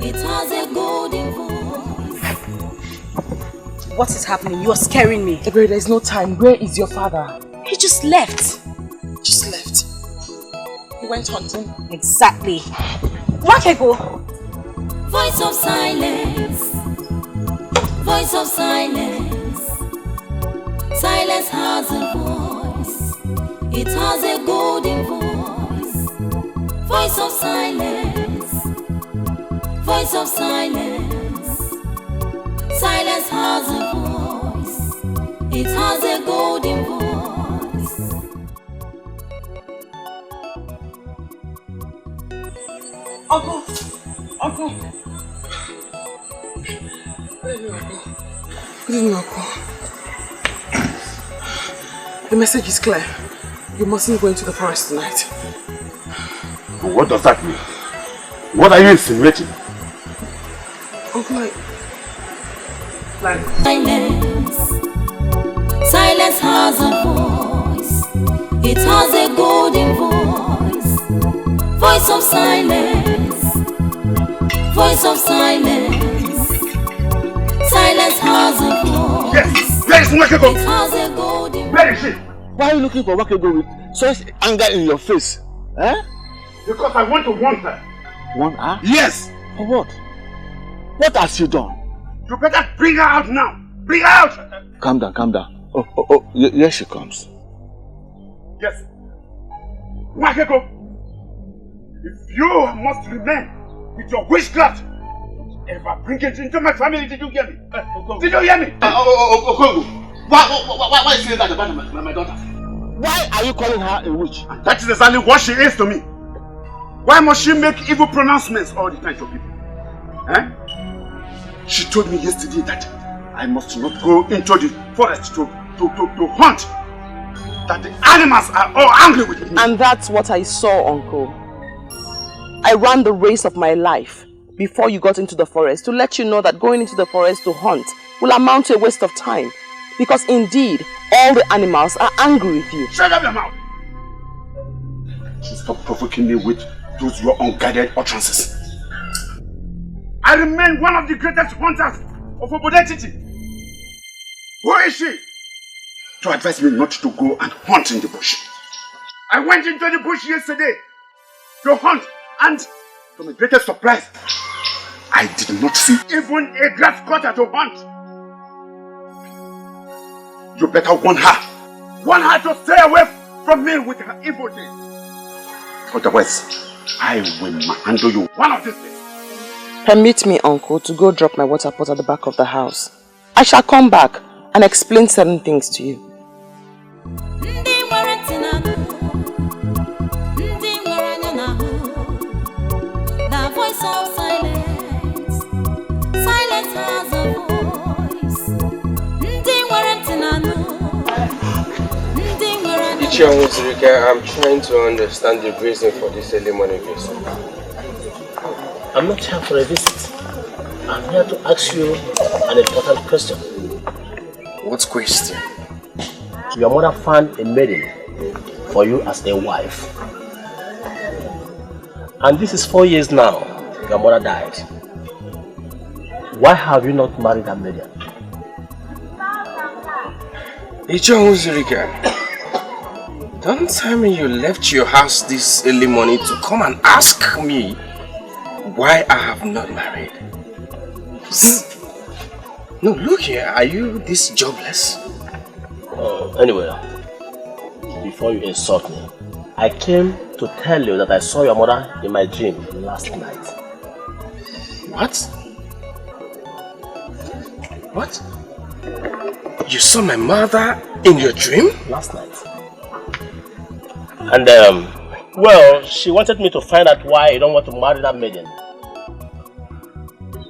It has a golden voice. What is happening? You are scaring me. Ebere, there is no time. Where is your father? He just left. Just left. He went hunting. Exactly. Wakego. Voice of silence. Voice of silence. Silence has a voice. It has a golden voice. Voice of silence. Voice of silence. Silence has a voice. It has a golden voice. Uncle! Uncle! Good evening, Uncle. The message is clear. You mustn't go into the forest tonight. What does that mean? What are you insinuating? Uncle, Silence. Silence has a voice. It has a golden voice. Voice of silence. Voice of silence. Silence has a voice. Yes! Where is Wakego? It has a golden voice. Where is she? Why are you looking for Wakego with such anger in your face? Eh? Because I want to warn her. Warn her? Yes! For what? What has she done? You better bring her out now! Bring her out! Calm down, calm down. Oh, here she comes. Yes. Wakego, if you must remain with your witchcraft, ever bring it into my family, did you hear me? Did you hear me? Okongo, why is saying that about my daughter? Why are you calling her a witch? And that is exactly what she is to me. Why must she make evil pronouncements all the time to people? Eh? She told me yesterday that I must not go into the forest to hunt. That the animals are all angry with me. and that's what I saw, Uncle. I ran the race of my life before you got into the forest to let you know that going into the forest to hunt will amount to a waste of time. Because indeed, all the animals are angry with you. Shut up your mouth! Stop provoking me with those your unguided utterances. I remain one of the greatest hunters of Obodetiti. Who is she? To advise me not to go and hunt in the bush. I went into the bush yesterday to hunt, and to my greatest surprise, I did not see even a grass cutter to hunt. You better warn her. Warn her to stay away from me with her evil deeds. Otherwise, I will handle you one of these days. Permit me, Uncle, to go drop my water pot at the back of the house. I shall come back and explain certain things to you. The voice of silence. Silence has a voice. I'm trying to understand the reason for this early morning visit. I'm not here for a visit. I'm here to ask you an important question. What question? Your mother found a maiden for you as a wife. And this is 4 years now. Your mother died. Why have you not married that maiden? Don't tell me you left your house this early morning to come and ask me why I have not married. No, look here, are you this jobless? Anyway, before you insult me, I came to tell you that I saw your mother in my dream last night. What? What? You saw my mother in your dream? Last night. And well, she wanted me to find out why you don't want to marry that maiden.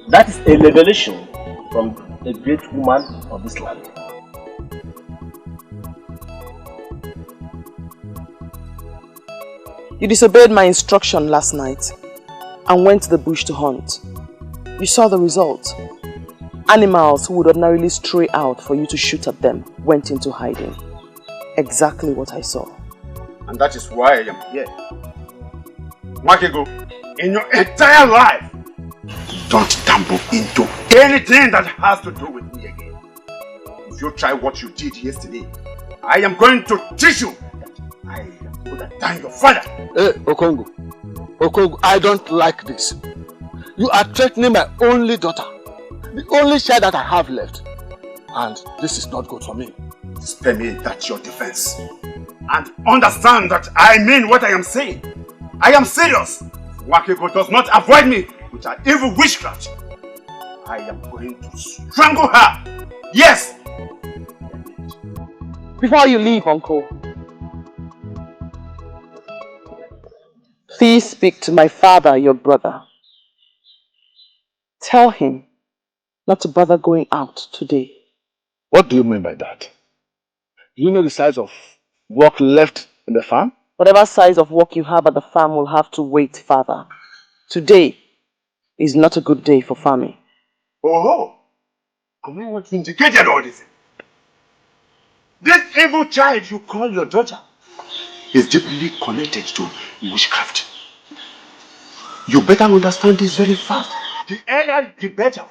That is a revelation from a great woman of this land. You disobeyed my instruction last night and went to the bush to hunt. You saw the result. Animals who would ordinarily stray out for you to shoot at them went into hiding. Exactly what I saw. And that is why I am here. Wakego, in your entire life, don't tumble into anything that has to do with me again. If you try what you did yesterday, I am going to teach you. I am going to thank your father. Hey, Okongo, I don't like this. You are threatening my only daughter, the only child that I have left. And this is not good for me. Spare me that your defense. And understand that I mean what I am saying. I am serious. Wakiko does not avoid me with her evil witchcraft. I am going to strangle her. Yes! Before you leave, Uncle, please speak to my father, your brother. Tell him not to bother going out today. What do you mean by that? Do you know the size of work left in the farm? Whatever size of work you have at the farm will have to wait, Father. Today is not a good day for farming. Oh, am I not vindicated all this? This evil child you call your daughter is deeply connected to witchcraft. You better understand this very fast. The earlier the better.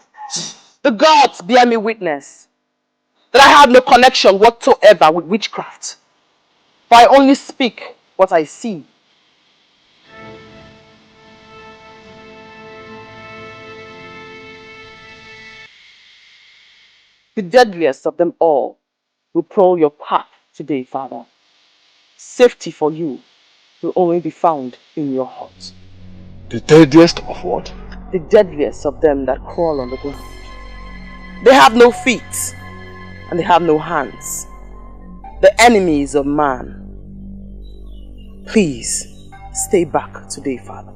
The gods bear me witness that I have no connection whatsoever with witchcraft. For I only speak what I see. The deadliest of them all will prowl your path today, Father. Safety for you will only be found in your heart. The deadliest of what? The deadliest of them that crawl on the ground. They have no feet and they have no hands. The enemies of man. Please stay back today, Father.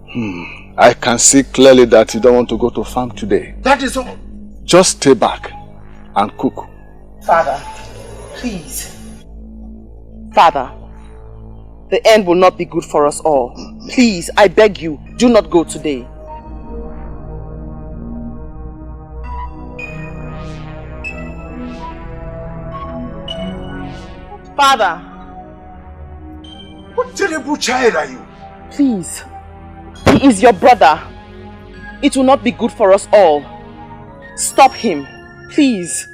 I can see clearly that you don't want to go to farm today. That is all. Just stay back and cook. Father, please. Father, the end will not be good for us all. Please, I beg you, do not go today. Father. What terrible child are you? Please. He is your brother. It will not be good for us all. Stop him. Please.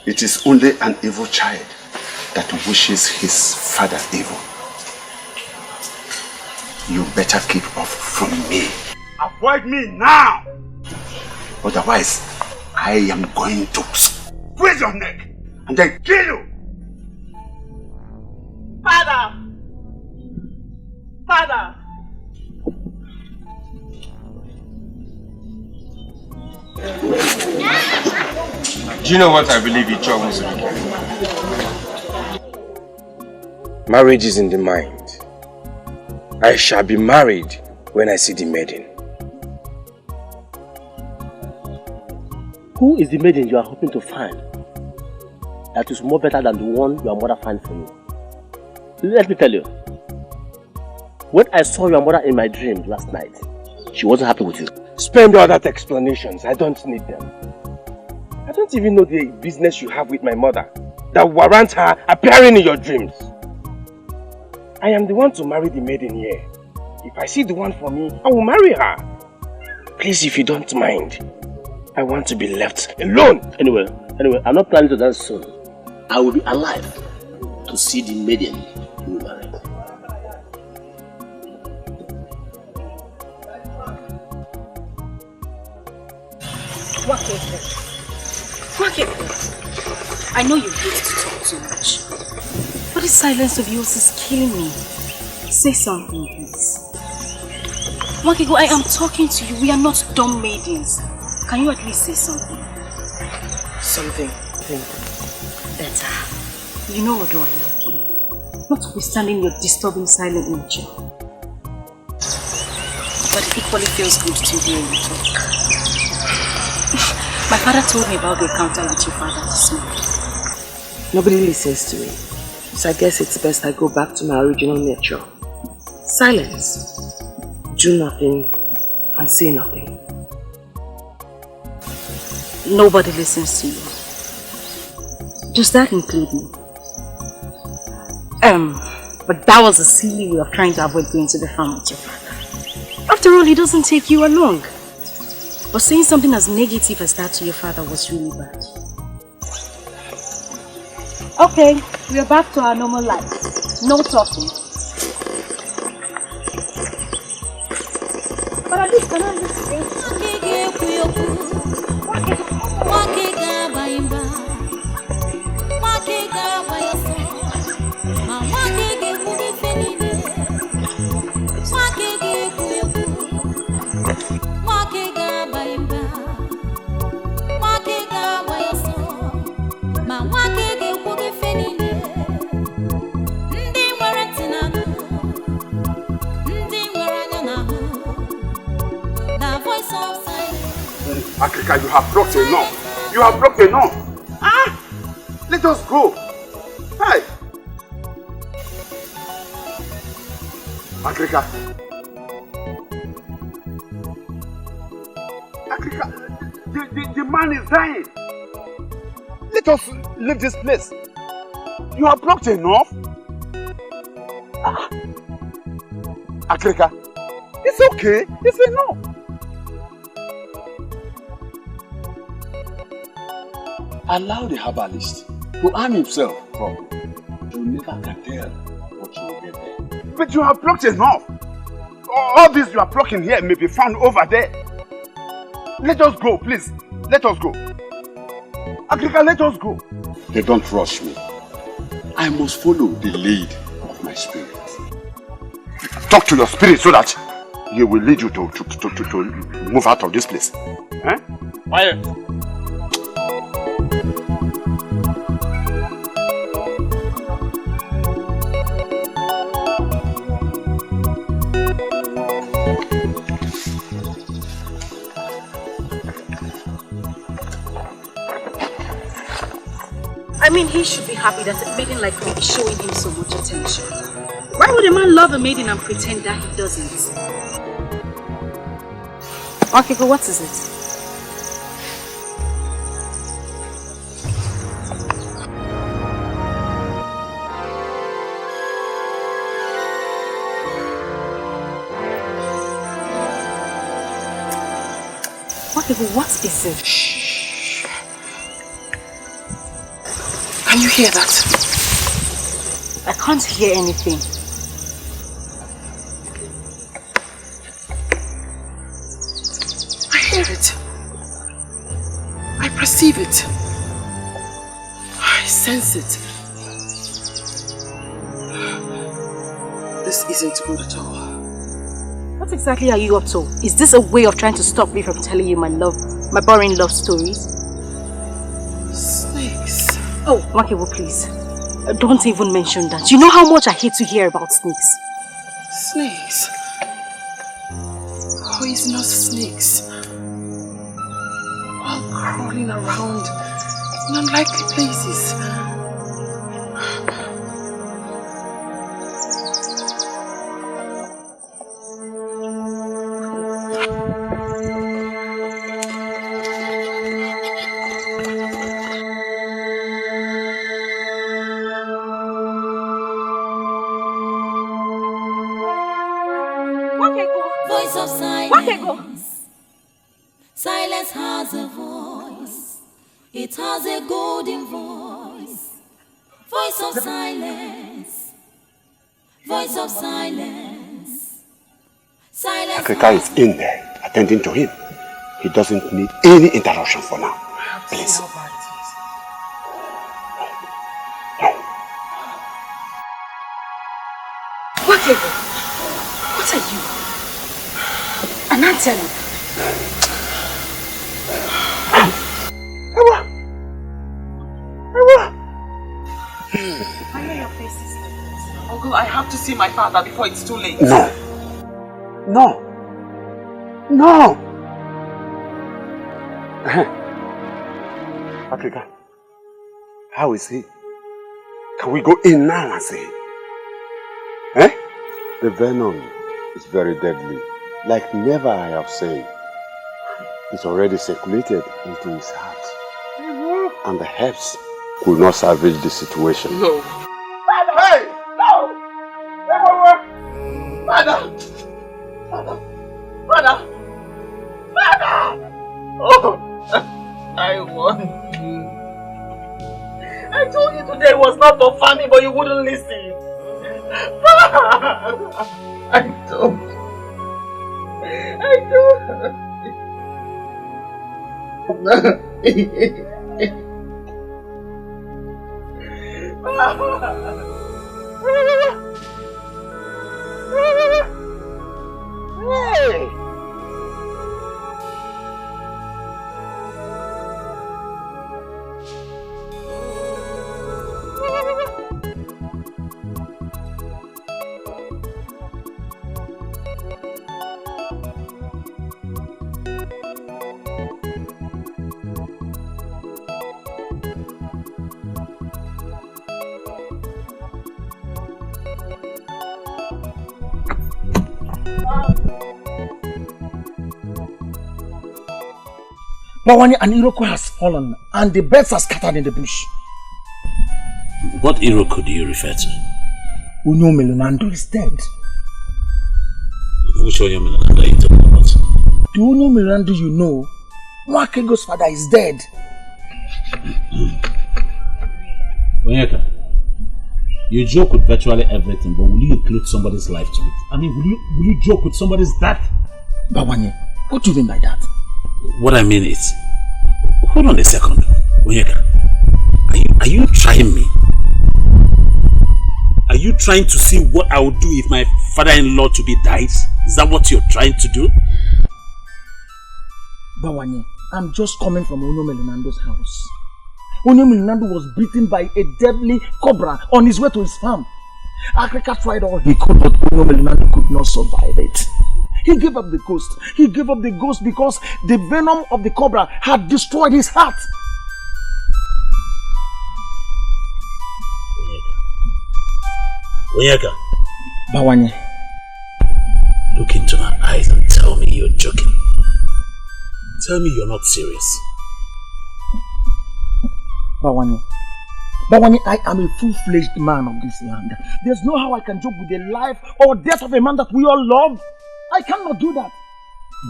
It is only an evil child that wishes his father evil. You better keep off from me. Avoid me now! Otherwise, I am going to squeeze your neck and then kill you! Father! Father! Do you know what I believe each other was doing? Marriage is in the mind. I shall be married when I see the maiden. Who is the maiden you are hoping to find that is more better than the one your mother found for you? Let me tell you. When I saw your mother in my dream last night, she wasn't happy with you. Spend all that explanations. I don't need them. I don't even know the business you have with my mother that warrants her appearing in your dreams. I am the one to marry the maiden here. If I see the one for me, I will marry her. Please, if you don't mind, I want to be left alone. Anyway, I'm not planning to dance soon. I will be alive to see the maiden you will marry. Wakiko, I know you hate to talk too much, but this silence of yours is killing me. Say something, please. Wakiko, I am talking to you. We are not dumb maidens. Can you at least say something? Something. Better. You know what I love you. Notwithstanding your disturbing silent nature. But it equally feels good to hear you talk. My father told me about the encounter with your father this morning. Nobody listens to me. So I guess it's best I go back to my original nature. Silence. Do nothing and say nothing. Nobody listens to you. Does that include me? But that was a silly way of trying to avoid going to the farm with your father. After all, he doesn't take you along. But saying something as negative as that to your father was really bad. Okay, we are back to our normal life. No talking. But at least can I listen? Africa, you have blocked enough. You have blocked enough. Ah! Let us go. Hi. Africa. Africa, the man is dying. Let us leave this place. You have blocked enough. Ah. Africa, it's okay. It's enough. Allow the herbalist to arm himself properly. You never can tell what you will get there. But you have blocked enough. All this you are blocking here may be found over there. Let us go, please. Let us go. Africa, let us go. They don't rush me. I must follow the lead of my spirit. Talk to your spirit so that he will lead you to move out of this place. Eh? Quiet. I mean, he should be happy that a maiden like me is showing him so much attention. Why would a man love a maiden and pretend that he doesn't? Okay, but what is it? Okay, but what is it? Shh. Can you hear that? I can't hear anything. I hear it. I perceive it. I sense it. This isn't good at all. What exactly are you up to? Is this a way of trying to stop me from telling you my boring love stories? Snakes. Oh, Wakibo, please. Don't even mention that. You know how much I hate to hear about snakes. Snakes? Poisonous snakes. All crawling around in unlikely places. Voice of silence. Silence has a voice. It has a golden voice. Voice of silence. Voice of silence. Silence. Africa is in there, attending to him. He doesn't need any interruption for now. Please. What are you? An antenna? I know your face is like Uncle, I have to see my father before it's too late. No. No. No. Africa, how is he? Can we go in now and see him? Eh? The venom is very deadly. Like never I have said. It's already circulated into his heart. And the herbs could not salvage the situation. No. Hey! No! Father! Father! I told you today was not for family, but you wouldn't listen. I don't. Hey! Bawani, an Iroko has fallen and the birds are scattered in the bush. What Iroko do you refer to? Unyo Melonando is dead. Which Unyo Melonando are you talking about? The Unyo Melonando you know, Nwakego's father is dead. Onyeka, you joke with virtually everything, but will you include somebody's life to it? I mean, will you joke with somebody's death? Bawani, what do you mean by that? What I mean is, hold on a second, Onyeka. Are you trying me? Are you trying to see what I would do if my father-in-law to be dies? Is that what you're trying to do? Bawani, I'm just coming from Unyo Melonando's house. Unyo Melonando was beaten by a deadly cobra on his way to his farm. Africa tried all he could, but Unyo Melonando could not survive it. He gave up the ghost. He gave up the ghost because the venom of the cobra had destroyed his heart. Onyeka. Bawani. Look into my eyes and tell me you're joking. Tell me you're not serious. Bawani, I am a full-fledged man of this land. There's no how I can joke with the life or death of a man that we all love. I cannot do that.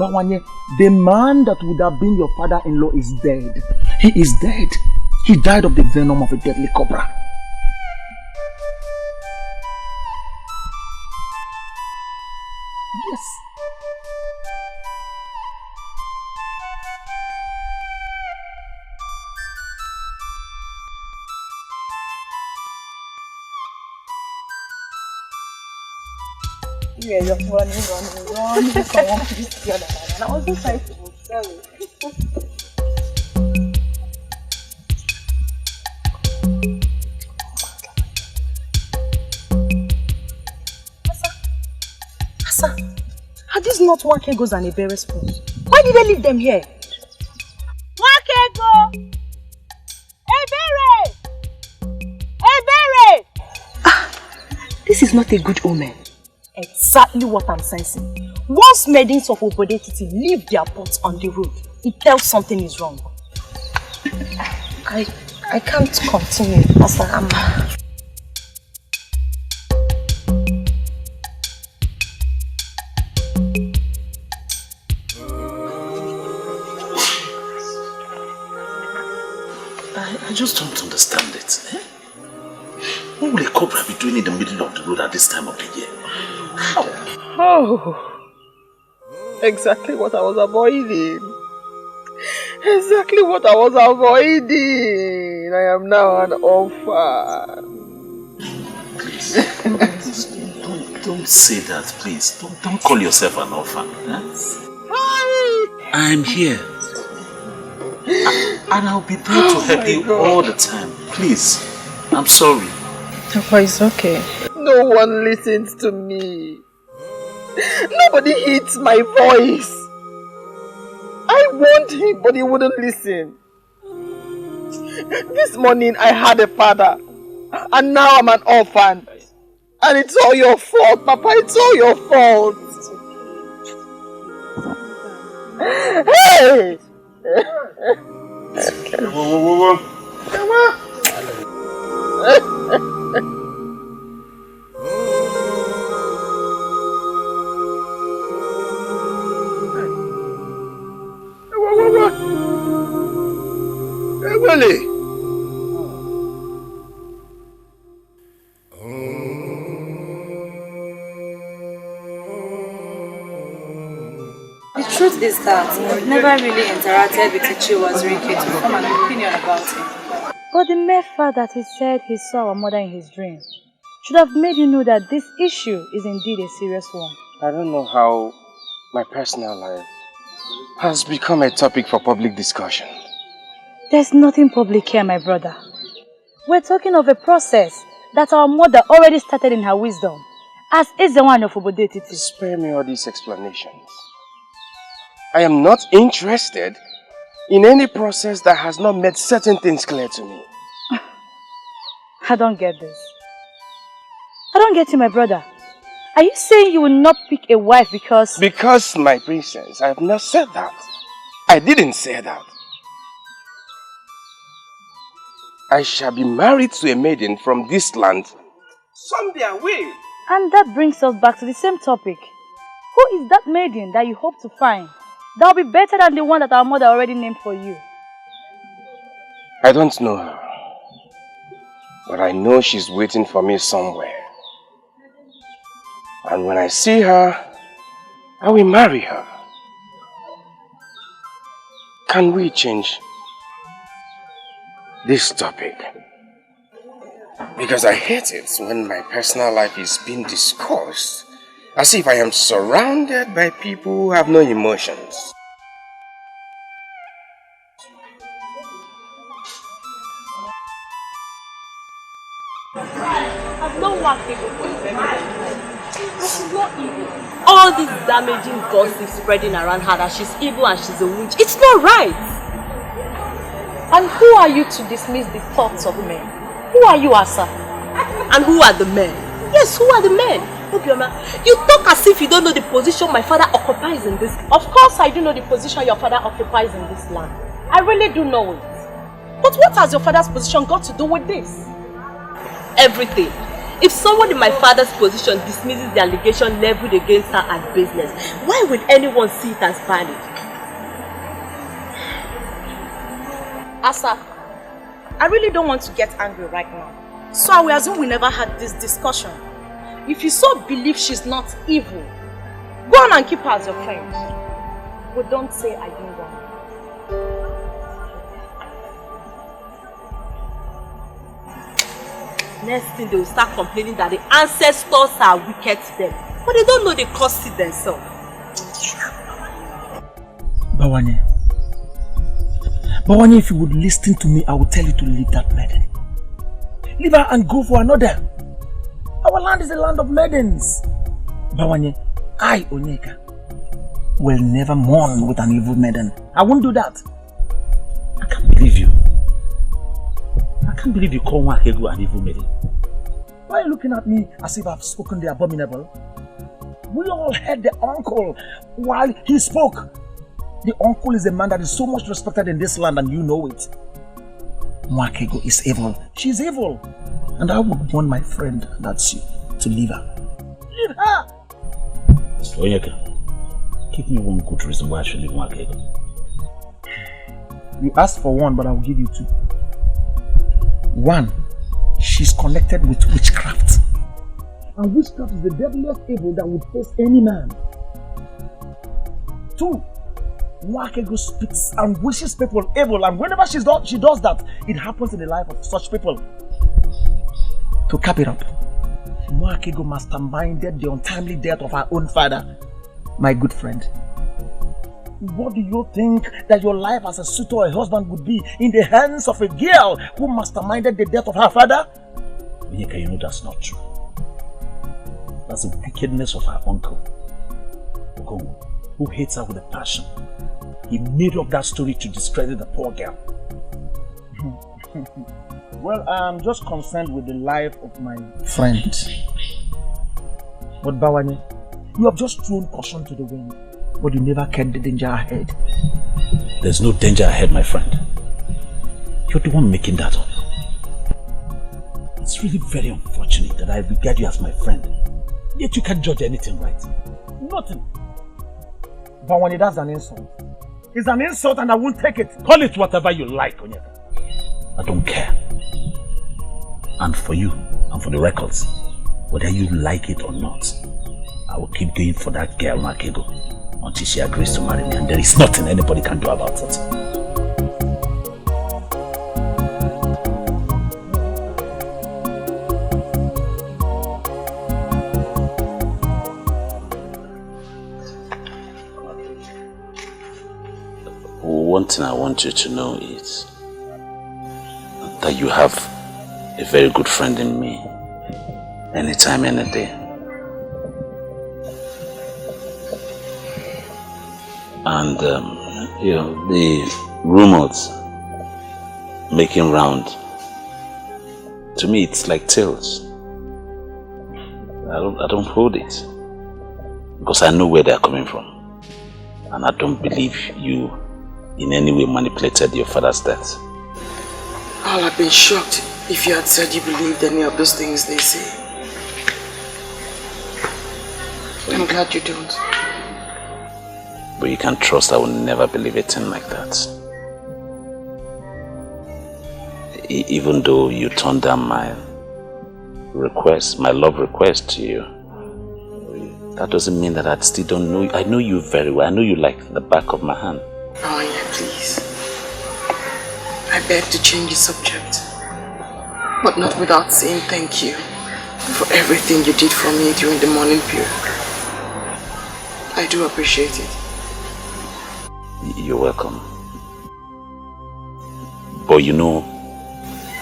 Bawani, the man that would have been your father-in-law is dead. He is dead. He died of the venom of a deadly cobra. Yes. Yeah, you're running. Someone please the other man. And I wasn't trying to move, sorry. Asa, are these not Wakegos and Ebere's pools? Why did they leave them here? Wakego! Ebere! Ebere! This is not a good omen. Exactly what I'm sensing. Once maidens of Obodetiti leave their pots on the road, it tells something is wrong. I can't continue as I am. I just don't understand it. Eh? What will a cobra be doing in the middle of the road at this time of the year? Oh, exactly what I was avoiding. Exactly what I was avoiding. I am now an orphan. Please, don't say that, please. Don't call yourself an orphan. Eh? I'm here. And I'll be there to help you all the time. Please, I'm sorry. Papa, it's okay. No one listens to me. Nobody heeds my voice. I warned him, but he wouldn't listen. This morning I had a father, and now I'm an orphan. And it's all your fault, Papa. It's all your fault. Hey! Whoa. Come on. truth is that I've never really interacted with Ichiwa's Rike to form an opinion about him. But the mere fact that he said he saw our mother in his dream should have made you know that this issue is indeed a serious one. I don't know how my personal life has become a topic for public discussion. There's nothing public here, my brother. We're talking of a process that our mother already started in her wisdom, as is the one of Obodetiti. Spare me all these explanations. I am not interested in any process that has not made certain things clear to me. I don't get this. I don't get you, my brother. Are you saying you will not pick a wife because... Because, my princess, I have not said that. I didn't say that. I shall be married to a maiden from this land someday I will. And that brings us back to the same topic. Who is that maiden that you hope to find that will be better than the one that our mother already named for you? I don't know her. But I know she's waiting for me somewhere. And when I see her, I will marry her. Can we change this topic? Because I hate it when my personal life is being discussed as if I am surrounded by people who have no emotions. I've not worked people for a very long time. She's not evil. All this damaging gossip spreading around her that she's evil and she's a witch, it's not right. And who are you to dismiss the thoughts of men? Who are you, Asa? And who are the men? Yes, who are the men? You talk as if you don't know the position my father occupies in this. Of course I do know the position your father occupies in this land. I really do know it. But what has your father's position got to do with this? Everything. If someone in my father's position dismisses the allegation leveled against her as business, why would anyone see it as valid? Asa, I really don't want to get angry right now. So I will assume we never had this discussion. If you so believe she's not evil, go on and keep her as your friend. But don't say I didn't want her. Next thing they will start complaining that the ancestors are wicked to them. But they don't know they caused it themselves. Bawanye, if you would listen to me, I will tell you to leave that maiden. Leave her and go for another. Our land is a land of maidens. Bawanye, I, Onyeka, will never mourn with an evil maiden. I won't do that. I can't believe you. I can't believe you call Wakego an evil maiden. Why are you looking at me as if I've spoken the abominable? We all heard the uncle while he spoke. The uncle is a man that is so much respected in this land and you know it. Wakego is evil. She's evil. And I would want my friend, that's you, to leave her. Leave her! Oyeka, give me one good reason why I should leave Wakego. You asked for one, but I will give you two. One, she's connected with witchcraft. And witchcraft is the deadliest evil that would face any man. Two, Wakego speaks and wishes people evil, and whenever she does that, it happens in the life of such people. To cap it up, Wakego masterminded the untimely death of her own father, my good friend. What do you think that your life as a suitor or a husband would be in the hands of a girl who masterminded the death of her father? Onyeka, you know that's not true. That's the wickedness of her uncle, Ogongo, who hates her with a passion. He made up that story to discredit the poor girl. Well, I'm just concerned with the life of my friend. But Bawanye, you have just thrown caution to the wind, but you never kept the danger ahead. There's no danger ahead, my friend. You're the one making that up. It's really very unfortunate that I regard you as my friend, yet you can't judge anything right. Nothing. Bawanye, that's an insult. It's an insult and I won't take it. Call it whatever you like, Onyeka. I don't care. And for you, and for the records, whether you like it or not, I will keep going for that girl, Wakego. until she agrees to marry me, and there is nothing anybody can do about it. One thing I want you to know is that you have a very good friend in me, anytime, any day. And, you know, the rumors making round, to me it's like tales. I don't hold it, because I know where they're coming from, and I don't believe you in any way manipulated your father's death. I'll have been shocked if you had said you believed any of those things they say. I'm glad you don't. But you can trust I will never believe a thing like that. Even though you turned down my request, my love request to you, that doesn't mean that I still don't know you. I know you very well. I know you like the back of my hand. Oh yeah, please. I beg to change the subject, but not without saying thank you for everything you did for me during the mourning period. I do appreciate it. You're welcome. But you know,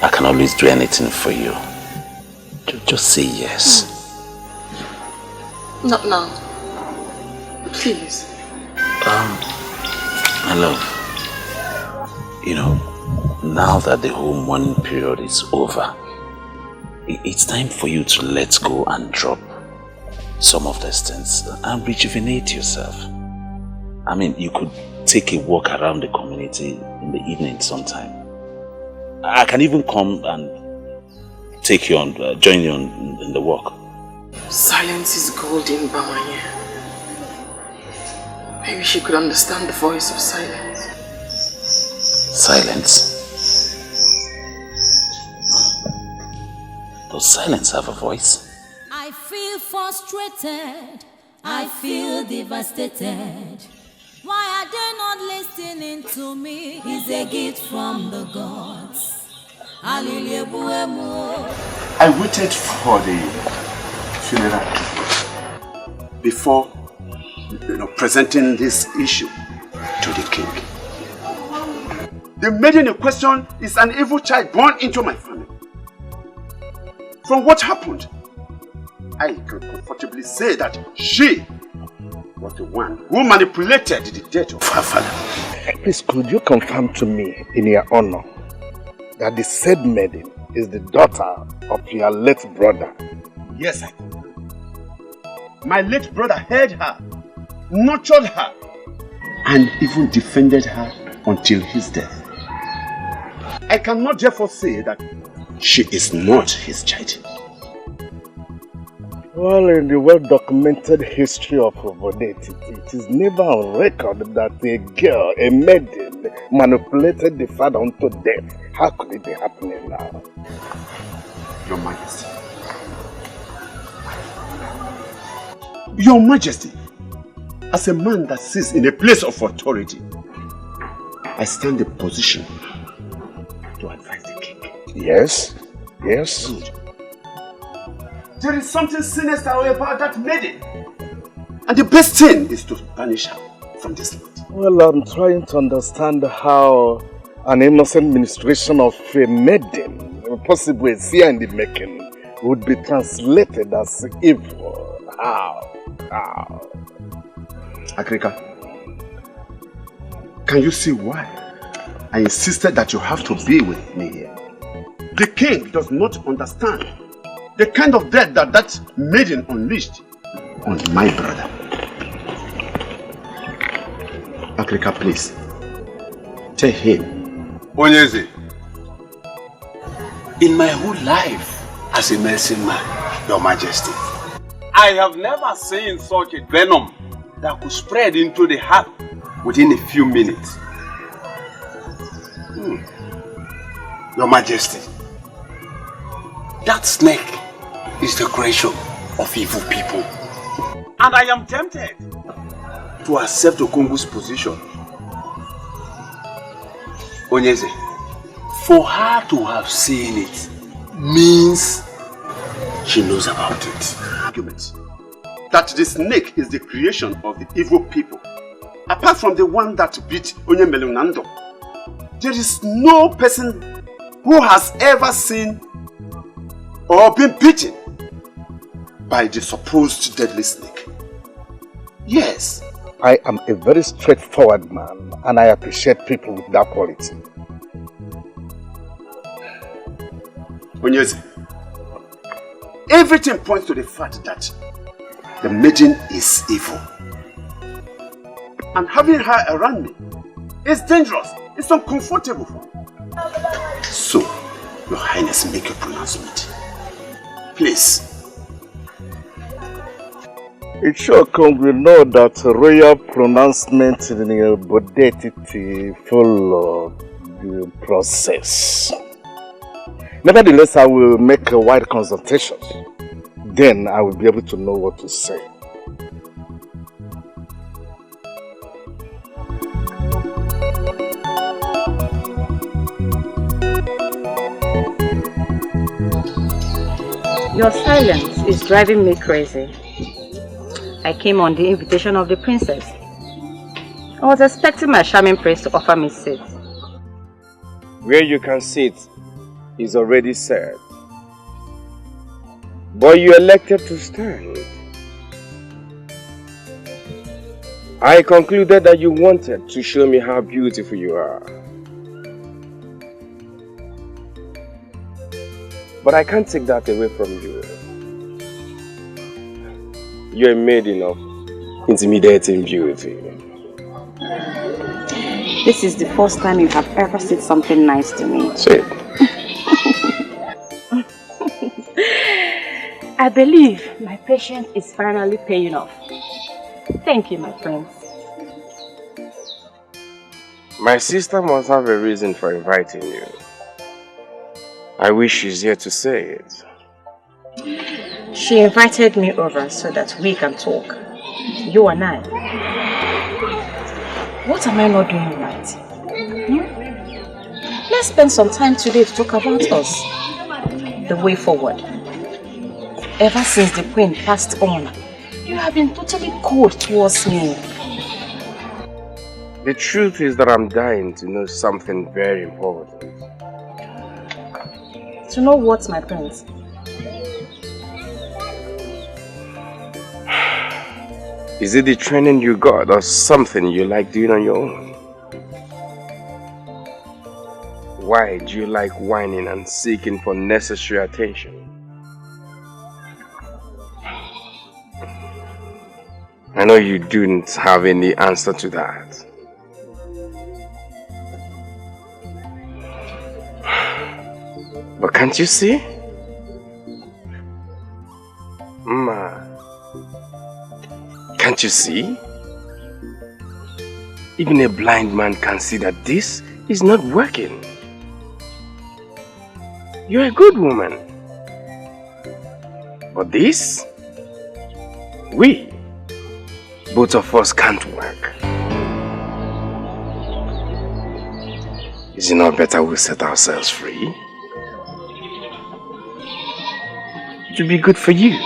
I can always do anything for you. Just say yes. Not now. Please. My love, you know, now that the whole mourning period is over, it's time for you to let go and drop some of these things and rejuvenate yourself. I mean, you could take a walk around the community in the evening sometime. I can even come and take you on, join you in the walk. Silence is golden, Bamanye. Maybe she could understand the voice of silence. Silence? Does silence have a voice? I feel frustrated. I feel devastated. Why are they not listening to me? It's a gift from the gods. I waited for the funeral before presenting this issue to the king. The maiden in question is an evil child born into my family. From what happened, I can comfortably say that she was the one who manipulated the death of her father. Please, could you confirm to me, in your honor, that the said maiden is the daughter of your late brother? Yes, I can. My late brother heard her, nurtured her, and even defended her until his death. I cannot therefore say that she is not his child. Well, in the well-documented history of Obodeti, it is never on record that a girl, a maiden, manipulated the father unto death. How could it be happening now? Your Majesty. Your Majesty, as a man that sits in a place of authority, I stand in position to advise the king. Yes, yes. Good. There is something sinister about that maiden, and the best thing is to banish her from this land. Well, I'm trying to understand how an innocent ministration of a maiden, possibly a seer in the making, would be translated as evil. How? Agrika, can you see why I insisted that you have to be with me here? The king does not understand the kind of death that maiden unleashed on my brother. Agrika, please, tell him. Onyeze, in my whole life as a medicine man, Your Majesty, I have never seen such a venom that could spread into the heart within a few minutes. Your Majesty, that snake is the creation of evil people. And I am tempted to accept Okongu's position. Onyeze, for her to have seen it means she knows about it. Argument that the snake is the creation of the evil people. Apart from the one that beat Onyemelunando, there is no person who has ever seen or been beaten by the supposed deadly snake. Yes. I am a very straightforward man, and I appreciate people with that quality. Onyeze, everything points to the fact that the maiden is evil. And having her around me is dangerous. It's uncomfortable for me. So, Your Highness, make a pronouncement. Please. It sure comes we know that royal pronouncement in the bodetity follow the process. Nevertheless, I will make a wide consultation. Then I will be able to know what to say. Your silence is driving me crazy. I came on the invitation of the princess. I was expecting my charming prince to offer me seat. Where you can sit is already said. But you elected to stand. I concluded that you wanted to show me how beautiful you are. But I can't take that away from you. You're a maiden of intimidating beauty. This is the first time you have ever said something nice to me. Say it. I believe my patience is finally paying off. Thank you, my prince. My sister must have a reason for inviting you. I wish she's here to say it. She invited me over so that we can talk. You and I. What am I not doing right? Let's spend some time today to talk about us. The way forward. Ever since the queen passed on, you have been totally cold towards me. The truth is that I'm dying to know something very important. To know what, my prince? Is it the training you got or something you like doing on your own? Why do you like whining and seeking for necessary attention? I know you don't have any answer to that. But can't you see? Ma, can't you see? Even a blind man can see that this is not working. You're a good woman. But this, both of us can't work. Is it not better we set ourselves free? It will be good for you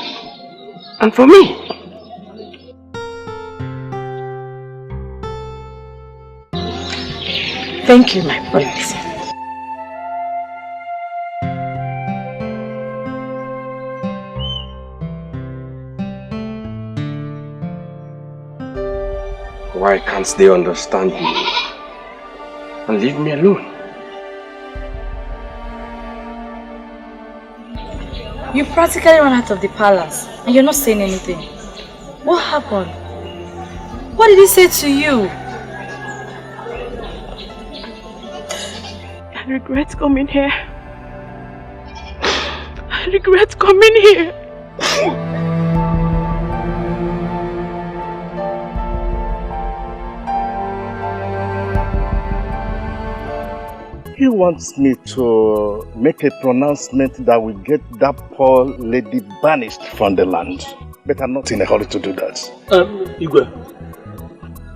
and for me. Thank you, my prince. Why can't they understand me and leave me alone? You practically ran out of the palace and you're not saying anything. What happened? What did he say to you? I regret coming here. I regret coming here. He wants me to make a pronouncement that will get that poor lady banished from the land. But I'm not in a hurry to do that. Igwe,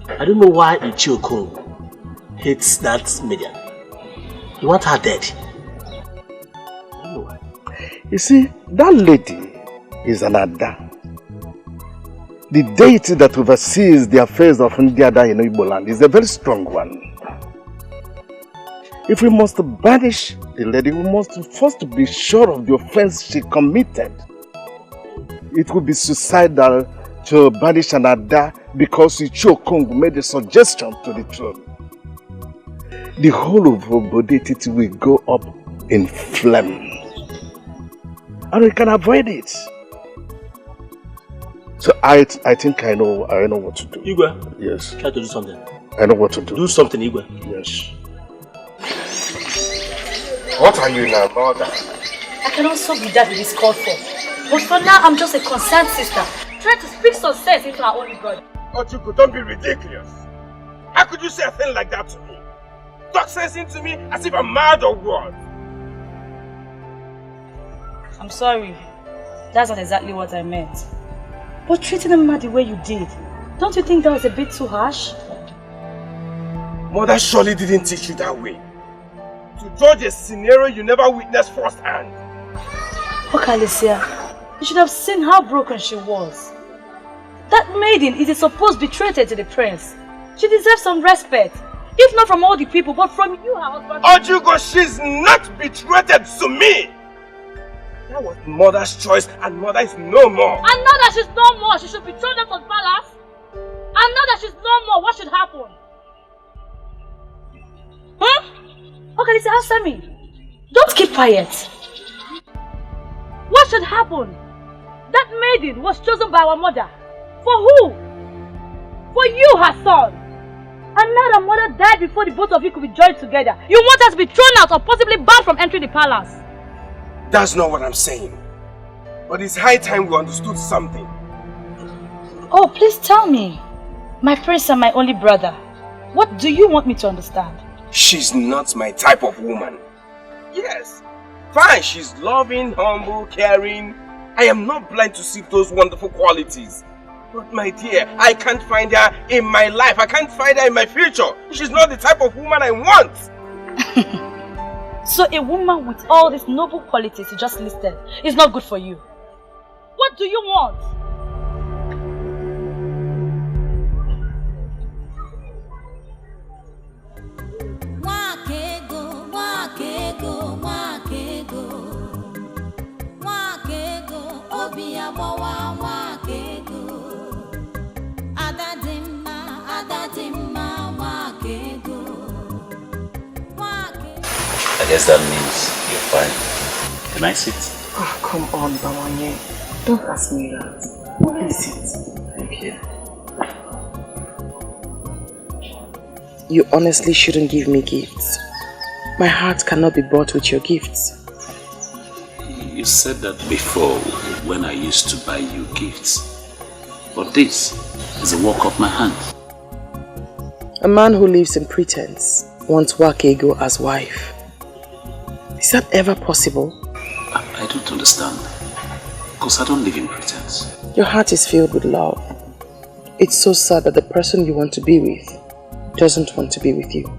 I don't know why Ichioku hates that Median. He wants her dead. I don't know why. You see, that lady is an Ada. The deity that oversees the affairs of Ndiada in Igbo land is a very strong one. If we must banish the lady, we must first be sure of the offense she committed. It would be suicidal to banish an Ada because Ichioku made a suggestion to the throne. The whole of Obodetiti will go up in flames. And we can avoid it. So I think I know what to do. Igwe? Yes. Try to do something. I know what to do. Do something, Igwe. Yes. What are you now, mother? I cannot solve with that it is called for. But for now, I'm just a concerned sister, trying to speak some sense into our only brother. Ochuku, don't be ridiculous. How could you say a thing like that to me? Talk sense into me as if I'm mad or what? I'm sorry. That's not exactly what I meant. But treating him mad the way you did, don't you think that was a bit too harsh? Mother surely didn't teach you that way. To judge a scenario you never witnessed firsthand. Look, Alicia, you should have seen how broken she was. That maiden is a supposed betrayal to the prince. She deserves some respect. If not from all the people, but from you, her husband. Ojugo, she's not betrayed to me! That was mother's choice, and mother is no more. And now that she's no more, she should be thrown out of the palace? And now that she's no more, what should happen? Okay, listen, answer me. Don't keep quiet. What should happen? That maiden was chosen by our mother. For who? For you, her son. And now that mother died before the both of you could be joined together, you want us to be thrown out or possibly banned from entering the palace? That's not what I'm saying. But it's high time we understood something. Oh, please tell me. My prince and my only brother. What do you want me to understand? She's not my type of woman. Yes, fine, she's loving, humble, caring. I am not blind to see those wonderful qualities. But my dear, I can't find her in my life. I can't find her in my future. She's not the type of woman I want. So a woman with all these noble qualities you just listed is not good for you. What do you want? I guess that means you're fine. Can I sit? Oh, come on, Bawanye. Don't ask me that. Please sit. Thank you. You honestly shouldn't give me gifts. My heart cannot be bought with your gifts. You said that before when I used to buy you gifts. But this is a work of my hand. A man who lives in pretense wants Wakego as wife. Is that ever possible? I don't understand. Because I don't live in pretense. Your heart is filled with love. It's so sad that the person you want to be with doesn't want to be with you.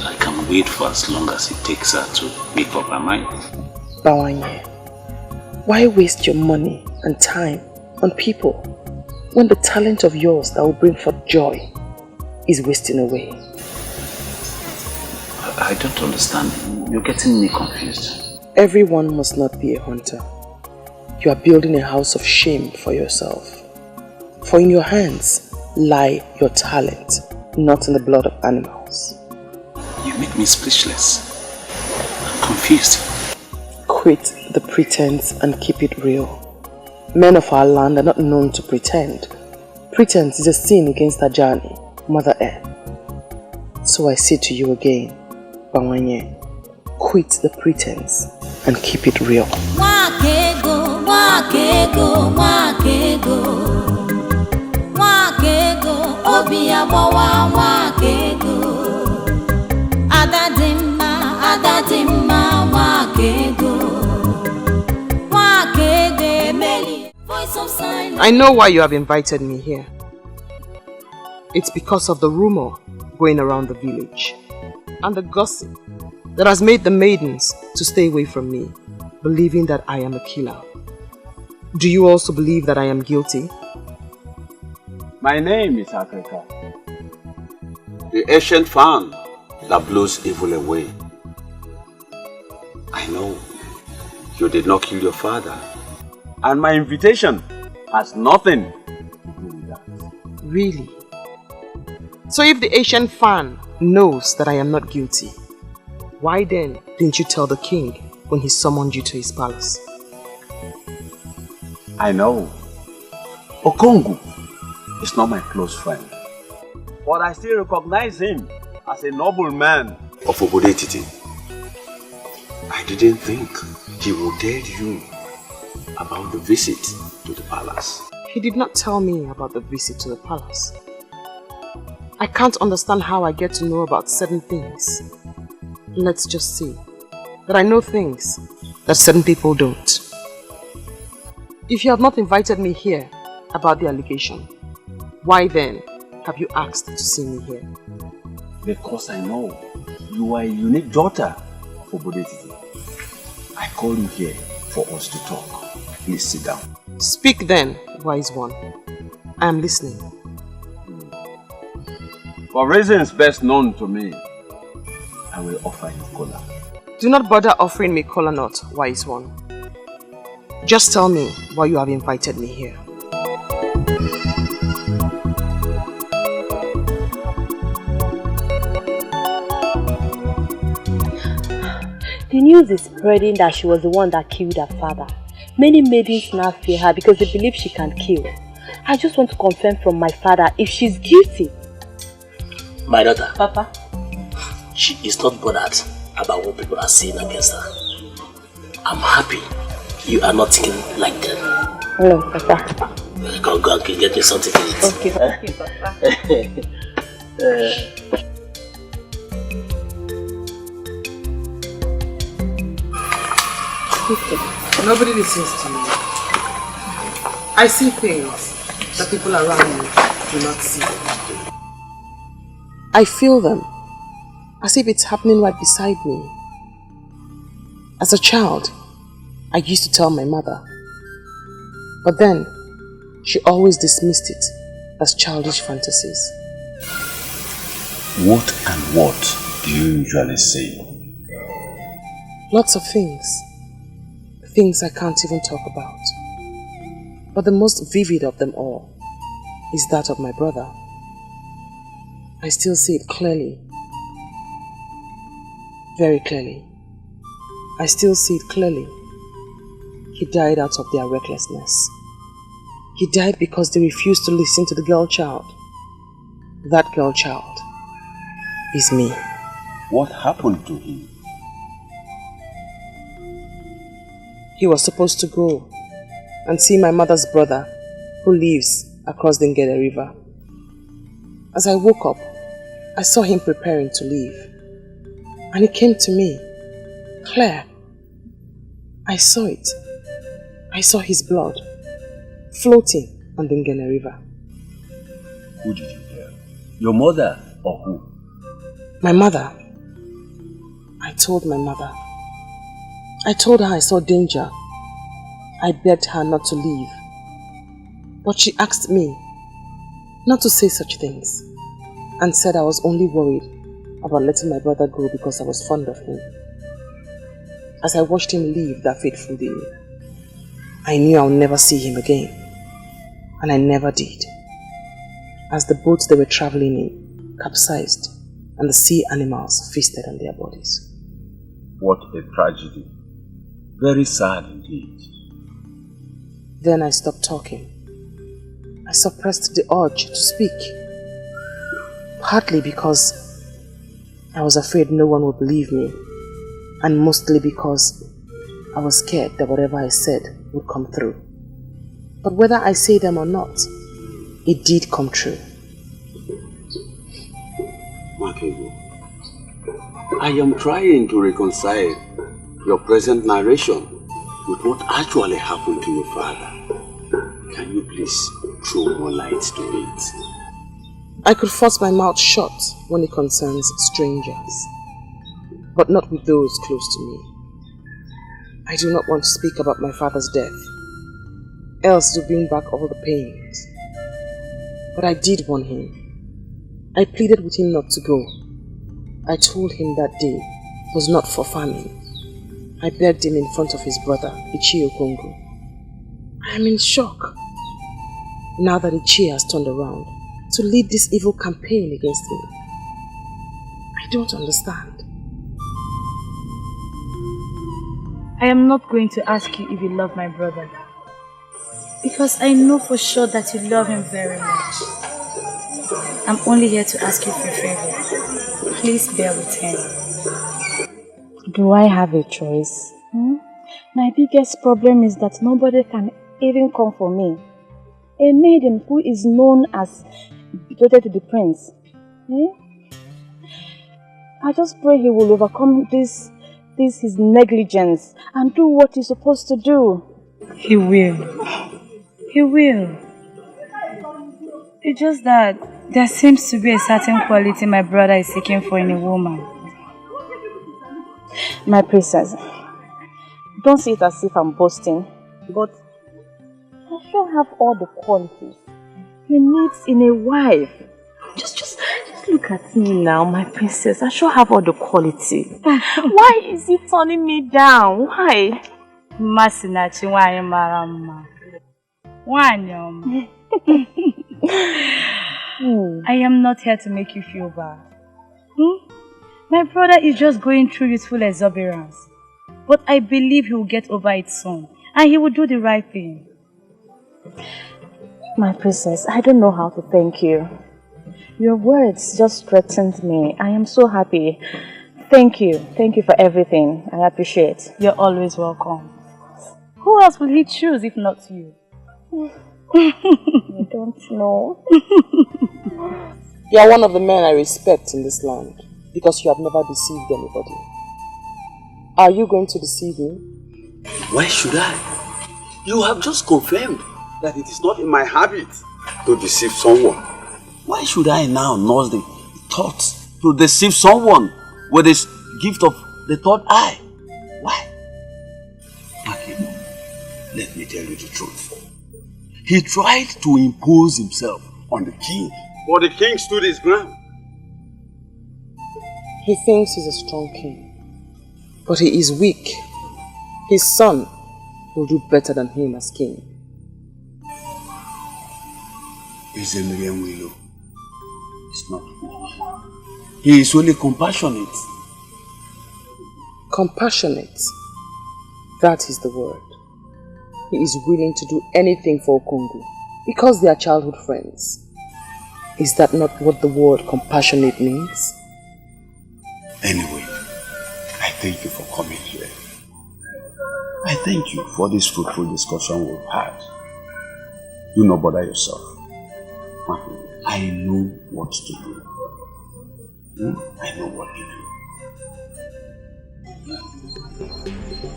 I can wait for as long as it takes her to make up her mind. Bawanye, why waste your money and time on people when the talent of yours that will bring forth joy is wasting away? I don't understand. You're getting me confused. Everyone must not be a hunter. You are building a house of shame for yourself. For in your hands lie your talent, not in the blood of animals. You make me speechless. I'm confused. Quit the pretense and keep it real. Men of our land are not known to pretend. Pretense is a sin against Ajani, Mother Earth. So I say to you again, Bawanye, quit the pretense and keep it real. Wakego, wakego, wakego. Wakego, obiabawa, wakego. Adadimma, adadimma, wakego. Wakego, Emily, voice of silence. I know why you have invited me here. It's because of the rumor going around the village and the gossip that has made the maidens to stay away from me, believing that I am a killer. Do you also believe that I am guilty? My name is Africa, the ancient fan that blows evil away. I know you did not kill your father, and my invitation has nothing to do with that. Really? So if the Asian fan knows that I am not guilty, why then didn't you tell the king when he summoned you to his palace? I know Okongu is not my close friend, but I still recognize him as a noble man of Obodetiti. I didn't think he would tell you about the visit to the palace. He did not tell me about the visit to the palace. I can't understand how I get to know about certain things. Let's just say that I know things that certain people don't. If you have not invited me here about the allegation, why then have you asked to see me here? Because I know you are a unique daughter of Obodetiti. I call you here for us to talk. Please sit down. Speak then, wise one. I am listening. For reasons best known to me, I will offer you kola. Do not bother offering me kola nut, wise one. Just tell me why you have invited me here. The news is spreading that she was the one that killed her father. Many maidens now fear her because they believe she can kill. I just want to confirm from my father if she's guilty. My daughter. Papa? She is not bothered about what people are saying against her. I'm happy you are not thinking like them. No, Papa. Go and get me something to eat. Okay, Papa. Nobody listens to me. I see things that people around me do not see. I feel them as if it's happening right beside me. As a child, I used to tell my mother, but then she always dismissed it as childish fantasies. What and what do you usually say? Lots of things. Things I can't even talk about. But the most vivid of them all is that of my brother. I still see it clearly. Very clearly. I still see it clearly. He died out of their recklessness. He died because they refused to listen to the girl child. That girl child is me. What happened to him? He was supposed to go and see my mother's brother who lives across the Ngede River. As I woke up, I saw him preparing to leave. And it came to me, clear. I saw it. I saw his blood floating on the Ngede River. Who did you tell? Your mother or who? My mother. I told my mother. I told her I saw danger. I begged her not to leave. But she asked me not to say such things and said I was only worried about letting my brother go because I was fond of him. As I watched him leave that fateful day, I knew I would never see him again. And I never did. As the boats they were traveling in capsized and the sea animals feasted on their bodies. What a tragedy. Very sad indeed. Then I stopped talking. I suppressed the urge to speak. Partly because I was afraid no one would believe me, and mostly because I was scared that whatever I said would come through. But whether I say them or not, it did come true. Makego, I am trying to reconcile your present narration with what actually happened to your father. Can Can you please throw more light to it? I could force my mouth shut when it concerns strangers, but not with those close to me. I do not want to speak about my father's death, else it will bring back all the pains. But I did warn him. I pleaded with him not to go. I told him that day was not for famine. I begged him in front of his brother, Ichie Okongo. I am in shock now that Ichie has turned around to lead this evil campaign against me. I don't understand. I am not going to ask you if you love my brother, because I know for sure that you love him very much. I'm only here to ask you for a favor. Please bear with him. Do I have a choice? My biggest problem is that nobody can even come for me. A maiden who is known as devoted to the prince. I just pray he will overcome this his negligence and do what he's supposed to do. He will. He will. It's just that there seems to be a certain quality my brother is seeking for in a woman. My princess, don't see it as if I'm boasting, but I sure have all the qualities he needs in a wife. Just look at me now, my princess. I sure have all the qualities. Why is he turning me down? Why? Masinachi, why marama? Why I am not here to make you feel bad. My brother is just going through youthful exuberance. But I believe he will get over it soon. And he will do the right thing. My princess, I don't know how to thank you. Your words just strengthened me. I am so happy. Thank you. Thank you for everything. I appreciate. You're always welcome. Who else will he choose if not you? I don't know. You are one of the men I respect in this land because you have never deceived anybody. Are you going to deceive me? Why should I? You have just confirmed that it is not in my habit to deceive someone. Why should I now nurse the thought to deceive someone with this gift of the third eye? Why? Okay, let me tell you the truth. He tried to impose himself on the king, but the king stood his ground. He thinks he's a strong king, but he is weak. His son will do better than him as king. He's a Nigerian willow. He's not weak. He is only compassionate. Compassionate. That is the word. He is willing to do anything for Okongo because they are childhood friends. Is that not what the word compassionate means? Anyway, I thank you for coming here. I thank you for this fruitful discussion we've had. Do not bother yourself. I know what to do. I know what to do.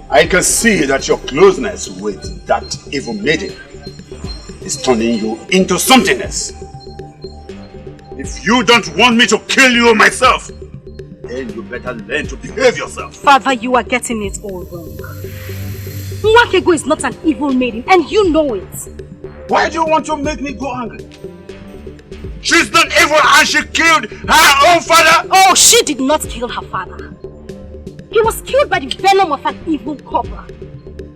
I can see that your closeness with that evil maiden is turning you into something else. If you don't want me to kill you myself, then you better learn to behave yourself. Father, you are getting it all wrong. Nwakego is not an evil maiden, and you know it. Why do you want to make me go angry? She's not evil and she killed her own father! Oh, she did not kill her father. He was killed by the venom of an evil cobra.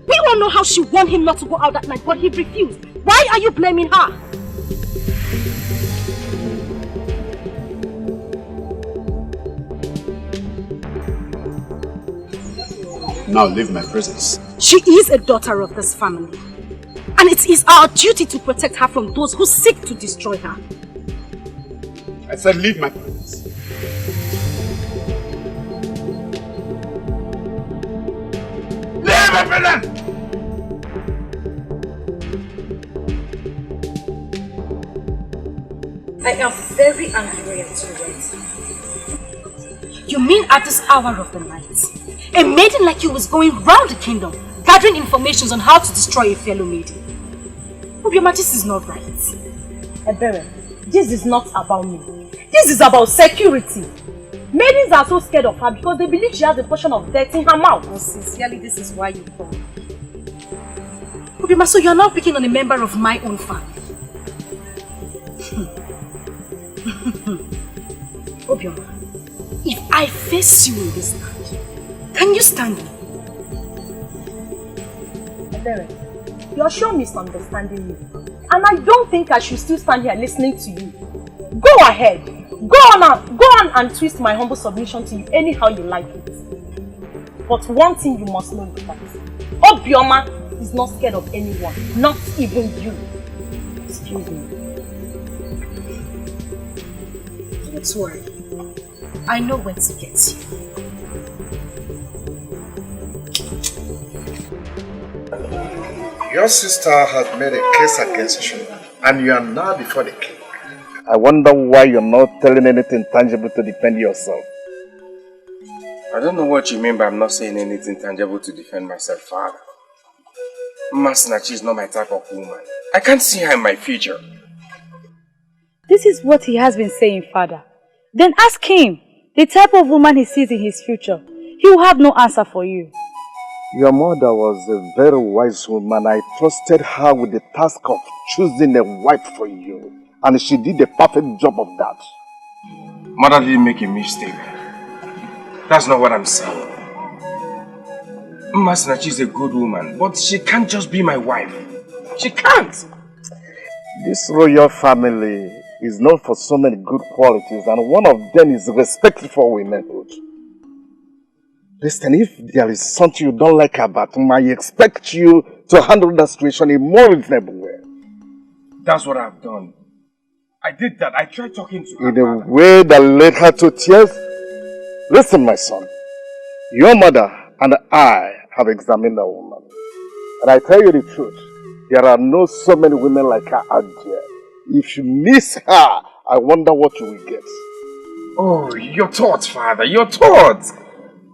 We all know how she warned him not to go out that night, but he refused. Why are you blaming her? Now leave my presence. She is a daughter of this family. And it is our duty to protect her from those who seek to destroy her. I said leave my presence. Leave my presence! I am very angry at you, right? You mean at this hour of the night, a maiden like you was going round the kingdom, gathering information on how to destroy a fellow maiden? Obioma, this is not right. Ebere, this is not about me. This is about security. Maidens are so scared of her because they believe she has a portion of death in her mouth. Oh, sincerely, this is why you come. Obioma, so you are now picking on a member of my own family. Obioma, if I face you in this land, can you stand me? Ebere, you're sure misunderstanding me. And I don't think I should still stand here listening to you. Go ahead. Go on and twist my humble submission to you anyhow you like it. But one thing you must know is that Obioma is not scared of anyone, not even you. Excuse me. Don't worry. I know where to get you. Your sister has made a case against you, and you are now before the king. I wonder why you're not telling anything tangible to defend yourself. I don't know what you mean by I'm not saying anything tangible to defend myself, Father. Masinachi is not my type of woman. I can't see her in my future. This is what he has been saying, Father. Then ask him the type of woman he sees in his future. He will have no answer for you. Your mother was a very wise woman. I trusted her with the task of choosing a wife for you. And she did a perfect job of that. Mother didn't make a mistake. That's not what I'm saying. Masinachi is a good woman, but she can't just be my wife. She can't. This royal family is known for so many good qualities, and one of them is respect for womanhood. Listen, if there is something you don't like about him, I expect you to handle that situation in a more reasonable way. That's what I've done. I did that. I tried talking to her. In a way that led her to tears? Listen, my son. Your mother and I have examined that woman. And I tell you the truth, there are no so many women like her out there. If you miss her, I wonder what you will get. Oh, your thoughts, Father, your thoughts.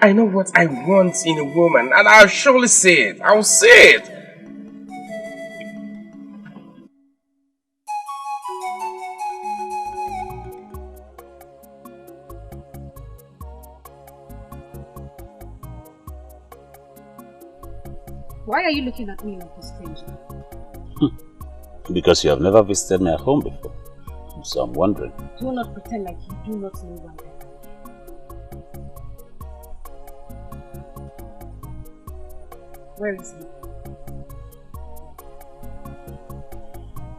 I know what I want in a woman, and I'll surely say it. I'll say it. Why are you looking at me like a stranger? Because you have never visited my home before. So I'm wondering. Do not pretend like you do not know why I am. Where is he?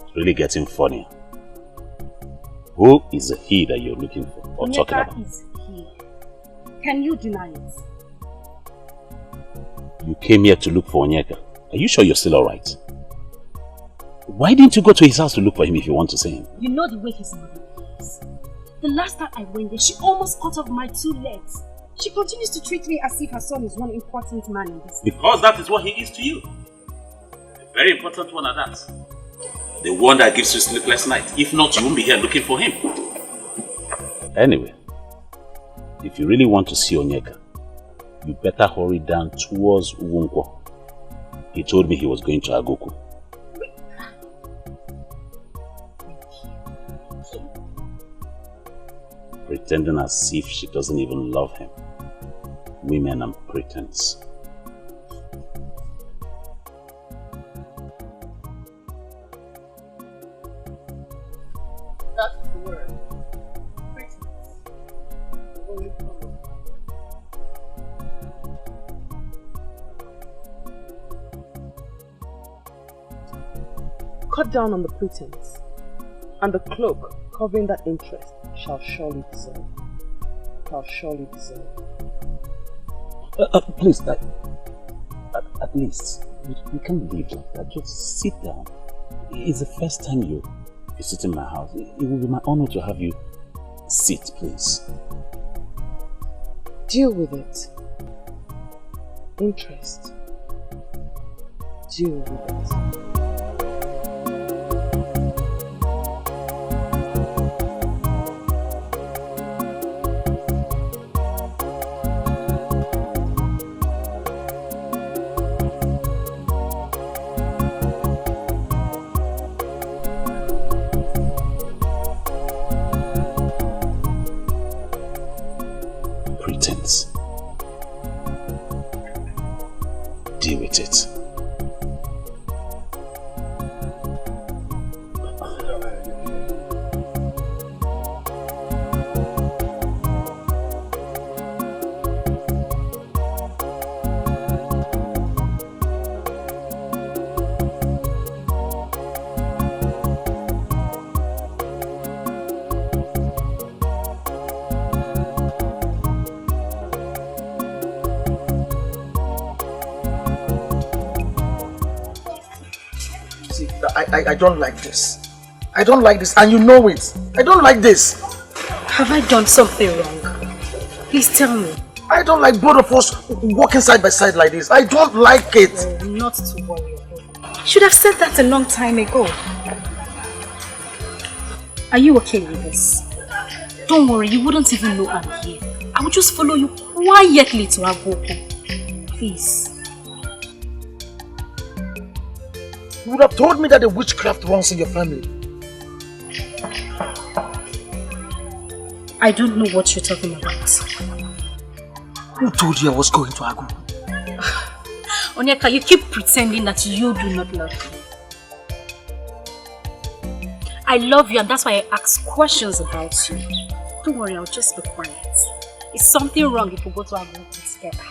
It's really getting funnier. Who is the he that you're looking for or talking about? Onyeka is he. Can you deny it? You came here to look for Onyeka. Are you sure you're still alright? Why didn't you go to his house to look for him if you want to see him? You know the way his mother is. The last time I went there, she almost cut off my 2 legs. She continues to treat me as if her son is one important man in this. Because that is what he is to you. A very important one at that. The one that gives you sleepless night. If not, you won't be here looking for him. Anyway, if you really want to see Onyeka, you better hurry down towards Uwonkwo. He told me he was going to Agoku. Pretending as if she doesn't even love him. Women and pretense. That's the word. Pretense. Cut down on the pretense, and the cloak covering that interest shall surely dissolve. Please, at least, you can't leave like that. Just sit down. It's the first time you visit in my house. It will be my honor to have you sit, please. Deal with it. Interest. Deal with it. deal with it. I don't like this. I don't like this, and you know it. I don't like this. Have I done something wrong? Please tell me. I don't like both of us walking side by side like this. I don't like it. Oh, not to worry. Should have said that a long time ago. Are you okay with this? Don't worry, you wouldn't even know I'm here. I would just follow you quietly to Agoko. Please. You would have told me that the witchcraft runs in your family. I don't know what you're talking about. Who told you I was going to Agu? Onyeka, you keep pretending that you do not love me. I love you, and that's why I ask questions about you. Don't worry, I'll just be quiet. Is something wrong if we go to Agu together?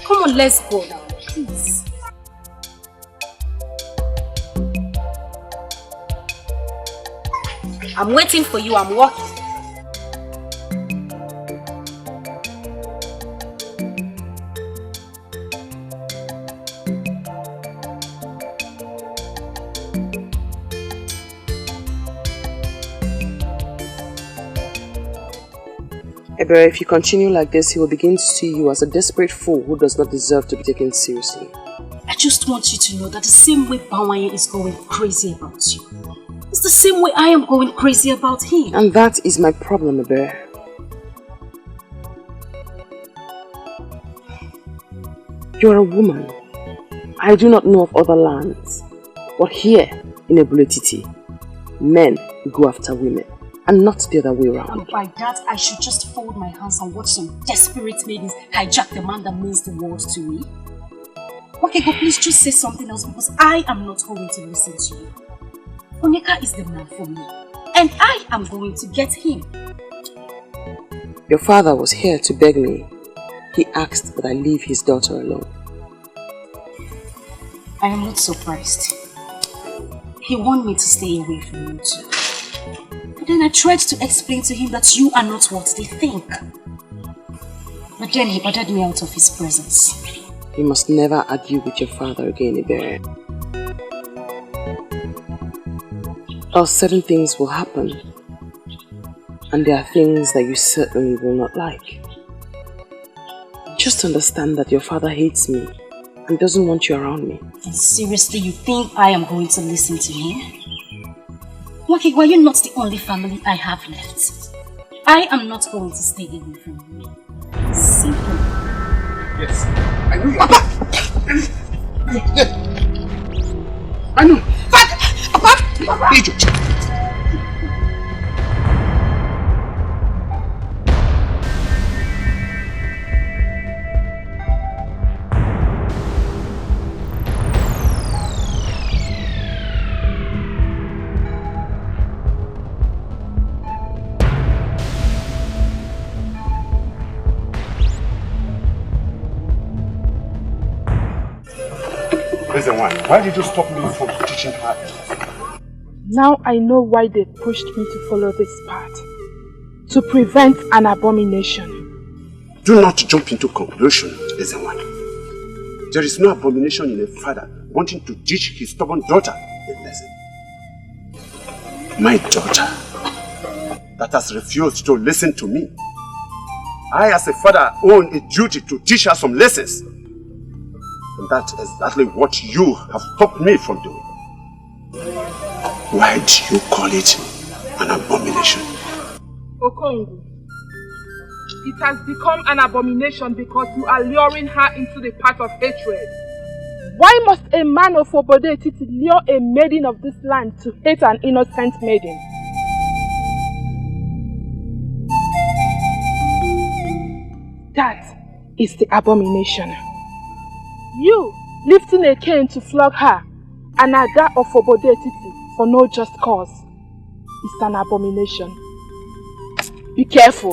Come on, let's go now, please. I'm waiting for you, I'm walking. Ebere, if you continue like this, he will begin to see you as a desperate fool who does not deserve to be taken seriously. I just want you to know that the same way Bawaye is going crazy about you, it's the same way I am going crazy about him. And that is my problem, Ebere. You're a woman. I do not know of other lands. But here, in Ebuletiti, men go after women, and not the other way around. And by that, I should just fold my hands and watch some desperate maidens hijack the man that means the world to me? Okay, go, please just say something else, because I am not going to listen to you. Onyeka is the man for me, and I am going to get him. Your father was here to beg me. He asked that I leave his daughter alone. I am not surprised. He wanted me to stay away from you too. But then I tried to explain to him that you are not what they think. But then he ordered me out of his presence. You must never argue with your father again, Ebere. Or certain things will happen. And there are things that you certainly will not like. Just understand that your father hates me and doesn't want you around me. And seriously, you think I am going to listen to him? Okay, were you not the only family I have left? I am not going to stay away from you. Simple. Yes, I know. I know. Papa! Idiot! Listen, why did you stop me from teaching her? Now I know why they pushed me to follow this path. To prevent an abomination. Do not jump into conclusions, listen one. There is no abomination in a father wanting to teach his stubborn daughter a lesson. My daughter that has refused to listen to me. I as a father own a duty to teach her some lessons. And that's exactly what you have stopped me from doing. Why do you call it an abomination? Okongu, it has become an abomination because you are luring her into the path of hatred. Why must a man of Obodetiti lure a maiden of this land to hate an innocent maiden? That is the abomination. You lifting a cane to flog her, and Ada of Obodetiti for no just cause, is an abomination. Be careful.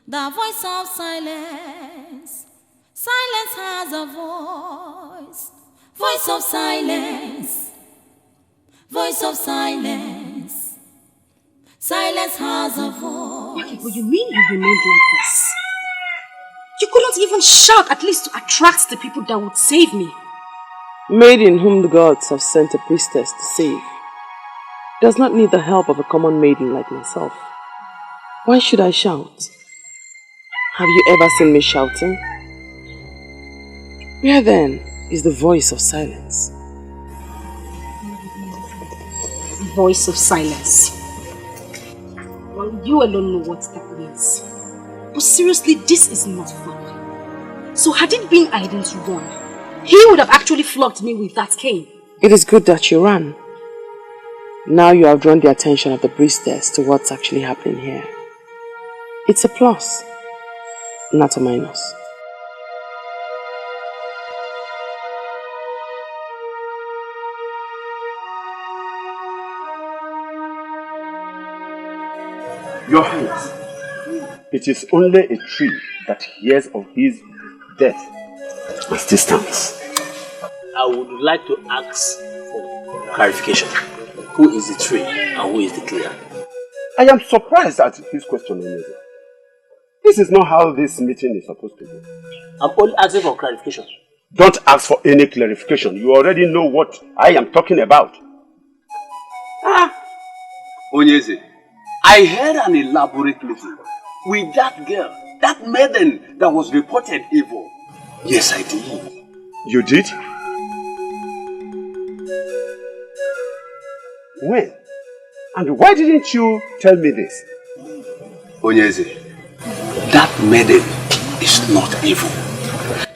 The voice of silence. Silence has a voice. Voice of silence. Voice of silence. Silence has a voice. Okay, but you mean you remained like this? You couldn't even shout, at least to attract the people that would save me. Maiden whom the gods have sent a priestess to save does not need the help of a common maiden like myself. Why should I shout? Have you ever seen me shouting? Where then is the voice of silence? Voice of silence. Well, you alone know what that means. But seriously, this is not fun. So had it been I didn't run, he would have actually flogged me with that cane. It is good that you ran. Now you have drawn the attention of the priestess to what's actually happening here. It's a plus, not a minus. Your Highness, it is only a tree that hears of his death and still stands. I would like to ask for clarification. Who is the tree and who is the clear? I am surprised at his question, Onyego. This is not how this meeting is supposed to go. I'm only asking for clarification. Don't ask for any clarification. You already know what I am talking about. Onyeze, I had an elaborate meeting with that girl, that maiden that was reported evil. Yes, I did. You did? When? And why didn't you tell me this? Onyeze, that maiden is not evil.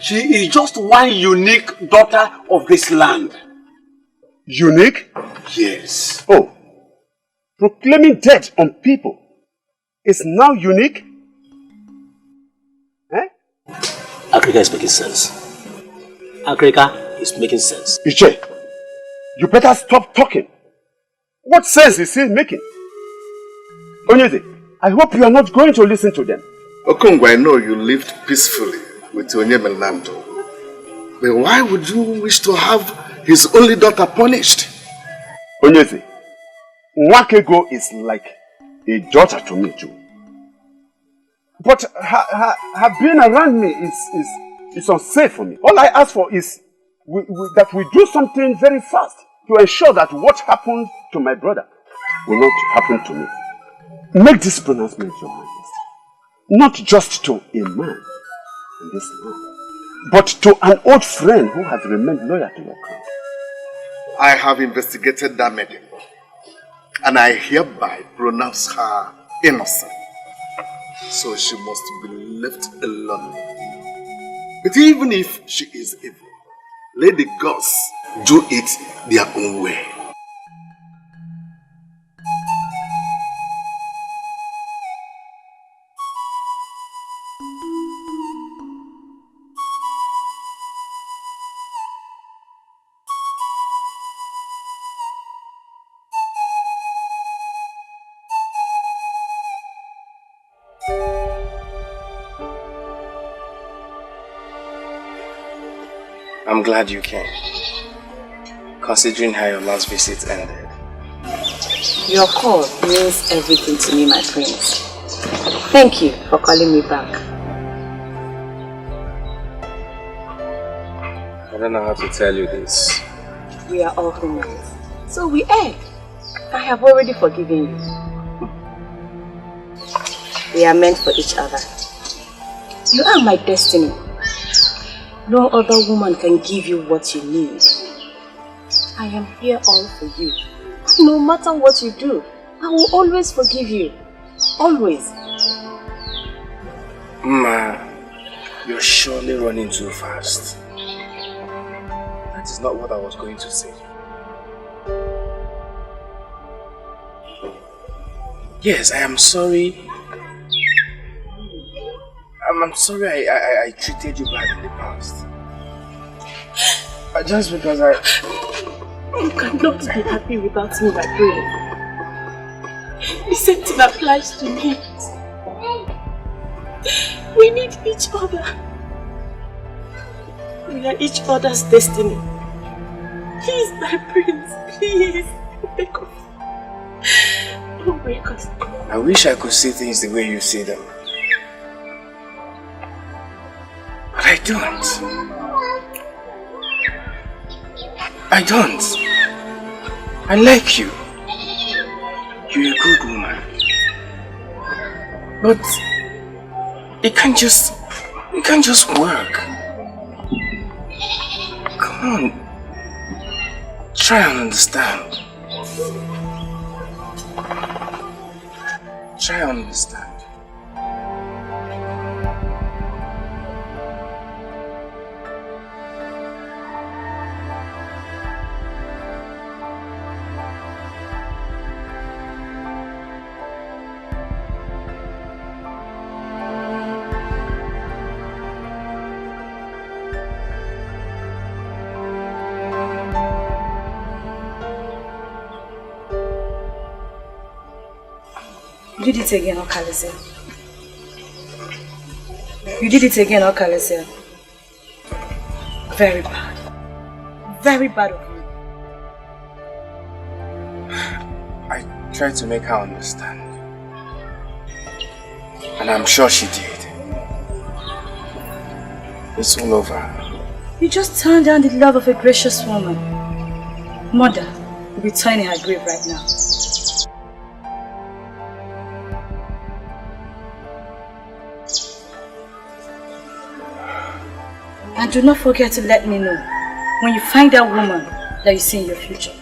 She is just one unique daughter of this land. Unique? Yes. Oh, proclaiming death on people is now unique? Eh? Akrika is making sense. Akrika is making sense. Iche, you better stop talking. What sense is he making? Onyeze, I hope you are not going to listen to them. Okongwu, I know you lived peacefully with Onyemelando. But why would you wish to have his only daughter punished? Onyeze, Nwakego is like a daughter to me too. But her being around me is unsafe for me. All I ask for is that we do something very fast to ensure that what happened to my brother will not happen to me. Make this pronouncement, Your Highness. Not just to a man in this land, but to an old friend who has remained loyal to your crown. I have investigated that maiden, and I hereby pronounce her innocent. So she must be left alone. But even if she is evil, let the gods do it their own way. I'm glad you came, considering how your last visit ended. Your call means everything to me, my prince. Thank you for calling me back. I don't know how to tell you this. We are all humans, so we err. I have already forgiven you. We are meant for each other. You are my destiny. No other woman can give you what you need. I am here all for you. No matter what you do, I will always forgive you. Always. Ma, you're surely running too fast. That is not what I was going to say. Yes, I am sorry. I'm sorry I treated you bad in the past. Just because You cannot be happy without me, my brain. The same thing applies to me. We need each other. We are each other's destiny. Please, my prince, please. Wake up. Don't wake us. I wish I could see things the way you see them. But I don't. I don't. I like you. You're a good woman. But it can't just work. Come on. Try and understand. Try and understand. You did it again, Okalese. You did it again, Okalese. Very bad. Very bad of you. I tried to make her understand. And I'm sure she did. It's all over. You just turned down the love of a gracious woman. Mother will be turning her grave right now. And do not forget to let me know when you find that woman that you see in your future.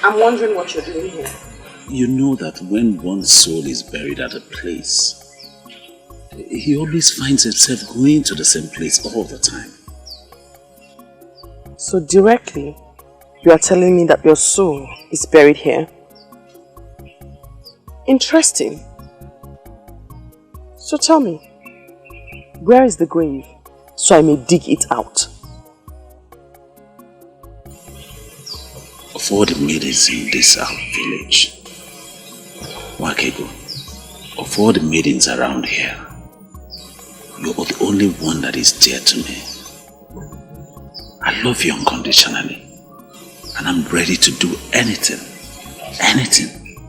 I'm wondering what you're doing here. You know that when one's soul is buried at a place, he always finds himself going to the same place all the time. So directly, you are telling me that your soul is buried here? Interesting. So tell me, where is the grave so I may dig it out? Of all the maidens in this our village, Wakego, of all the maidens around here, you're the only one that is dear to me. I love you unconditionally, and I'm ready to do anything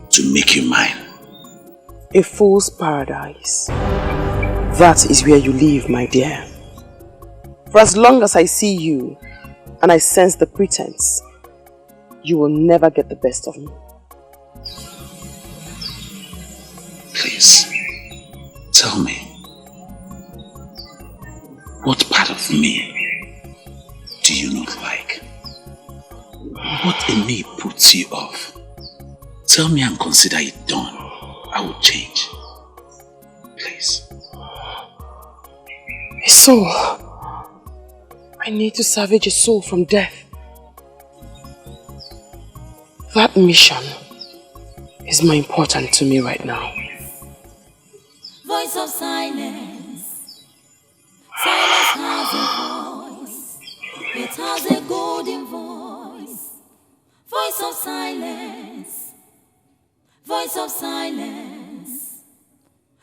to make you mine. A fool's paradise. That is where you live, my dear. For as long as I see you and I sense the pretense, you will never get the best of me. Please, tell me, what part of me do you not like? What in me puts you off? Tell me and consider it done. I will change. Please. A soul. I need to salvage a soul from death. That mission is more important to me right now. Voice of silence. Silence has a voice. It has a golden voice. Voice of silence. Voice of silence.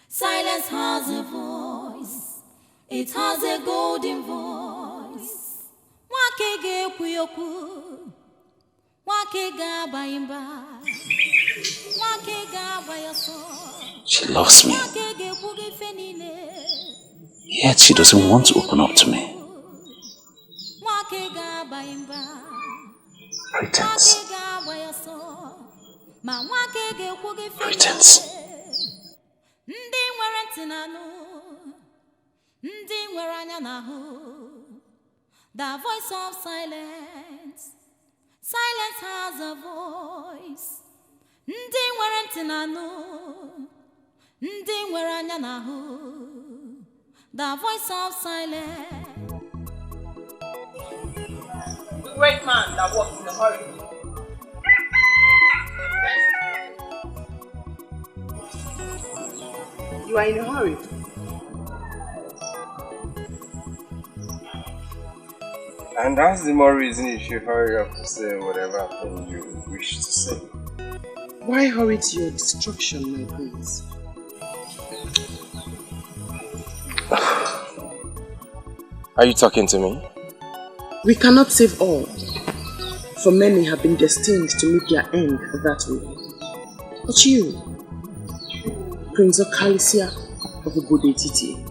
Silence has a voice. It has a golden voice. Wakege kuyoku. Wakega bayimba. Wakega bayaso. She loves me, yet she doesn't want to open up to me. Pretense. Pretense. The voice of silence. Silence has a voice. Ndị nwere ntị na-anụ, ndị nwere anya na-ahụ. The voice of silence. The great man that walks in a hurry. You are in a hurry. And that's the more reason you should hurry up to say whatever thing you wish to say. Why hurry to your destruction, my prince? Are you talking to me? We cannot save all, for many have been destined to meet their end that way. But you, Prince of Calicia of Ubodetiti,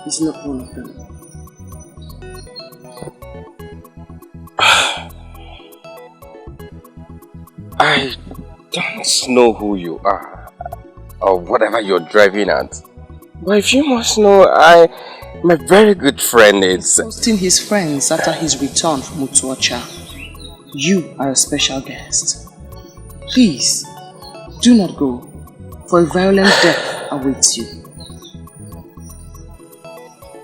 is not one of them. I don't know who you are, or whatever you're driving at. But if you must know, my very good friend is... Hosting his friends after his return from Utuacha. You are a special guest. Please, do not go, for a violent death awaits you.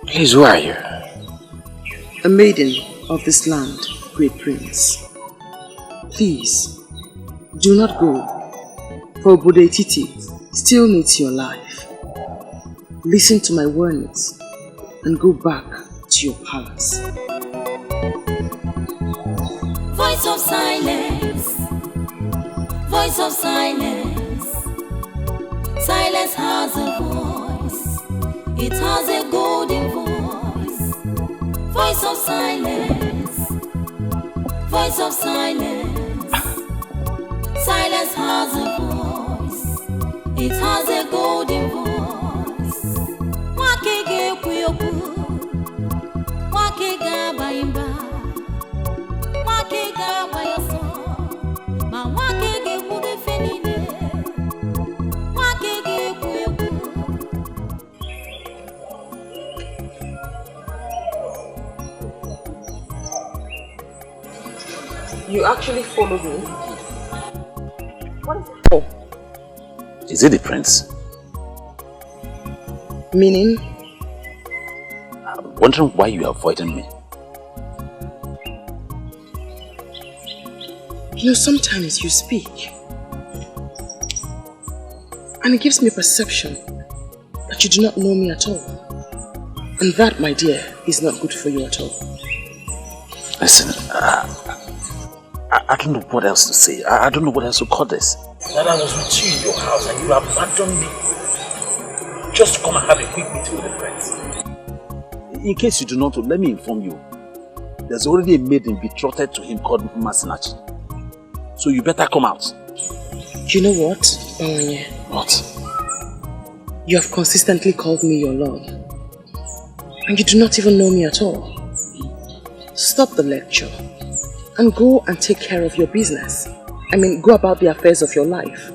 Please, who are you? A maiden of this land, great prince. Please, do not go, for Ubodetiti still needs your life. Listen to my words and go back to your palace. Voice of silence, voice of silence. Silence has a voice, it has a golden voice. Voice of silence, voice of silence. Silence has a voice, it has a golden voice. Wakege kuyoku, wakega baimba, wakega bayoso, ma wakege kude fenine, wakege kuyoku. You actually followed me? What is it for? Is it the prince? Meaning? I'm wondering why you are avoiding me. You know, sometimes you speak and it gives me a perception that you do not know me at all. And that, my dear, is not good for you at all. Listen, I don't know what else to say. I don't know what else to call this. That I was with you in your house and you abandoned me just to come and have a quick meeting with the prince. In case you do not know, let me inform you. There's already a maiden betrothed to him called Masinachi. So you better come out. You know what, Bawanye? What? You have consistently called me your love. And you do not even know me at all. Stop the lecture and go and take care of your business. I mean, go about the affairs of your life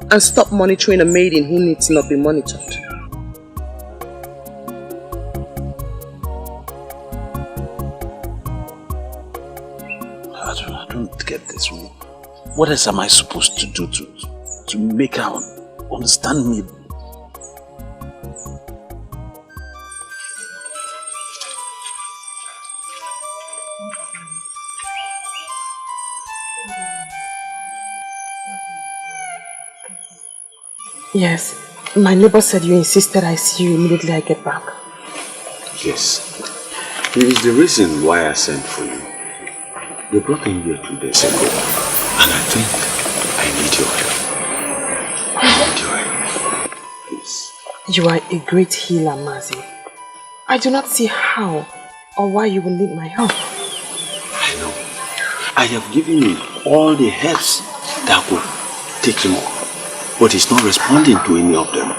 and stop monitoring a maiden who needs not be monitored. I don't get this. What else am I supposed to do to make her understand me? Yes, my neighbor said you insisted I see you immediately I get back. Yes. It is the reason why I sent for you. They brought him here 2 days ago, and I think I need your help. I need your help. Please. You are a great healer, Mazi. I do not see how or why you will need my help. I know. I have given him all the helps that could take him off, but he's not responding to any of them.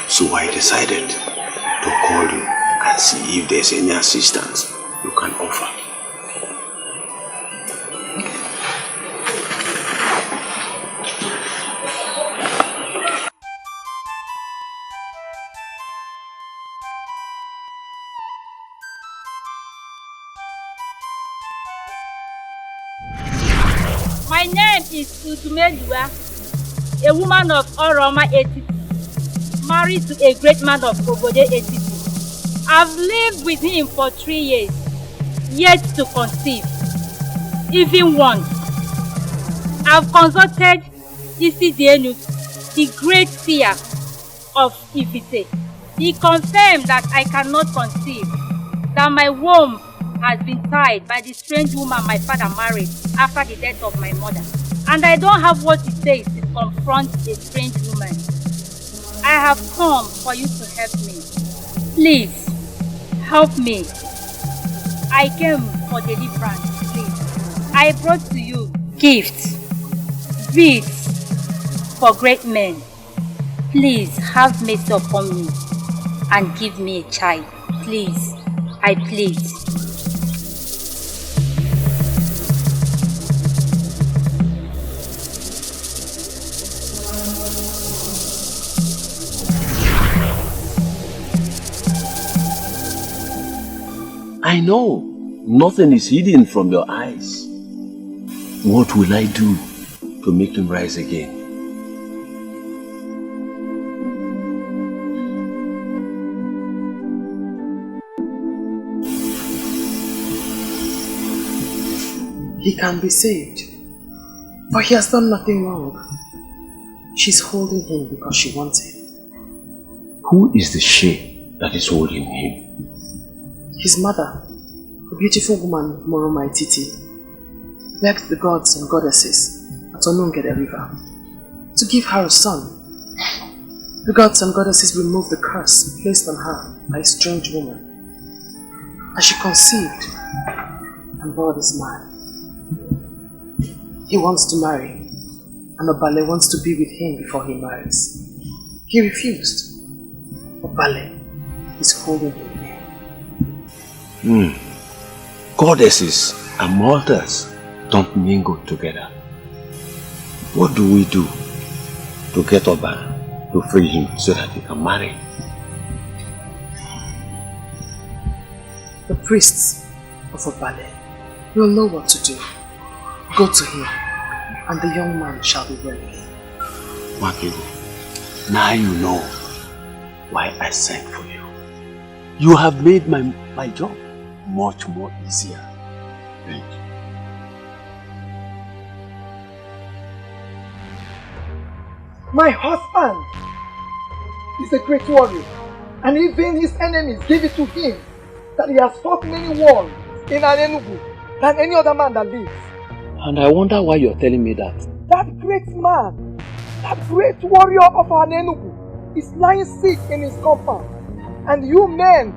So I decided to call you and see if there's any assistance you can offer. My name is Utumeliwa. a woman of Oroma Etiti, married to a great man of Obode Etiti. I've lived with him for 3 years, yet to conceive, even once. I've consulted Isidienu, the great seer of Ifite. He confirmed that I cannot conceive, that my womb has been tied by the strange woman my father married after the death of my mother. And I don't have what it takes to confront a strange woman. I have come for you to help me. Please, help me. I came for deliverance, please. I brought to you gifts, beads for great men. Please have mercy upon me and give me a child. Please, I plead. I know nothing is hidden from your eyes. What will I do to make him rise again? He can be saved, for he has done nothing wrong. She's holding him because she wants him. Who is the she that is holding him? His mother, a beautiful woman of Moroma Etiti, begged the gods and goddesses at Onungede River to give her a son. The gods and goddesses removed the curse placed on her by a strange woman. As she conceived, and God is mad. He wants to marry, and Obale wants to be with him before he marries. He refused. Obale is holding him. Goddesses and mortals don't mingle together. What do we do to get Oba to free him so that he can marry? The priests of Obale will know what to do. Go to him, and the young man shall be well again. Makigo, now you know why I sent for you. You have made my job much more easier. Thank you. My husband is a great warrior, and even his enemies give it to him that he has fought many wars in Anenugu than any other man that lives. And I wonder why you're telling me that. That great man, that great warrior of Anenugu is lying sick in his compound, and you men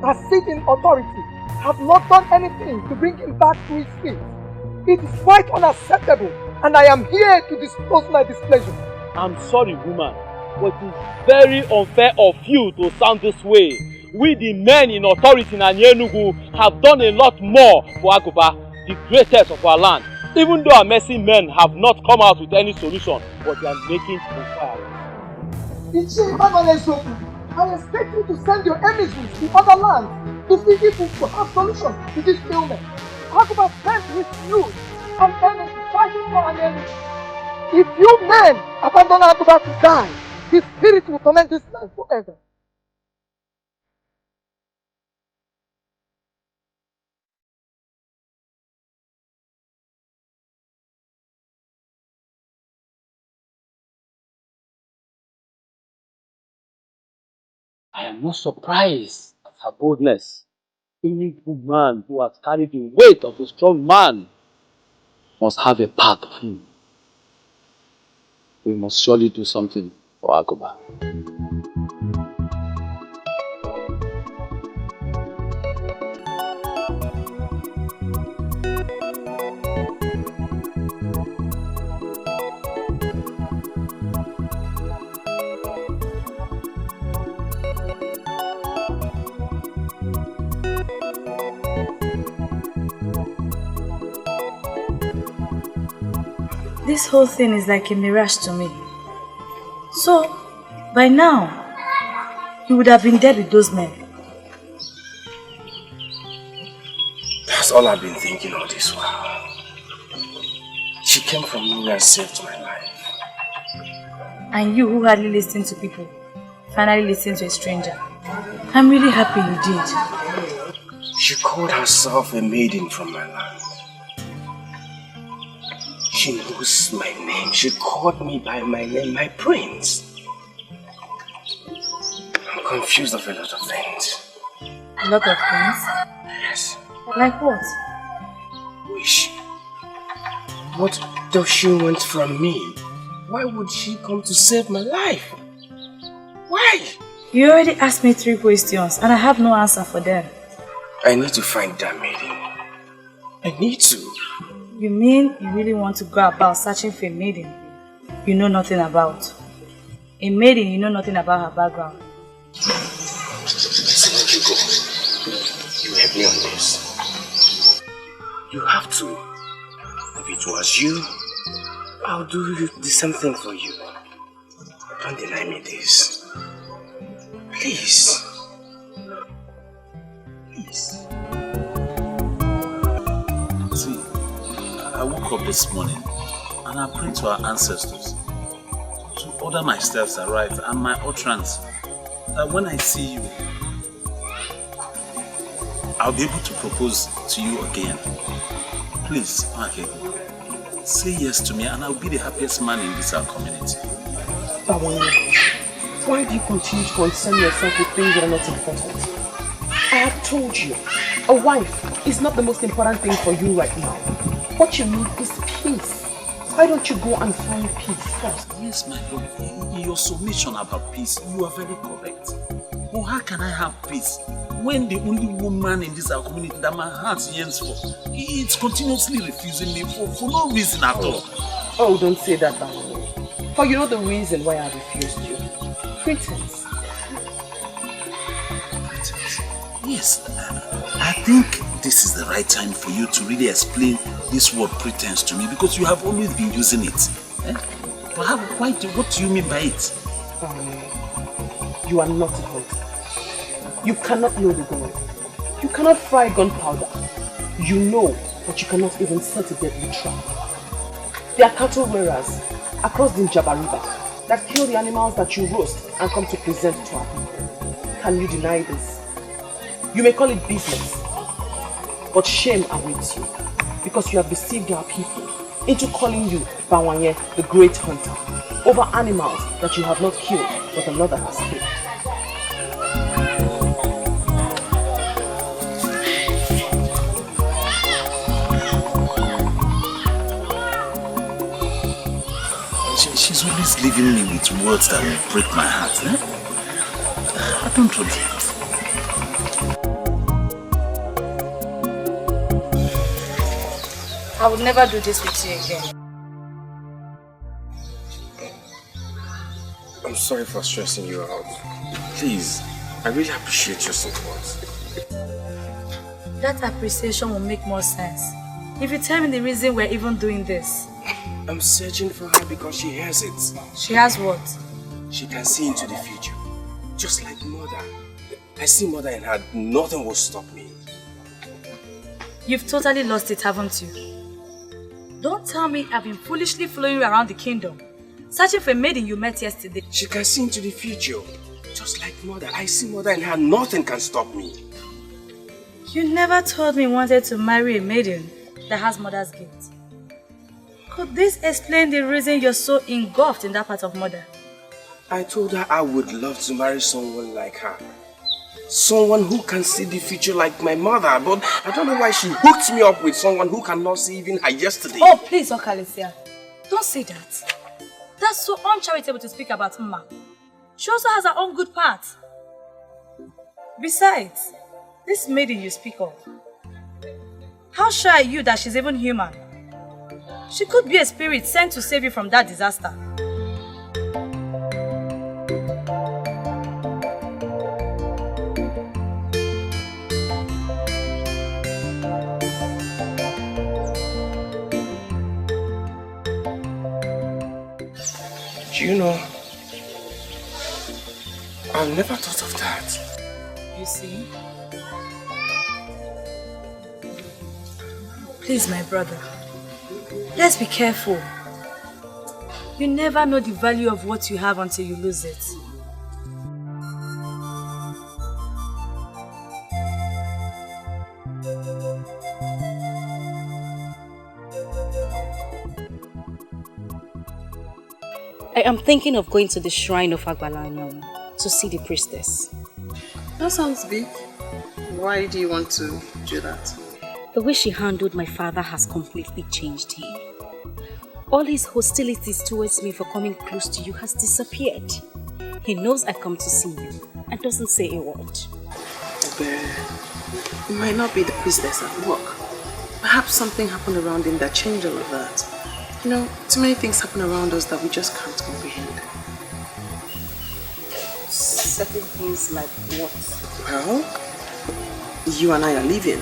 that sit in authority have not done anything to bring him back to his feet. It is quite unacceptable, and I am here to disclose my displeasure. I'm sorry, woman, but it's very unfair of you to sound this way. We, the men in authority in Anyenugu, have done a lot more for Aguba, the greatest of our land. Even though our mercy men have not come out with any solution, but they are making inquiries. I expect you to send your emissaries to other lands to see if we could have solutions to this ailment. Aguba spent his youth and energy fighting for an enemy. If you men abandon Aguba to die, his spirit will torment this land forever. I am not surprised at her boldness. Any good man who has carried the weight of a strong man must have a part of him. We must surely do something for Aguba. This whole thing is like a mirage to me. So, by now, you would have been dead with those men. That's all I've been thinking all this while. She came from nowhere and saved my life. And you who hardly listen to people, finally listen to a stranger. I'm really happy you did. She called herself a maiden from my land. She knows my name. She called me by my name, my prince. I'm confused of a lot of things. A lot of things? Yes. Like what? Wish. What does she want from me? Why would she come to save my life? Why? You already asked me 3 questions and I have no answer for them. I need to find that maiden. I need to. You mean you really want to go about searching for a maiden you know nothing about? A maiden you know nothing about her background? Listen, let you go. You help me on this. You have to. If it was you, I'll do the same thing for you. Don't deny me this. Please. Please. See, I woke up this morning and I prayed to our ancestors to order my steps aright and my utterance, that when I see you, I'll be able to propose to you again. Please, okay, say yes to me and I'll be the happiest man in this our community. Why do you continue to concern yourself with things that are not important? I have told you, a wife is not the most important thing for you right now. What you need is peace. Why don't you go and find peace first? Yes, my lord, in your submission about peace, you are very correct. But how can I have peace when the only woman in this our community that my heart yearns for, it's continuously refusing me for no reason at all? Oh, don't say that, Baron. For you know the reason why I refused you. Pretense. Pretense? Yes, I think this is the right time for you to really explain this word pretense to me, because you have always been using it. But what do you mean by it? You are not a hunter. You cannot know the gun. You cannot fry gunpowder. You know, but you cannot even set a deadly trap. There are cattle rearers across the Njaba River that kill the animals that you roast and come to present to our people. Can you deny this? You may call it business, but shame awaits you, because you have deceived our people into calling you Bawanye, the great hunter, over animals that you have not killed, but another has killed. She's always leaving me with words that will break my heart. I don't want it. I would never do this with you again. I'm sorry for stressing you out. Please, I really appreciate your support. That appreciation will make more sense if you tell me the reason we're even doing this. I'm searching for her because she has it. She has what? She can see into the future. Just like mother. I see mother in her. Nothing will stop me. You've totally lost it, haven't you? Don't tell me I've been foolishly following you around the kingdom, searching for a maiden you met yesterday. She can see into the future. Just like mother. I see mother in her. Nothing can stop me. You never told me you wanted to marry a maiden that has mother's guilt. Could this explain the reason you're so engulfed in that part of mother? I told her I would love to marry someone like her. Someone who can see the future like my mother, but I don't know why she hooked me up with someone who cannot see even her yesterday. Oh, please, Okalesia. Don't say that. That's so uncharitable to speak about Mma. She also has her own good part. Besides, this maiden you speak of, how sure are you that she's even human? She could be a spirit sent to save you from that disaster. Do you know, I've never thought of that. You see? Please, my brother, let's be careful. You never know the value of what you have until you lose it. I am thinking of going to the shrine of Agbalanyam to see the priestess. That sounds big. Why do you want to do that? The way she handled my father has completely changed him. All his hostilities towards me for coming close to you has disappeared. He knows I come to see you and doesn't say a word. But it might not be the priestess at work. Perhaps something happened around him that changed all of that. You know, too many things happen around us that we just can't comprehend. Certain things like what? Well, you and I are living.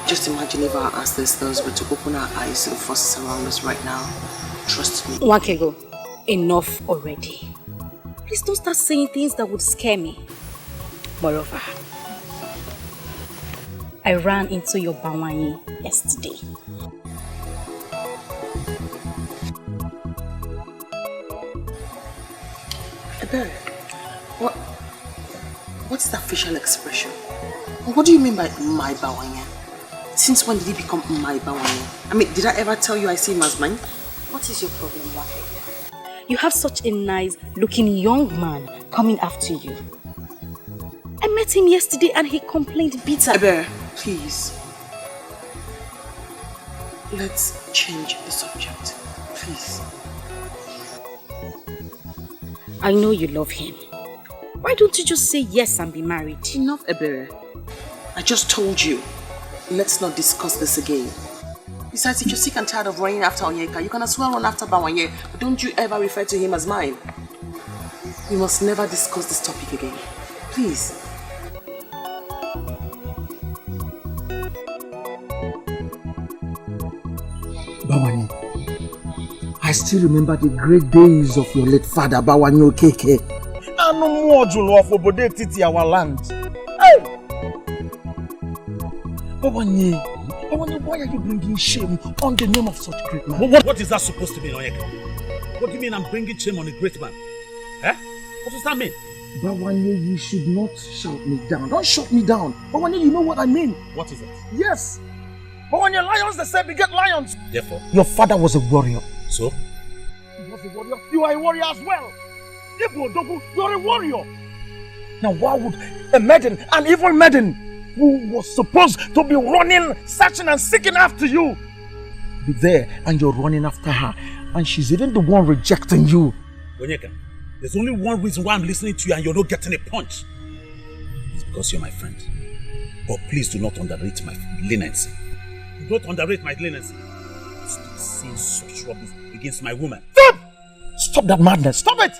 Just imagine if our ancestors were to open our eyes to the forces around us right now. Trust me. Wakego, enough already. Please don't start saying things that would scare me. Moreover, I ran into your Bawanyi yesterday. Ebere, what's that facial expression? What do you mean by my Bawanyi? Since when did he become my Bawanyi? I mean, did I ever tell you I see him as mine? What is your problem, Wake? You have such a nice looking young man coming after you. I met him yesterday and he complained bitter. Ebere, please. Let's change the subject, please. I know you love him. Why don't you just say yes and be married? Enough, Ebere. I just told you. Let's not discuss this again. Besides, if you're sick and tired of running after Onyeka, you can as well run after Bawanye, but don't you ever refer to him as mine. We must never discuss this topic again. Please. Bawanye, I still remember the great days of your late father, Bawanye Okeke. And no more Julu of Obode Titi, our land. Hey! Bawanye, why are you bringing shame on the name of such great man? What is that supposed to mean, Onyeka? What do you mean I'm bringing shame on a great man? Eh? What does that mean? Bawanye, you should not shout me down. Don't shout me down. Bawanye, you know what I mean. What is it? Yes. Bawanye, lions, they say, beget lions. Therefore? Your father was a warrior. So? He was a warrior. You are a warrior as well. You are a warrior. Now why would a maiden, an evil maiden, who was supposed to be running, searching and seeking after you, be there and you're running after her, and she's even the one rejecting you? Onyeka, there's only one reason why I'm listening to you and you're not getting a punch. It's because you're my friend. But please do not underrate my leniency. Do not underrate my leniency. Stop saying such rubbish against my woman. Stop! Stop that madness. Stop it!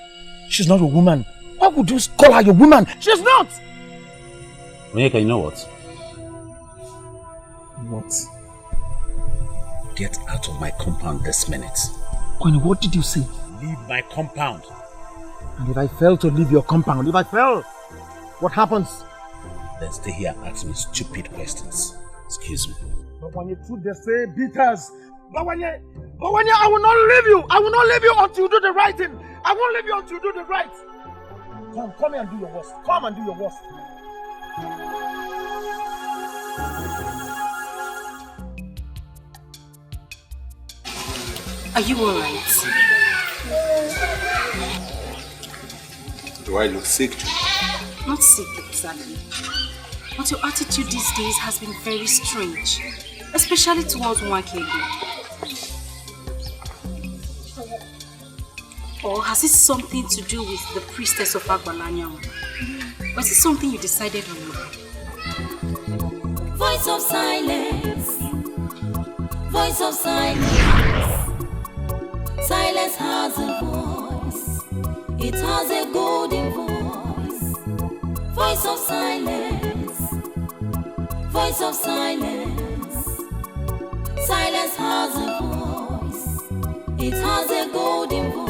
She's not a woman. Why would you call her your woman? She's not! Onyeka, you know what? What? Get out of my compound this minute. Kwani, what did you say? Leave my compound. And if I fail to leave your compound, if I fail, what happens? Then stay here and ask me stupid questions. Excuse me. But when you two they say beaters, Bawanye, I will not leave you. I will not leave you until you do the right thing. I won't leave you until you do the right. Come here and do your worst. Come and do your worst. Are you alright? Do I look sick? Not sick exactly. But your attitude these days has been very strange. Especially towards Wakego. Or has it something to do with the priestess of Agbalanyam? Or is it something you decided on your own? Voice of silence. Voice of silence. Silence has a voice. It has a golden voice. Voice of silence. Voice of silence. Silence has a voice. It has a golden voice.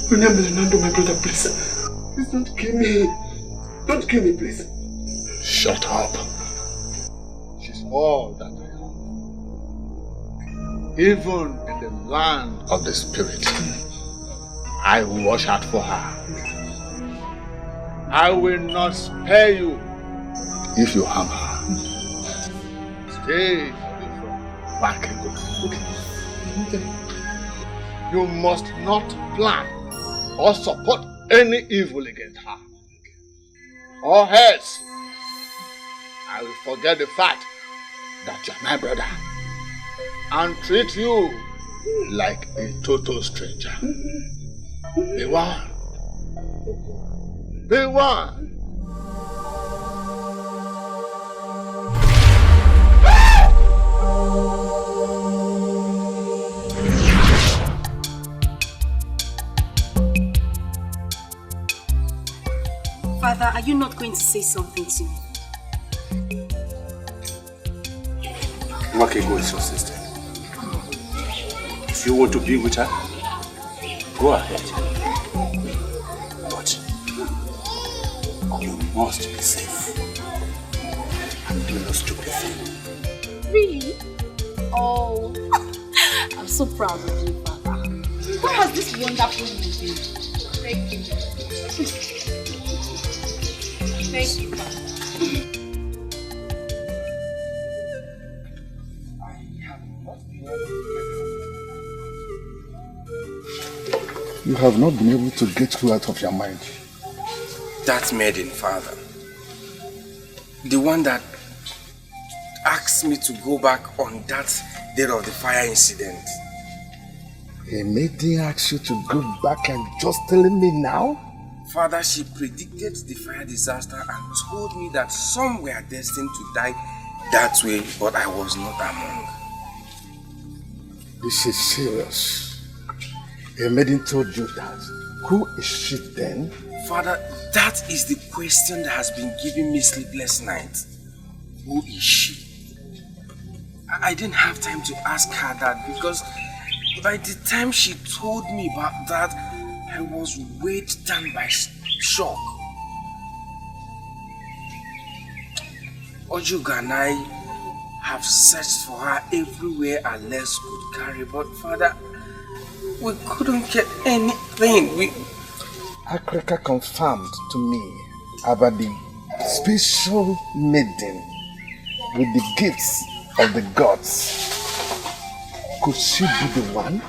Fernando, my brother, please. Please don't kill me. Don't kill me, please. Shut up. She's all that I am. Even in the land of the spirit, I will watch out for her. I will not spare you if you harm her. Stay away from back. Okay. You must not plan or support any evil against her. Or else, I will forget the fact that you're my brother and treat you like a total stranger. Be one. Be one. Father, are you not going to say something to me? Makego is your sister. If you want to be with her, go ahead. But you must be safe. And do no stupid thing. Really? Oh, I'm so proud of you, Father. What has this wonderful woman been? Thank you. Thank you, Father. You have not been able to get her out of your mind. That maiden, Father. The one that asked me to go back on that day of the fire incident. A maiden asked you to go back and just telling me now? Father, she predicted the fire disaster and told me that some were destined to die that way, but I was not among. This is serious. A maiden told you that. Who is she then? Father, that is the question that has been giving me sleepless nights. Who is she? I didn't have time to ask her that because by the time she told me about that, I was weighed down by shock. Ojuga and I have searched for her everywhere our legs could carry, but Father, we couldn't get anything. Akreka confirmed to me about the special maiden with the gifts of the gods. Could she be the one?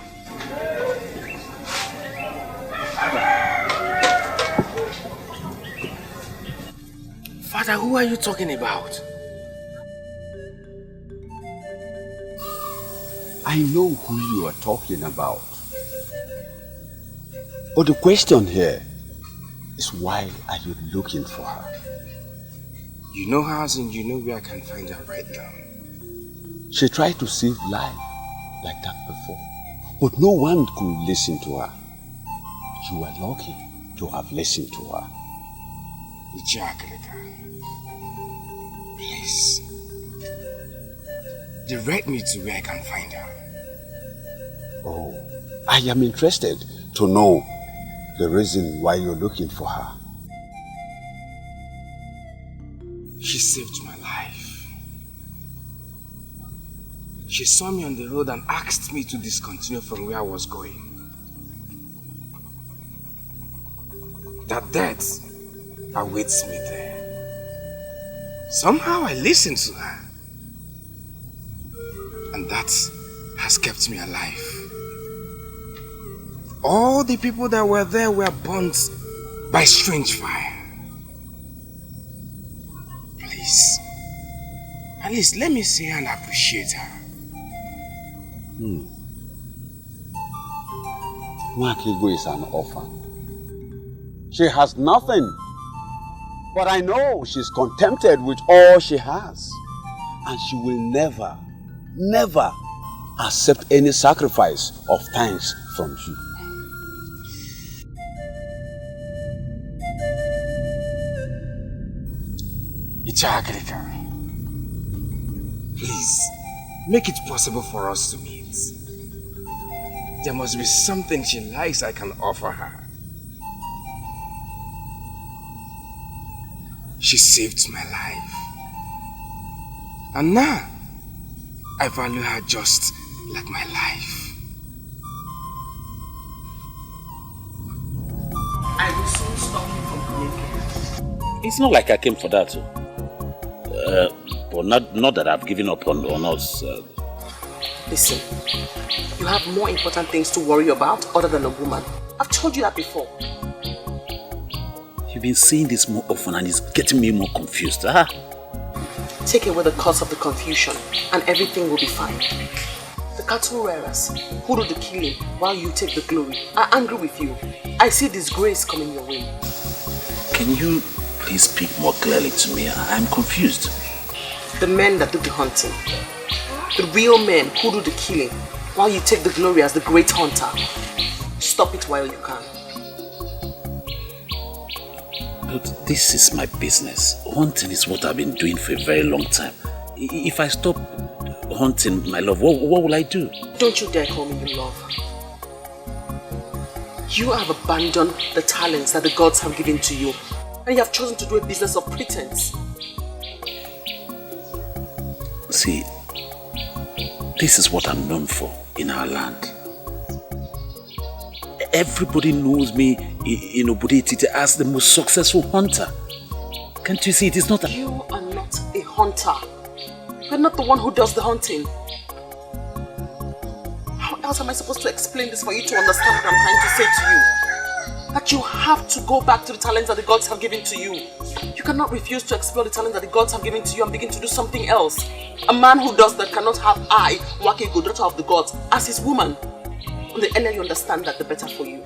Father, who are you talking about? I know who you are talking about. But the question here is, why are you looking for her? You know her as in you know where I can find her right now. She tried to save life like that before, but no one could listen to her. You were lucky to have listened to her. Please, direct me to where I can find her. Oh, I am interested to know the reason why you're looking for her. She saved my life. She saw me on the road and asked me to discontinue from where I was going. That death awaits me there. Somehow I listened to her. And that has kept me alive. All the people that were there were burnt by strange fire. Please, at least let me see her and appreciate her. Nwakigo is an orphan. She has nothing. But I know she's contented with all she has. And she will never, never accept any sacrifice of thanks from you. Ichakrika, please, make it possible for us to meet. There must be something she likes I can offer her. She saved my life. And now, I value her just like my life. I will soon stop you from coming. It's not like I came for that. But not that I've given up on us. Listen, you have more important things to worry about other than a woman. I've told you that before. You've been saying this more often and it's getting me more confused. Huh? Take away the cause of the confusion and everything will be fine. The cattle rearers who do the killing while you take the glory are angry with you. I see disgrace coming your way. Can you please speak more clearly to me? I'm confused. The men that do the hunting. The real men who do the killing while you take the glory as the great hunter. Stop it while you can. But this is my business. Hunting is what I've been doing for a very long time. If I stop hunting, my love, what will I do? Don't you dare call me your love. You have abandoned the talents that the gods have given to you, and you have chosen to do a business of pretense. See, this is what I'm known for in our land. Everybody knows me in Obodetiti as the most successful hunter. Can't you see it is not You are not a hunter. You're not the one who does the hunting. How else am I supposed to explain this for you to understand what I'm trying to say to you? That you have to go back to the talents that the gods have given to you. You cannot refuse to explore the talents that the gods have given to you and begin to do something else. A man who does that cannot have I, Wakego, daughter of the gods, as his woman. And the earlier you understand that, the better for you.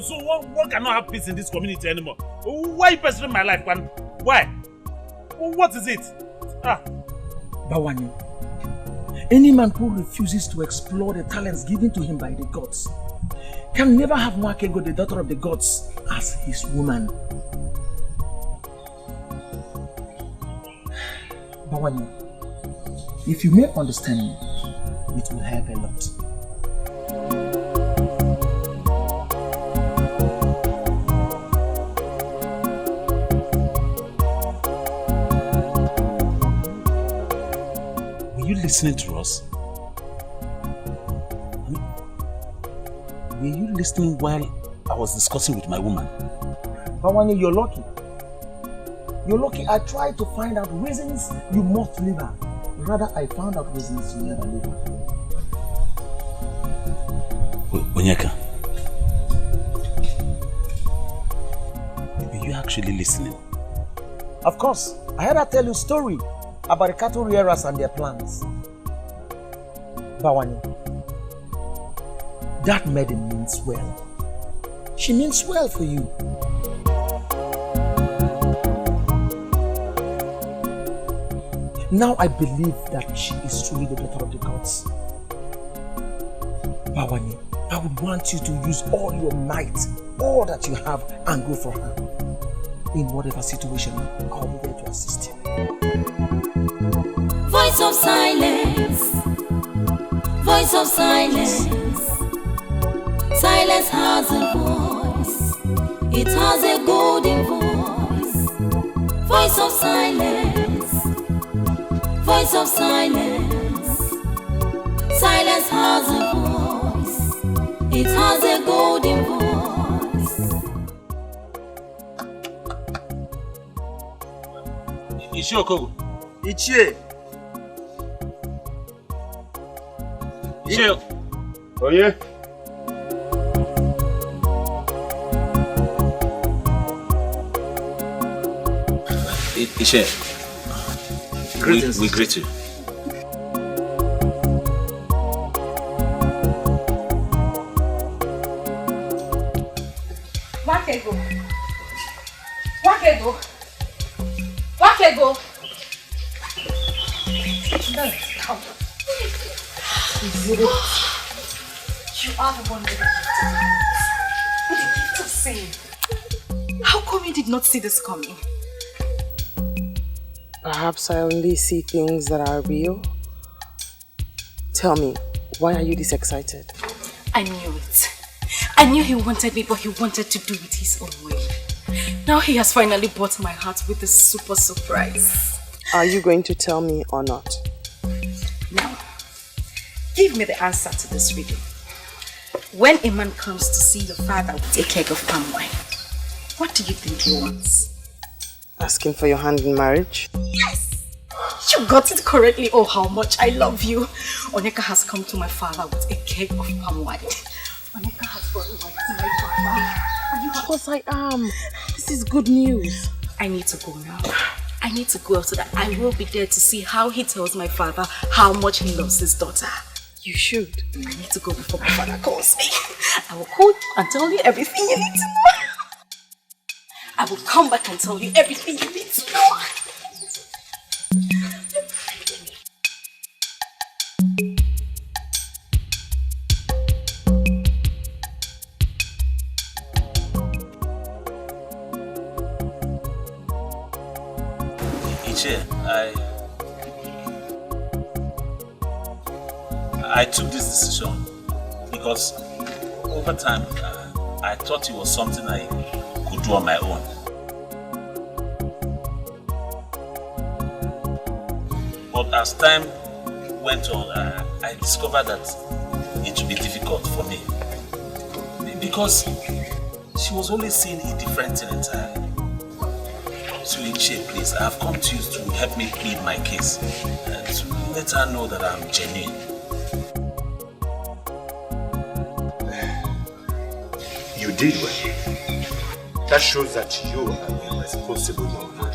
So one cannot have peace in this community anymore. Why are you pursuing my life, man? Why? What is it? Bawani, any man who refuses to explore the talents given to him by the gods can never have Mwakego, the daughter of the gods, as his woman. Bawani, if you may understand me, it will help a lot. Listening to us? Were you listening while I was discussing with my woman? Bawani, you're lucky. You're lucky. I tried to find out reasons you must leave her. Rather, I found out reasons you never leave her. Onyeka, were you actually listening? Of course. I heard her tell you a story about the cattle rearers and their plans. Bawani, that maiden means well. She means well for you. Now I believe that she is truly the daughter of the gods. Bawani, I would want you to use all your might, all that you have, and go for her. In whatever situation, I'll be there to assist you. Voice of silence. Voice of silence. Silence has a voice. It has a golden voice. Voice of silence. Voice of silence. Silence has a voice. It has a golden voice. Ichie Okogo. Ichie. Ichie. Ishe, we greet you. Wakego. You are the one with the gift. With the gift of saying. How come you did not see this coming? Perhaps I only see things that are real. Tell me, why are you this excited? I knew it. I knew he wanted me, but he wanted to do it his own way. Now he has finally bought my heart with a super surprise. Are you going to tell me or not? Now, give me the answer to this riddle. When a man comes to see your father with a keg of palm wine, what do you think he wants? Asking for your hand in marriage? Yes! You got it correctly. Oh, how much I love you. Onyeka has come to my father with a keg of palm wine. Onyeka has brought wine to my father. Of course I am. This is good news. I need to go now. I need to go so that I will be there to see how he tells my father how much he loves his daughter. You should. I need to go before my father calls me. I will call you and tell you everything you need to know. I will come back and tell you everything you need to know. I took this decision because over time I thought it was something I could do on my own. But as time went on, I discovered that it would be difficult for me because she was always seeing a different thing entirely. So Ichie, please, I have come to you to help me plead my case and to let her know that I'm genuine. You did well. That shows that you are a responsible young man.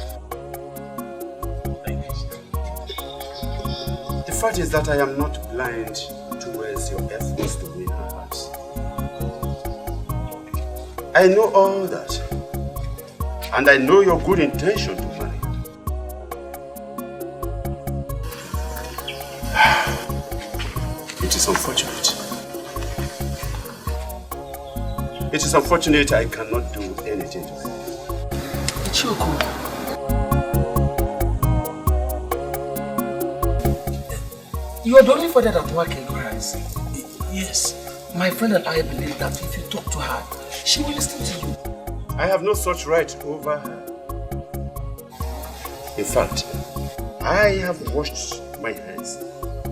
Thank you. The fact is that I am not blind towards your efforts to win her heart. I know all that. And I know your good intention to marry. It is unfortunate. It is unfortunate I cannot do anything to help. Choko. You are the only father that Wakego has. Yes. My friend and I believe that if you talk to her, she will listen to you. I have no such right over her. In fact, I have washed my hands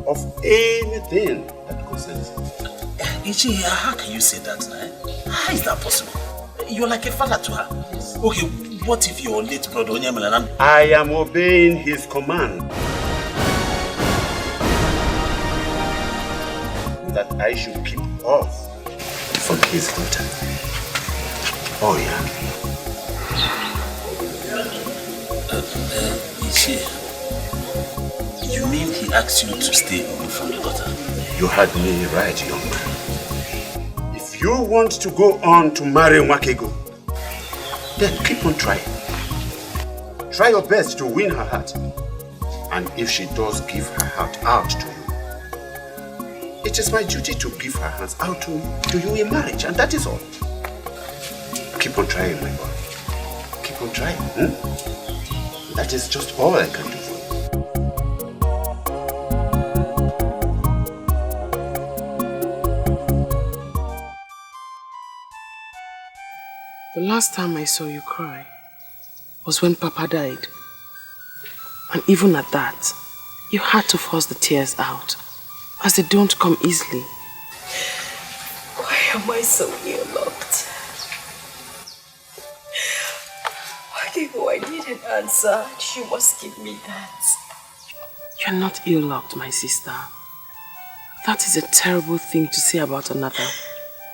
of anything that concerns her. Ichie, how can you say that now? How is that possible? You're like a father to her. Yes. Okay, what if your late brother Onyemelanan? I am obeying his command. That I should keep off from his daughter. Oh yeah. Ichie, you mean he asked you to stay away from your daughter? You had me right, young man. If you want to go on to marry Wakego, then keep on trying. Try your best to win her heart. And if she does give her heart out to you, it is my duty to give her hands out to you in marriage, and that is all. Keep on trying, my boy. Keep on trying. That is just all I can do for you. The last time I saw you cry was when Papa died. And even at that, you had to force the tears out, as they don't come easily. Why am I so ear-locked? Wakego, I need an answer. You must give me that. You're not ear-locked, my sister. That is a terrible thing to say about another,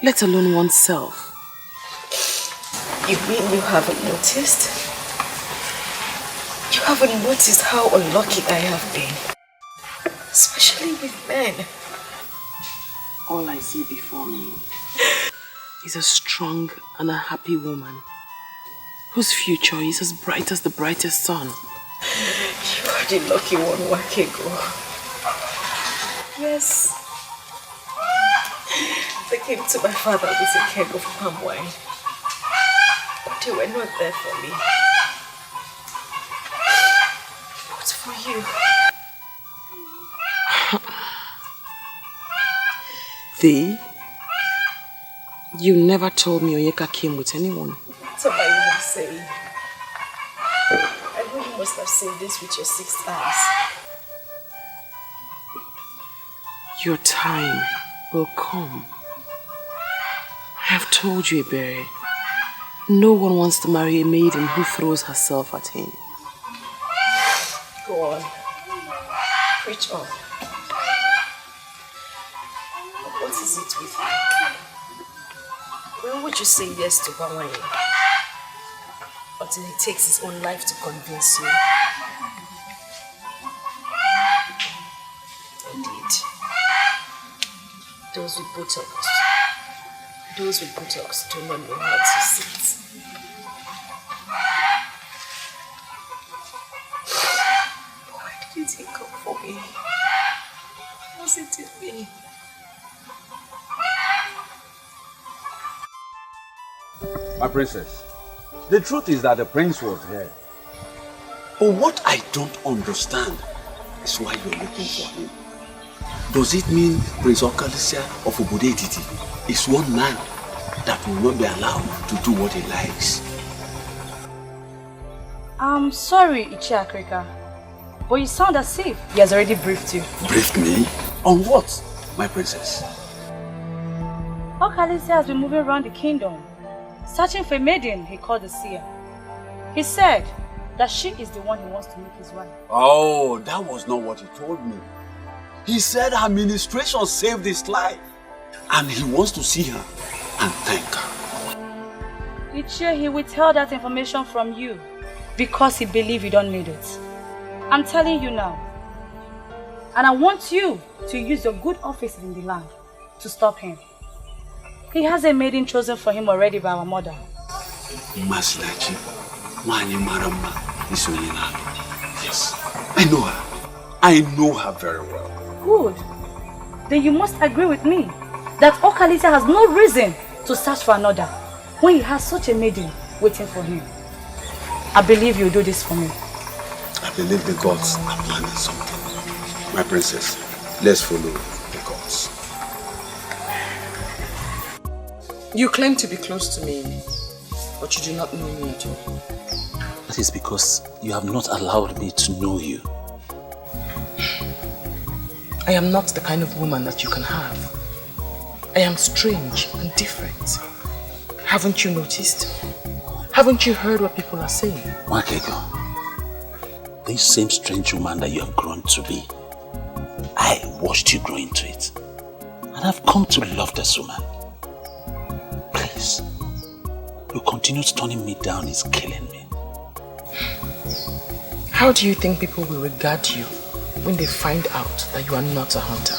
let alone oneself. You mean you haven't noticed? You You haven't noticed how unlucky I have been. Especially with men. All I see before me is a strong and a happy woman whose future is as bright as the brightest sun. You are the lucky one, Wakego. Yes. They came to my father with a keg of palm wine. But they were not there for me. But for you. Thee? You never told me Onyeka came with anyone. That's what I would say. I know you must have seen this with your 6 eyes. Your time will come. I have told you, Ebere. No one wants to marry a maiden who throws herself at him. Go on. Preach on. What is it with you? When would you say yes to Bawanye? Until he takes his own life to convince you. Indeed. Those with buttocks do not know how to sit. Why didn't he come for me? Wasn't it me? My princess, the truth is that the prince was here. But what I don't understand is why you're looking for him. Does it mean Prince Okalisia of Obodo Etiti is one man that will not be allowed to do what he likes? I'm sorry, Ichi Akrika, but you sound as if he has already briefed you. Briefed me? On what, my princess? Okalisia has been moving around the kingdom, searching for a maiden he called the seer. He said that she is the one he wants to make his wife. Oh, that was not what he told me. He said her ministration saved his life and he wants to see her and thank her. Ichi, he withheld that information from you because he believed you don't need it. I'm telling you now. And I want you to use your good office in the land to stop him. He has a maiden chosen for him already by our mother. Masinachi, Wani Marama, yes, I know her. I know her very well. Good. Then you must agree with me that Okalisia has no reason to search for another when he has such a maiden waiting for him. I believe you'll do this for me. I believe the gods are planning something. My princess, let's follow the gods. You claim to be close to me, but you do not know me at all. That is because you have not allowed me to know you. I am not the kind of woman that you can have. I am strange and different. Haven't you noticed? Haven't you heard what people are saying? Wakego, this same strange woman that you have grown to be, I watched you grow into it. And I've come to love this woman. Please, your continued turning me down is killing me. How do you think people will regard you when they find out that you are not a hunter?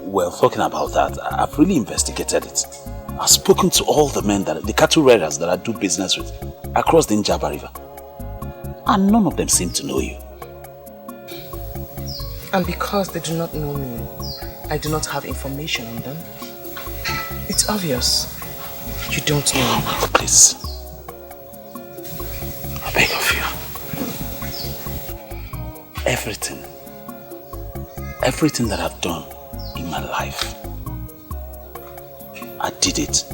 Well, talking about that, I've really investigated it. I've spoken to all the men, the cattle raiders that I do business with across the Njaba River. And none of them seem to know you. And because they do not know me, I do not have information on them. It's obvious. You don't know me. Please. I beg of you. Everything that I've done in my life, I did it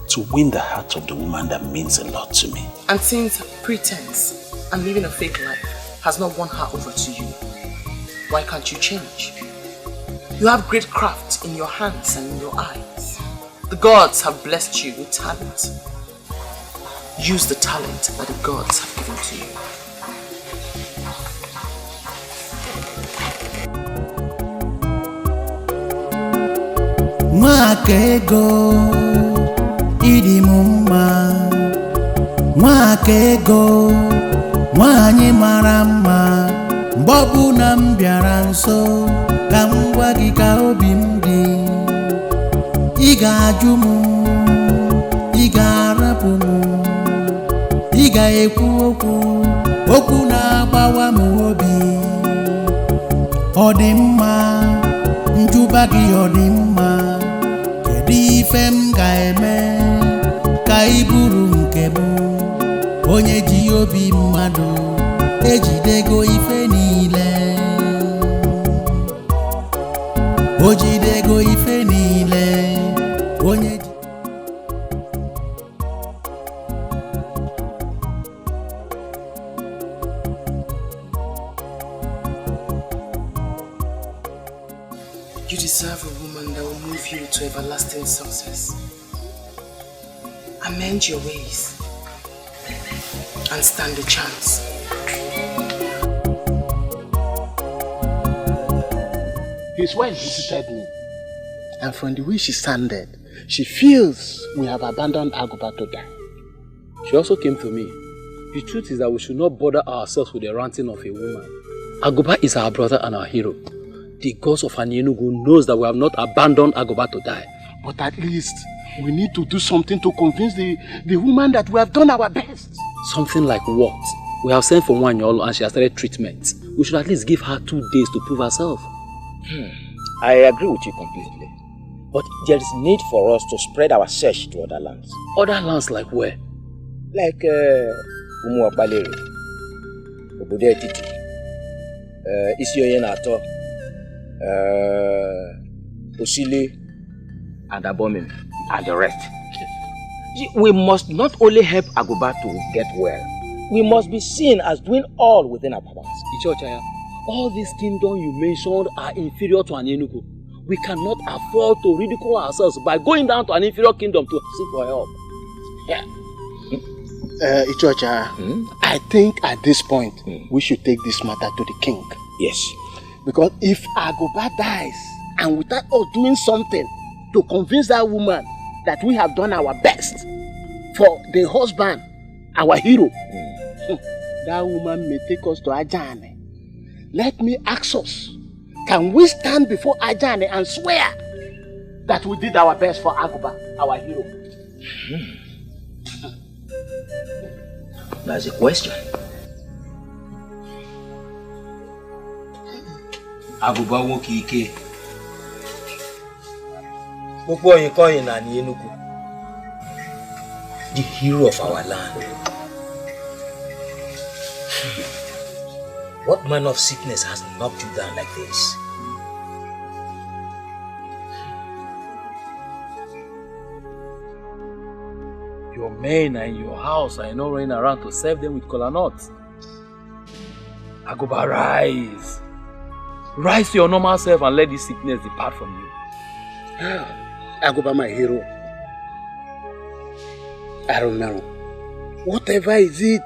to win the heart of the woman that means a lot to me. And since pretense and living a fake life has not won her over to you, why can't you change? You have great craft in your hands and in your eyes. The gods have blessed you with talent. Use the talent that the gods have given to you. Mwakego idi mumma, mwakego Nwanyị mara mma, mgbe ọbụla m bịara nso, ka m gwa gị ka obi m dị. Ị ga-ajụ m, ị ga-arapụ m, ị ga-ekwu okwu na-agbawa m obi. Ọ dị mma, njụba gị ọ dị mma, kedu ife m ga-eme ka ị bụrụ nke m? Onye ji obi mmadụ ejidego ife niile, o jidego ife niile. Onye ji You deserve a woman that will move you to everlasting success. Amend your ways and stand a chance. His wife visited me, and from the way she sounded, she feels we have abandoned Aguba to die. She also came to me. The truth is that we should not bother ourselves with the ranting of a woman. Aguba is our brother and our hero. The gods of Anienugu knows that we have not abandoned Aguba to die. But at least we need to do something to convince the woman that we have done our best. Something like what? We have sent for Nwanyolo and she has started treatment. We should at least give her 2 days to prove herself. I agree with you completely. But there is need for us to spread our search to other lands. Other lands like where? Like Umuapaleri, Obodo Etiti, Isioye Nato, Osile, and Abomim, and the rest. See, we must not only help Aguba to get well, we must be seen as doing all within our powers. Ichochaya, all these kingdoms you mentioned are inferior to Anienugu. We cannot afford to ridicule ourselves by going down to an inferior kingdom to seek for help. Yeah. Ichocha, I think at this point we should take this matter to the king. Yes. Because if Aguba dies and without us doing something to convince that woman that we have done our best for the husband, our hero, that woman may take us to Ajane. Let me ask us, can we stand before Ajane and swear that we did our best for Aguba, our hero? That's a question. Aguba Wokike. The hero of our land. What manner of sickness has knocked you down like this? Your men are in your house and you're not running around to serve them with kola nuts. Aguba, rise. Rise to your normal self and let this sickness depart from you. Aguba, my hero. I don't know. Whatever is it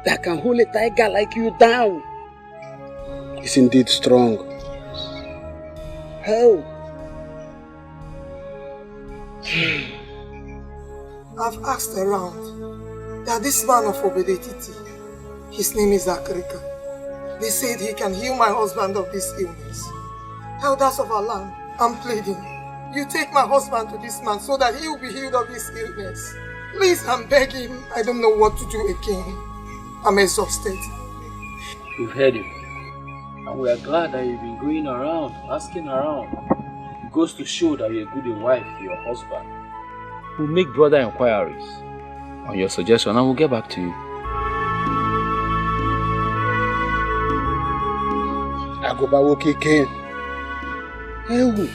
that can hold a tiger like you down is indeed strong. How? I've asked around that this man of Obedetiti, his name is Akrika. They said he can heal my husband of this illness. Elders of our land, I'm pleading. You take my husband to this man so that he will be healed of his illness. Please, I'm begging. I don't know what to do again. I'm exhausted. We've heard you. And we are glad that you've been going around, asking around. It goes to show that you're a good wife to your husband. We'll make broader inquiries on your suggestion and we'll get back to you. Aguba Wokike. Hey.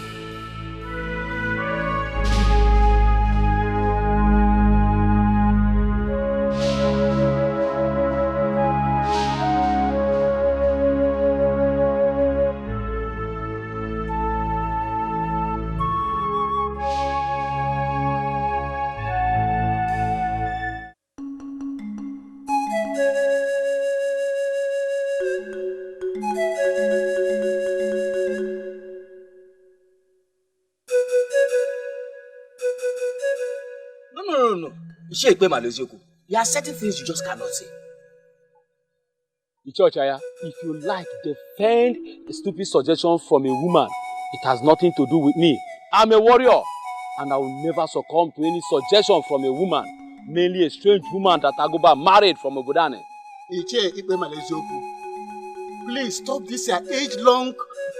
No. There are certain things you just cannot say. Ichochaya, if you like, defend a stupid suggestion from a woman. It has nothing to do with me. I'm a warrior, and I will never succumb to any suggestion from a woman, mainly a strange woman that Agoba married from Obodane. Please stop this age-long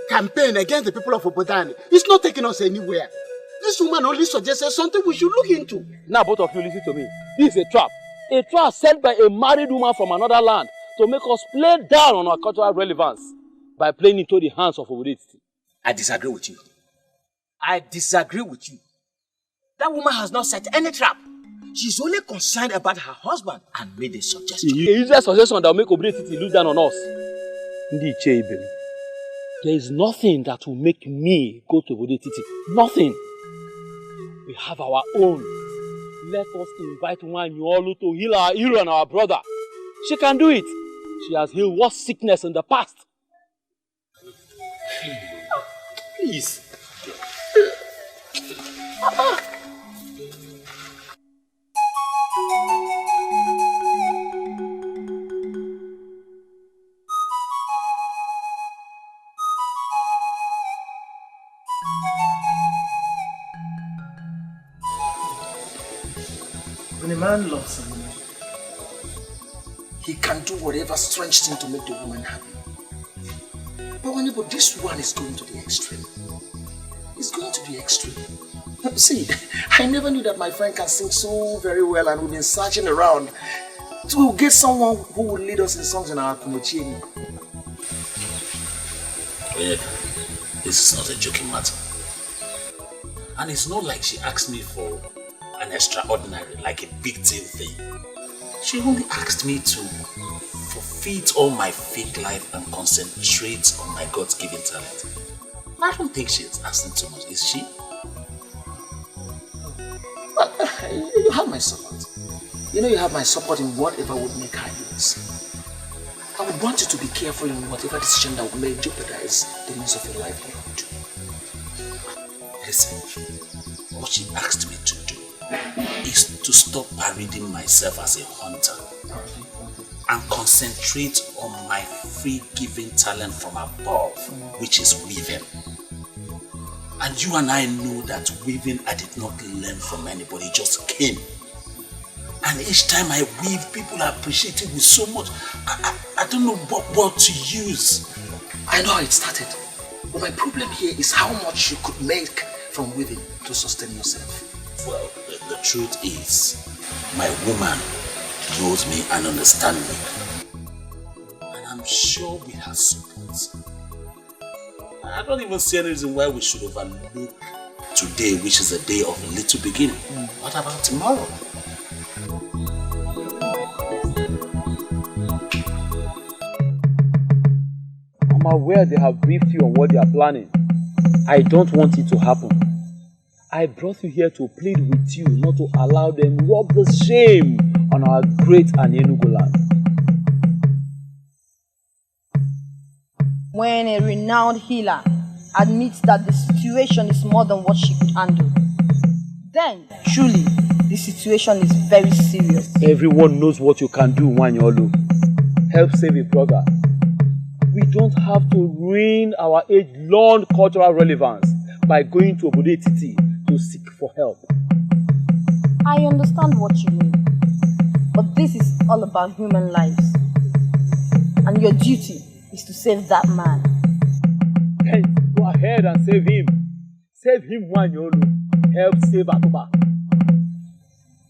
campaign against the people of Obodane. It's not taking us anywhere. This woman only suggested something we should look into. Now both of you listen to me. This is a trap. A trap set by a married woman from another land to make us play down on our cultural relevance by playing into the hands of Obodane. I disagree with you. I disagree with you. That woman has not set any trap. She's only concerned about her husband and made a suggestion. A useless suggestion that will make Obodane lose down on us. There is nothing that will make me go to Obodane. Nothing. We have our own. Let us invite Nwanyolu to heal our hero and our brother. She can do it. She has healed what sickness in the past. Please. When a man loves a woman, he can do whatever strange thing to make the woman happy. But this one is going to the extreme. It's going to the extreme. See, I never knew that my friend can sing so very well, and we've been searching around to get someone who will lead us in songs in our Kumochini. This is not a joking matter. And it's not like she asked me for an extraordinary, like a big deal thing. She only asked me to forfeit all my fake life and concentrate on my God-given talent. I don't think she's asking too much, is she? Well, you have my support. You know you have my support in whatever would make her use. I would want you to be careful in whatever decision that may jeopardize the means of your livelihood. Listen, what she asked me to do is to stop parading myself as a hunter and concentrate on my free-giving talent from above, which is weaving. And you and I know that weaving I did not learn from anybody, it just came. And each time I weave, people appreciate it with so much. I don't know what word to use. I know how it started. But my problem here is how much you could make from weaving to sustain yourself. Well, the truth is, my woman knows me and understands me. And I'm sure with her support, I don't even see any reason why we should overlook today, which is a day of a little beginning. What about tomorrow? I'm aware they have briefed you on what they are planning. I don't want it to happen. I brought you here to plead with you not to allow them rub the shame on our great Enugu land. When a renowned healer admits that the situation is more than what she could handle, then truly the situation is very serious. Everyone knows what you can do, Nwanyolu. Help save a brother. We don't have to ruin our age-long cultural relevance by going to Obodane to seek for help. I understand what you mean, but this is all about human lives, and your duty is to save that man. Hey, go ahead and save him. Save him, Nwanyolu. Help save Agoba.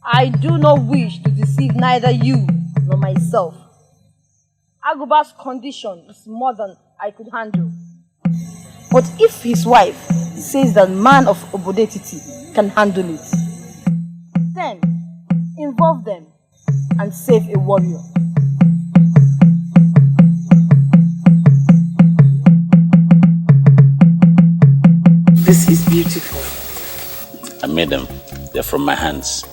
I do not wish to deceive neither you nor myself. Agoba's condition is more than I could handle. But if his wife says that man of Obodane can handle it, then involve them and save a warrior. This is beautiful. I made them. They're from my hands.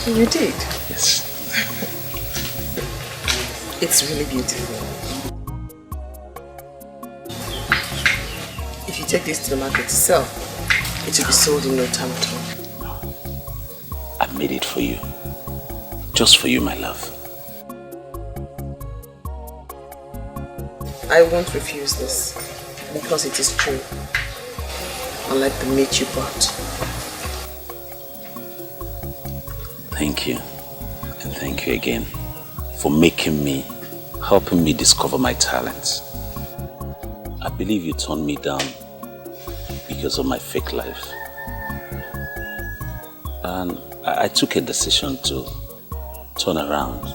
You did? Yes. It's really beautiful. If you take this to the market to sell, it will be sold in no time at all. I made it for you. Just for you, my love. I won't refuse this because it is true. Unlike the meat you bought. Thank you. And thank you again for helping me discover my talents. I believe you turned me down because of my fake life. And I took a decision to turn around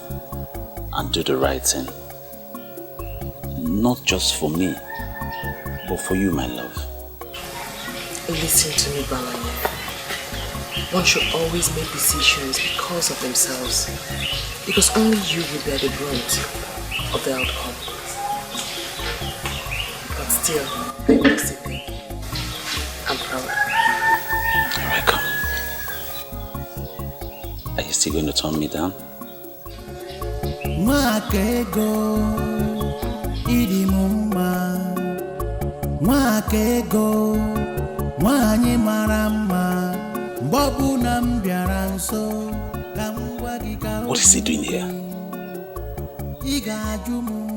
and do the right thing. Not just for me, but for you, my love. Listen to me, Balanya. One should always make decisions because of themselves. Because only you will bear the brunt of the outcome. But still, I must say thank you. I'm proud. You're welcome. Are you still going to turn me down? Mwakego idi mumma, mwakego mwanye marama, bobu nambiaranso kamwagika. What is he doing here? Iga jumu,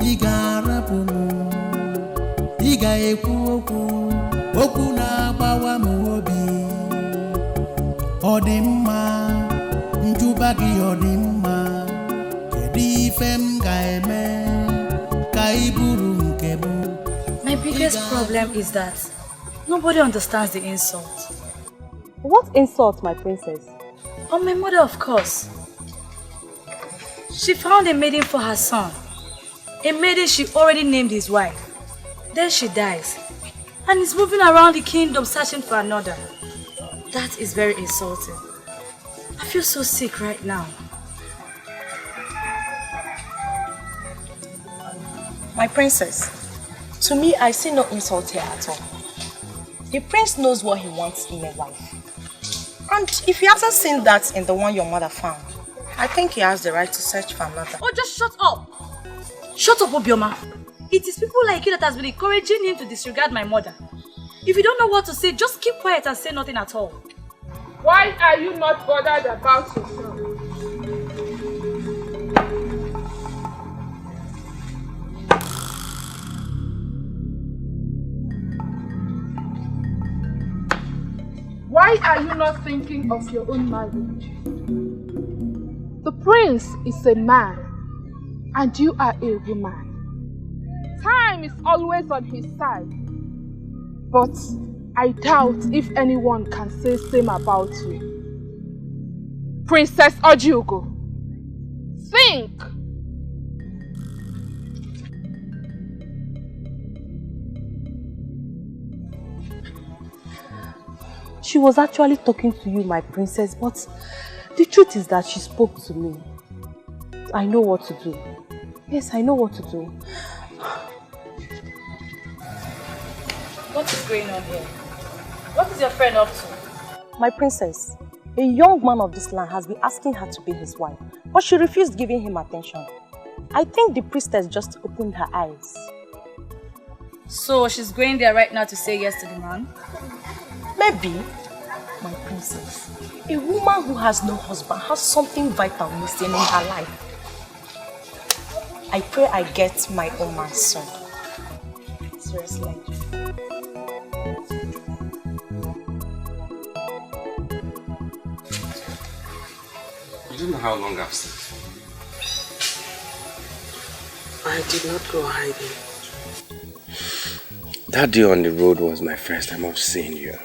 iga rapumu, iga ekuoku, oku na bawa muobi, odimma, njubagi odimma. My biggest problem is that nobody understands the insult. What insult, my princess? On my mother, of course. She found a maiden for her son. A maiden she already named his wife. Then she dies. And is moving around the kingdom searching for another. That is very insulting. I feel so sick right now. My princess, to me, I see no insult here at all. The prince knows what he wants in a wife. And if he hasn't seen that in the one your mother found, I think he has the right to search for another. Oh, just shut up! Shut up, Obioma. It is people like you that has been encouraging him to disregard my mother. If you don't know what to say, just keep quiet and say nothing at all. Why are you not bothered about yourself? Why are you not thinking of your own marriage? The prince is a man and you are a woman. Time is always on his side. But I doubt if anyone can say same about you. Princess Ojugo, think! She was actually talking to you, my princess, but the truth is that she spoke to me. I know what to do. Yes, I know what to do. What is going on here? What is your friend up to? My princess, a young man of this land has been asking her to be his wife, but she refused giving him attention. I think the priestess just opened her eyes. So she's going there right now to say yes to the man? Maybe, my princess, a woman who has no husband has something vital missing in her life. I pray I get my own man soon. Seriously. You don't know how long I've stayed. I did not go hiding. That day on the road was my first time of seeing you.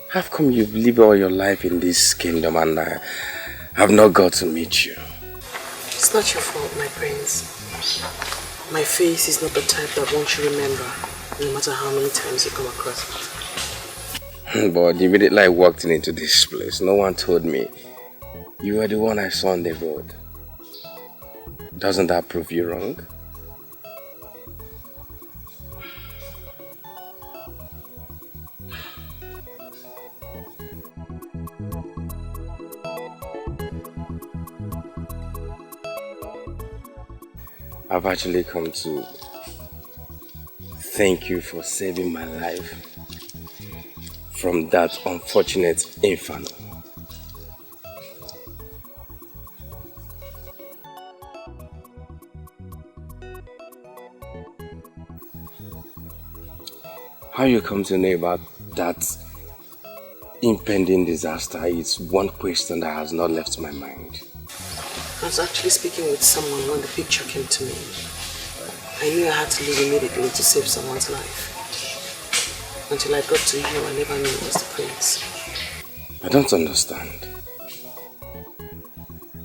How come you've lived all your life in this kingdom and I have not got to meet you? It's not your fault, my prince. My face is not the type that one should remember, no matter how many times you come across it. But immediately I walked into this place, no one told me you were the one I saw on the road. Doesn't that prove you wrong? I've actually come to thank you for saving my life from that unfortunate inferno. How you come to know about that impending disaster is one question that has not left my mind. I was actually speaking with someone when the picture came to me. I knew I had to leave immediately to save someone's life. Until I got to you, I never knew it was the prince. I don't understand.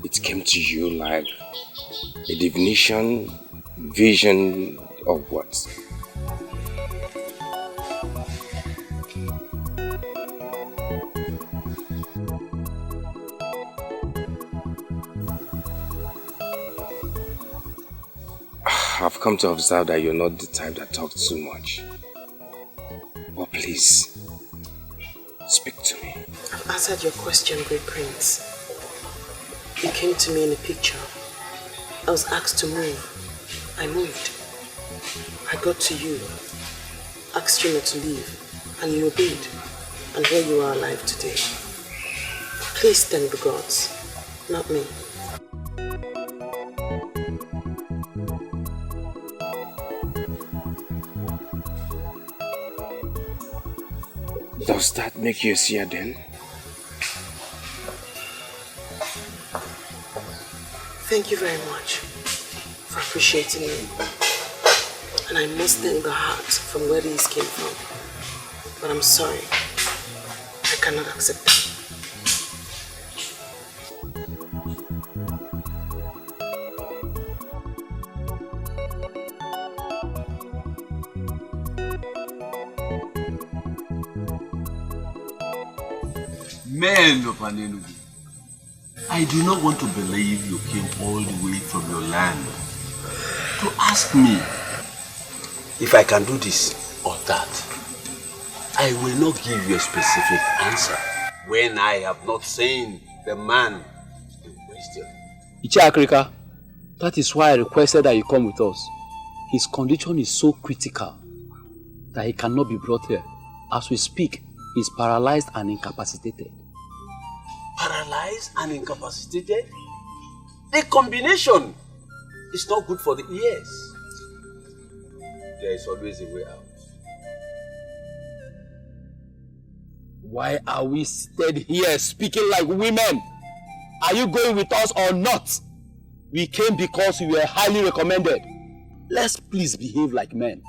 It came to you like a divination, vision, or what? I've come to observe that you're not the type that talks too much. But please, speak to me. I've answered your question, Great Prince. You came to me in a picture. I was asked to move. I moved. I got to you, asked you not to leave, and you obeyed. And here you are alive today. Please thank the gods, not me. Does that make you a seer then? Thank you very much for appreciating me. And I must thank the heart from where these came from. But I'm sorry, I cannot accept that. Men of Anenugu, I do not want to believe you came all the way from your land to ask me if I can do this or that. I will not give you a specific answer when I have not seen the man in question. Ichiakrika, that is why I requested that you come with us. His condition is so critical that he cannot be brought here. As we speak, he is paralyzed and incapacitated. Paralyzed and incapacitated? The combination is not good for the ears. There is always a way out. Why are we seated here speaking like women? Are you going with us or not? We came because we were highly recommended. Let's please behave like men.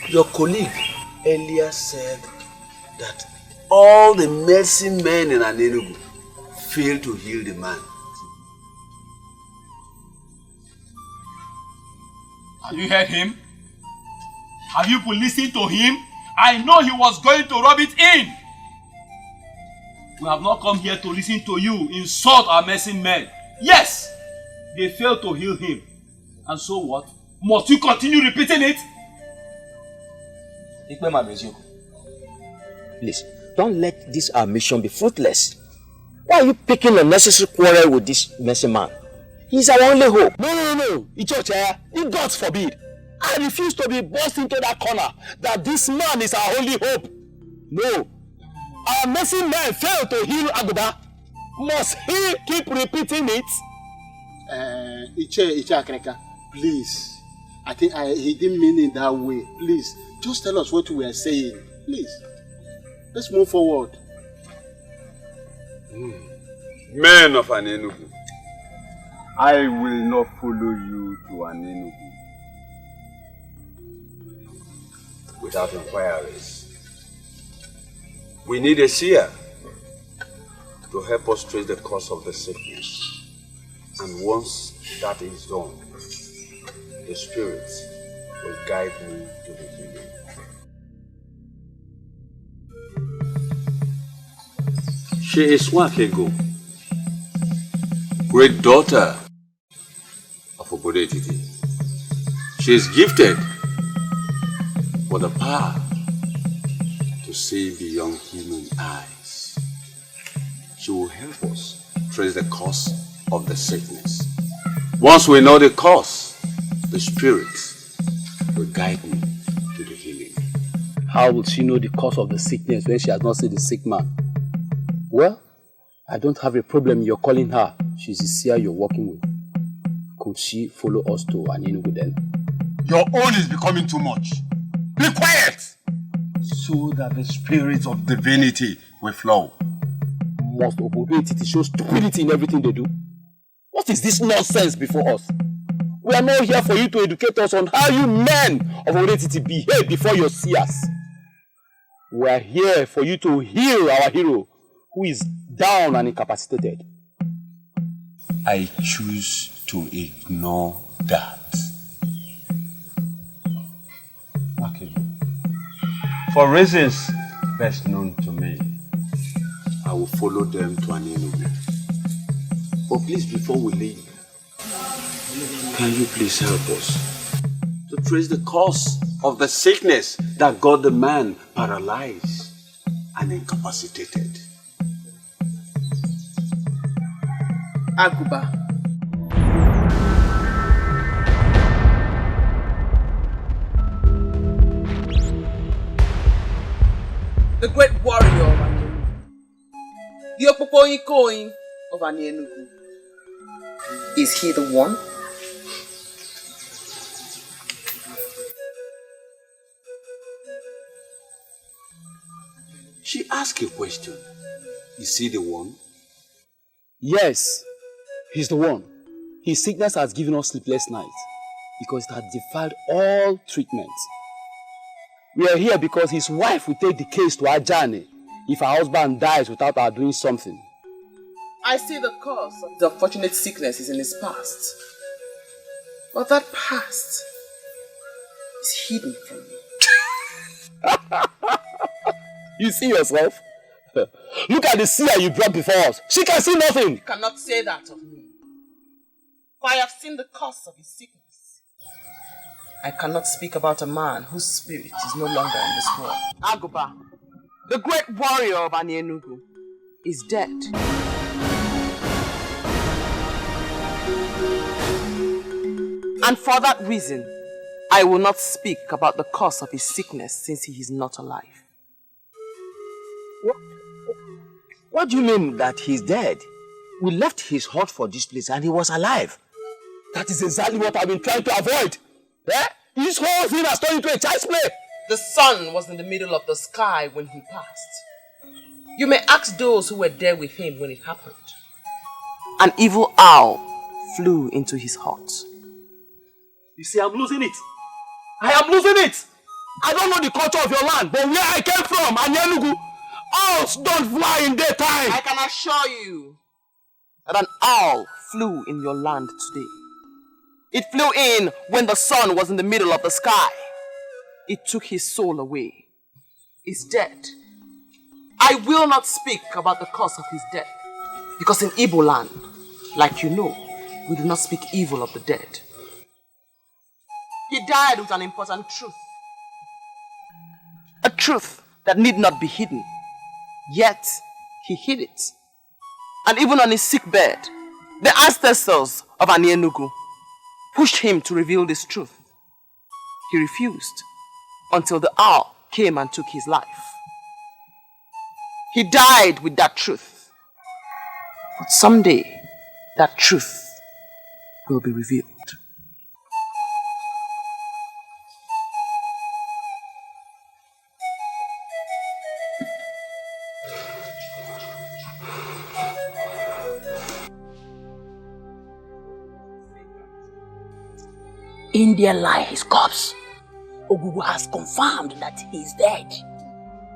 Your colleague earlier said that all the medicine men in Anenugu failed to heal the man. Have you heard him? Have you listened to him? I know he was going to rub it in. We have not come here to listen to you insult our medicine men. Yes, they failed to heal him. And so what? Must you continue repeating it? Please, don't let this our mission be fruitless. Why are you picking unnecessary quarrel with this messy man? He's our only hope. No. Ichocha, God forbid. I refuse to be forced into that corner that this man is our only hope. No. Our messy man failed to heal Aguba. Must he keep repeating it? Ichiakrika, please. I think he didn't mean it that way. Please, just tell us what we are saying. Please. Let's move forward. Men of Anenugu, I will not follow you to Anenugu without inquiries. We need a seer to help us trace the cause of the sickness. And once that is done, the Spirit will guide me to the healing. She is Wakego, great daughter of Obodetiti. She is gifted with the power to see beyond human eyes. She will help us trace the cause of the sickness. Once we know the cause, the Spirit will guide me to the healing. How will she know the cause of the sickness when she has not seen the sick man? Well, I don't have a problem you're calling her. She's the seer you're working with. Could she follow us to Anenugu then? Your own is becoming too much. Be quiet! So that the spirit of divinity will flow. Must Obodetiti show stupidity in everything they do? What is this nonsense before us? We are not here for you to educate us on how you men of Obodetiti behave before your seers. We are here for you to heal our hero, who is down and incapacitated. I choose to ignore that. Okay. For reasons best known to me, I will follow them to an enemy. But please, before we leave, can you please help us to trace the cause of the sickness that got the man paralyzed and incapacitated? Aguba. The great warrior of Anienugu. The Opopoikoin of Anienugu. Is he the one? She asked a question. Is he the one? Yes, he's the one. His sickness has given us sleepless nights because it has defied all treatment. We are here because his wife will take the case to Ajani if her husband dies without her doing something. I see the cause of the unfortunate sickness is in his past. But that past is hidden from me. You see yourself? Look at the seer you brought before us. She can see nothing. You cannot say that of me. For I have seen the cause of his sickness. I cannot speak about a man whose spirit is no longer in this world. Aguba, the great warrior of Anienugu, is dead. And for that reason, I will not speak about the cause of his sickness since he is not alive. What do you mean that he's dead? We left his hut for this place and he was alive. That is exactly what I've been trying to avoid. Eh? This whole thing has turned into a child's play. The sun was in the middle of the sky when he passed. You may ask those who were there with him when it happened. An evil owl flew into his hut. You see, I'm losing it. I am losing it. I don't know the culture of your land, but where I came from, Anienugu, owls don't fly in daytime. I can assure you that an owl flew in your land today. It flew in when the sun was in the middle of the sky. It took his soul away. He's dead. I will not speak about the cause of his death, because in Igbo land, like you know, we do not speak evil of the dead. He died with an important truth. A truth that need not be hidden. Yet, he hid it. And even on his sick bed, the ancestors of Anienugu pushed him to reveal this truth. He refused until the owl came and took his life. He died with that truth. But someday, that truth will be revealed. In there lie his corpse. Ogugu has confirmed that he is dead.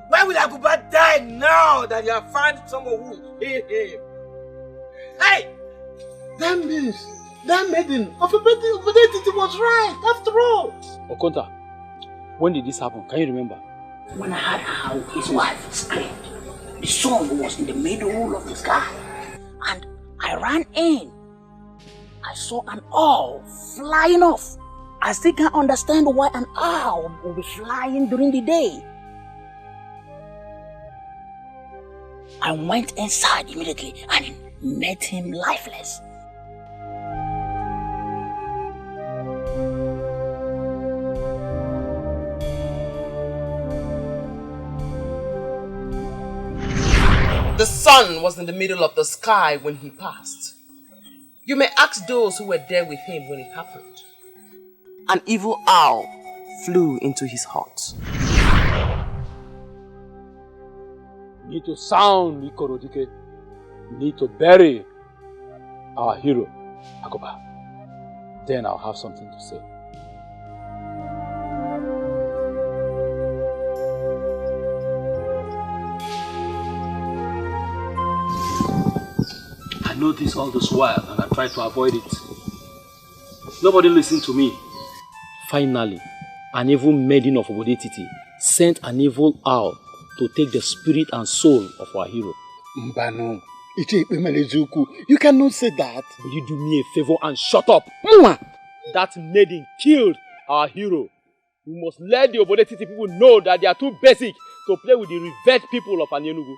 Why will Aguba die now that you have found someone who will heal him? Hey! That means that maiden of Obodetiti was right, after all. Okonta, when did this happen? Can you remember? When I heard how his wife screamed, the sun was in the middle of the sky. And I ran in. I saw an owl flying off. I still can't understand why an owl will be flying during the day. I went inside immediately and met him lifeless. The sun was in the middle of the sky when he passed. You may ask those who were there with him when it happened. an evil owl flew into his heart. We need to sound Ikorodike. We need to bury our hero, Agoba. Then I'll have something to say. I know this all this while and I try to avoid it. Nobody listened to me. Finally, an evil maiden of Obodetiti sent an evil owl to take the spirit and soul of our hero. Mbano, you cannot say that. Will you do me a favor and shut up? That maiden killed our hero. We must let the Obodetiti people know that they are too basic to play with the revered people of Anyenugu.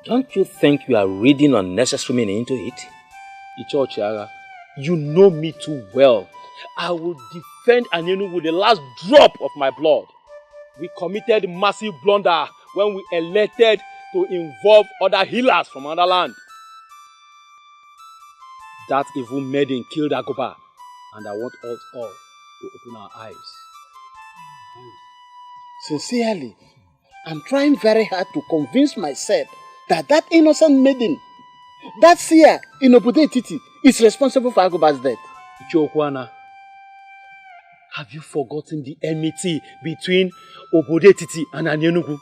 Don't you think you are reading unnecessary meaning into it? Icho Chiaga, you know me too well. I will defend Anyenugu with the last drop of my blood. We committed massive blunder when we elected to involve other healers from another land. That evil maiden killed Agoba, and I want us all to open our eyes. Sincerely, I'm trying very hard to convince myself that innocent maiden, that seer in Obodetiti, is responsible for Agoba's death. Ichokwana, have you forgotten the enmity between Obodetiti and Anyenugu?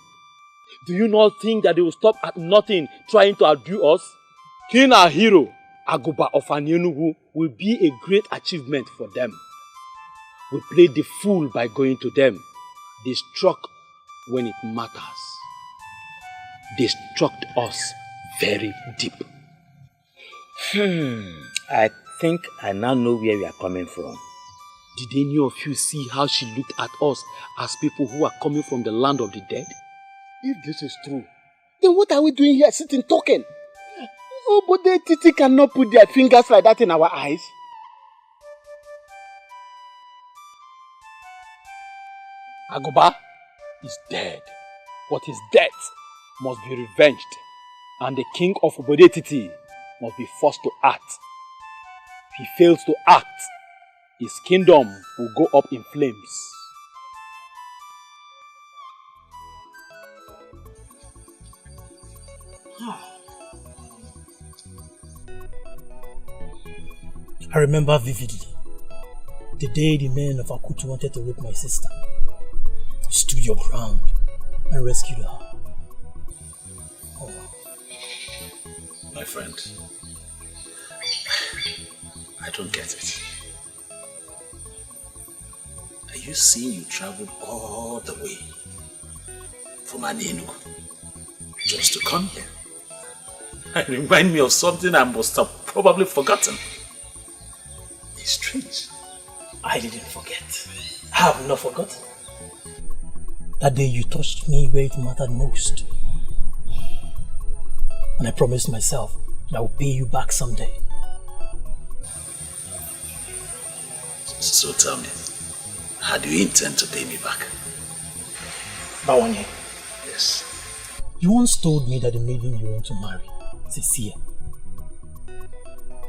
Do you not think that they will stop at nothing trying to outdo us? Killing our hero, Agoba of Anyenugu, will be a great achievement for them. We played the fool by going to them. They struck when it matters. They struck us very deep. I think I now know where we are coming from. Did any of you see how she looked at us as people who are coming from the land of the dead? If this is true, then what are we doing here sitting talking? Obodetiti cannot put their fingers like that in our eyes. Agoba is dead, but his death must be revenged, and the king of Obodetiti must be forced to act. If he fails to act, his kingdom will go up in flames. I remember vividly the day the men of Akutu wanted to rape my sister. You stood your ground and rescued her. Oh. My friend, I don't get it. Are you saying you traveled all the way from Anyenugu just to come here? It reminds me of something I must have probably forgotten. It's strange. I didn't forget. I have not forgotten. That day you touched me where it mattered most. And I promised myself that I will pay you back someday. So tell me, how do you intend to pay me back? Bawanye. Yes. You once told me that the maiden you want to marry is a seer.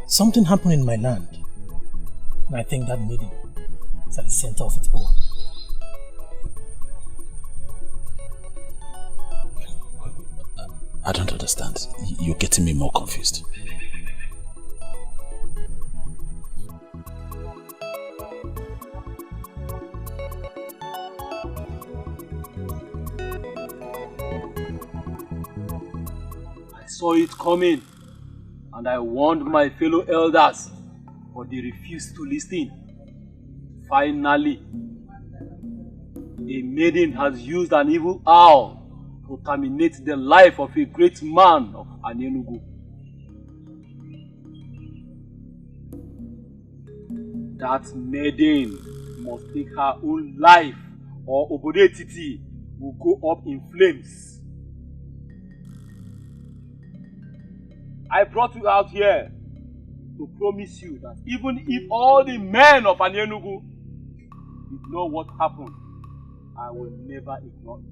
Something happened in my land, and I think that maiden is at the center of it all. I don't understand. You're getting me more confused. I saw it coming, and I warned my fellow elders, but they refused to listen. Finally, a maiden has used an evil owl to terminate the life of a great man of Anyenugu. That maiden must take her own life, or Obodetiti will go up in flames. I brought you out here to promise you that even if all the men of Anyenugu ignore what happened, I will never ignore it.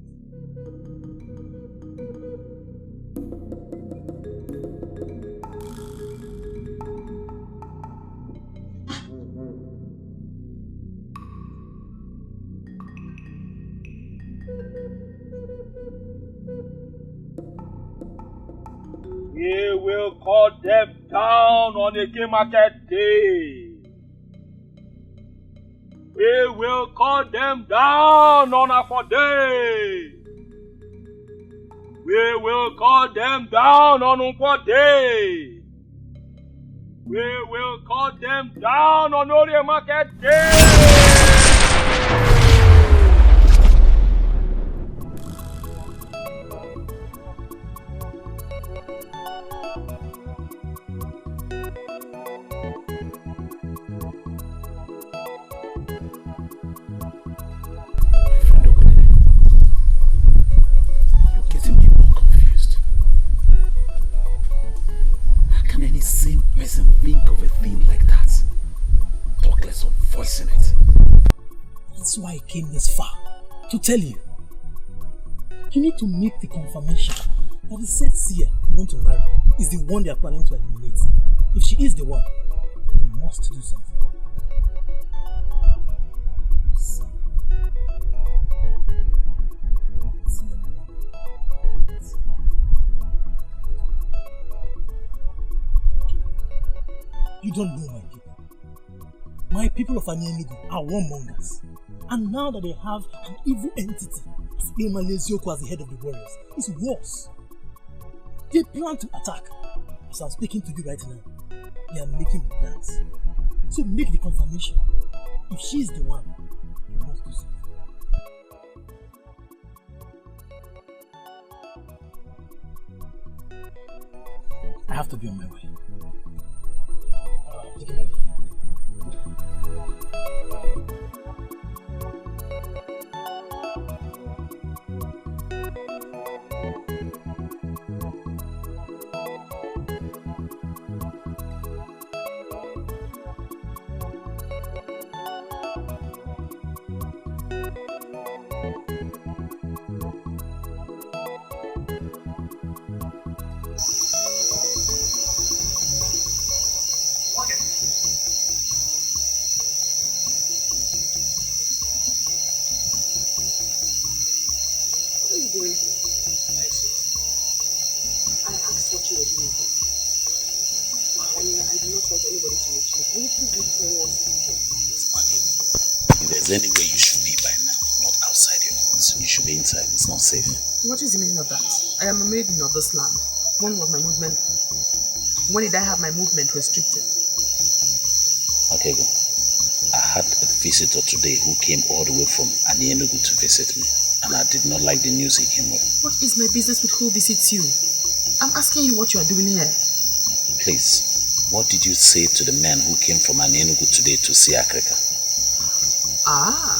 We will cut them down on the Eke Market Day. We will cut them down on Afo Day. We will cut them down on Nkwo Day. We will cut them down on Orie Market Day. Same person think of a thing like that. Talk less of voicing it. That's why I came this far. To tell you. You need to make the confirmation that the said seer you want to marry is the one they are planning to eliminate. If she is the one, you must do something. You don't know my people. My people of Anyenugu are warmongers. And now that they have an evil entity, Malezioku as the head of the warriors, it's worse. They plan to attack. As I'm speaking to you right now, they are making the plans. So make the confirmation. If she is the one, you must do something. I have to be on my way. Take it. If there's any way you should be by now, not outside your house, you should be inside. It's not safe. What is the meaning of that? I am a maiden of this land. When was my movement? When did I have my movement restricted? Okay, go. I had a visitor today who came all the way from Anyenugu to visit me, and I did not like the news he came with. What is my business with who visits you? I'm asking you what you are doing here. Please, what did you say to the man who came from Anyenugu today to see Africa? Ah,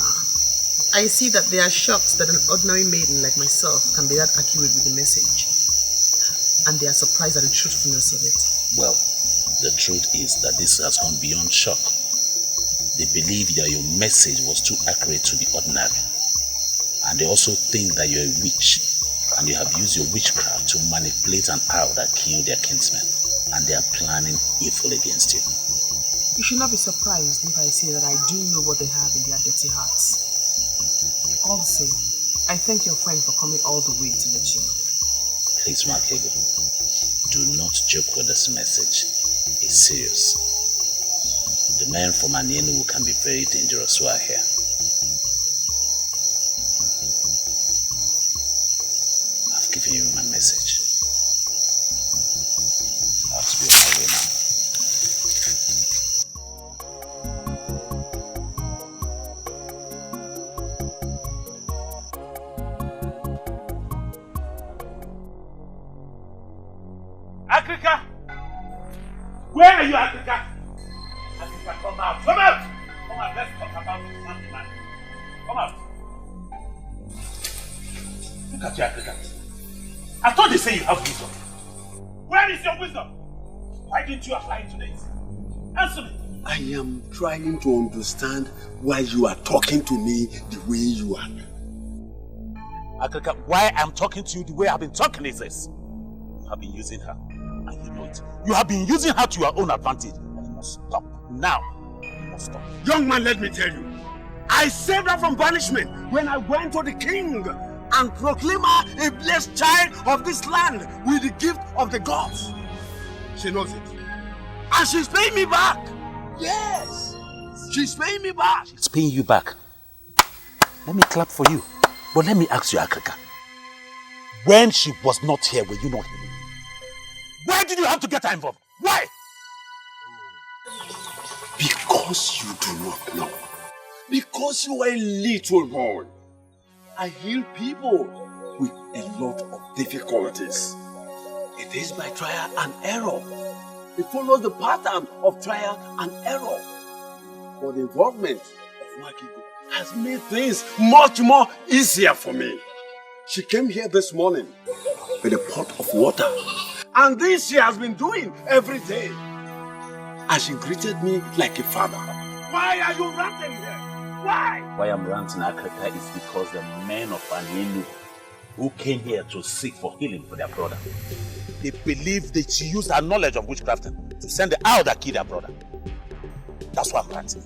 I see that they are shocked that an ordinary maiden like myself can be that accurate with the message. And they are surprised at the truthfulness of it. Well, the truth is that this has gone beyond shock. They believe that your message was too accurate to the ordinary. And they also think that you're a witch, and you have used your witchcraft to manipulate an owl that killed their kinsmen, and they are planning evil against you. You should not be surprised if I say that I do know what they have in their dirty hearts. All the same, I thank your friend for coming all the way to let you know. Please, Makego, do not joke with this message. It's serious. The men from Anyenugu can be very dangerous who are here. I've given you my message. I have to be on my way now. Africa! Where are you, Africa? Africa, come out! Come out! Come out, let's talk about this man. Come out! Look at you, Africa. I thought they say you have wisdom. Where is your wisdom? Why didn't you apply it to this? Answer me! I am trying to understand why you are talking to me the way you are. Africa, why I'm talking to you the way I've been talking is this. You have been using her. And you know it. You have been using her to your own advantage. And you must stop. Now, you must stop. Young man, let me tell you. I saved her from banishment when I went to the king and proclaim her a blessed child of this land with the gift of the gods. She knows it. And she's paying me back. Yes. She's paying me back. It's paying you back. Let me clap for you. But let me ask you, Akrika. When she was not here, were you not here? Why did you have to get her involved? Why? Because you do not know. Because you are a little boy. I heal people with a lot of difficulties. It is by trial and error. It follows the pattern of trial and error. But the involvement of Makigo has made things much more easier for me. She came here this morning with a pot of water. And this she has been doing every day. And she greeted me like a father. Why are you ranting here? Why? Why I'm ranting, Akrika, is because the men of Anienu who came here to seek for healing for their brother, they believe that she used her knowledge of witchcrafting to send the owl that killed their brother. That's why I'm ranting.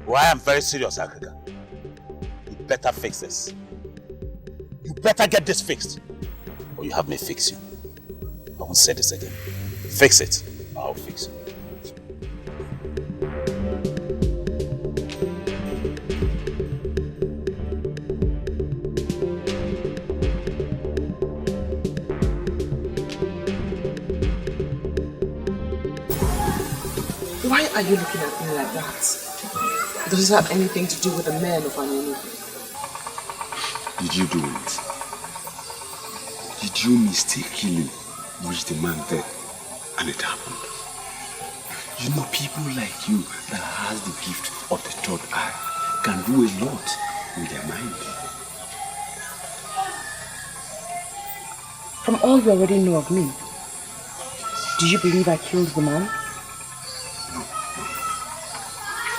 Why I'm very serious, Akrika. You better fix this. You better get this fixed, or you have me fix you. I won't say this again. Fix it, I'll fix it. Why are you looking at me like that? Does this have anything to do with the men of Anienu? Did you do it? Did you mistakenly wish the man dead and it happened? You know, people like you that has the gift of the third eye can do a lot with their mind. From all you already know of me, do you believe I killed the man?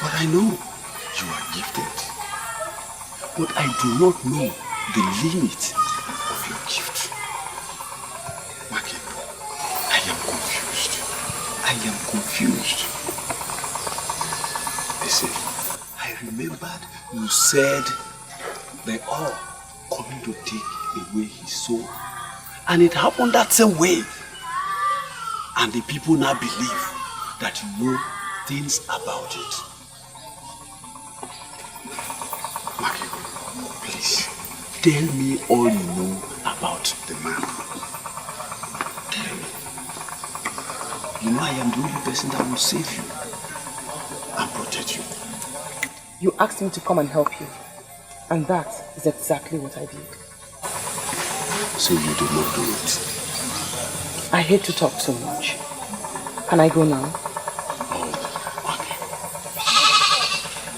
But I know you are gifted. But I do not know the limit of your gift. Makibo, I am confused. I am confused. Listen, I remembered you said they are coming to take away his soul. And it happened that same way. And the people now believe that you know things about it. Makibo, please, tell me all you know about the man. Tell me. You know I am the only person that will save you and protect you. You asked me to come and help you. And that is exactly what I did. So you did not do it? I hate to talk so much. Can I go now?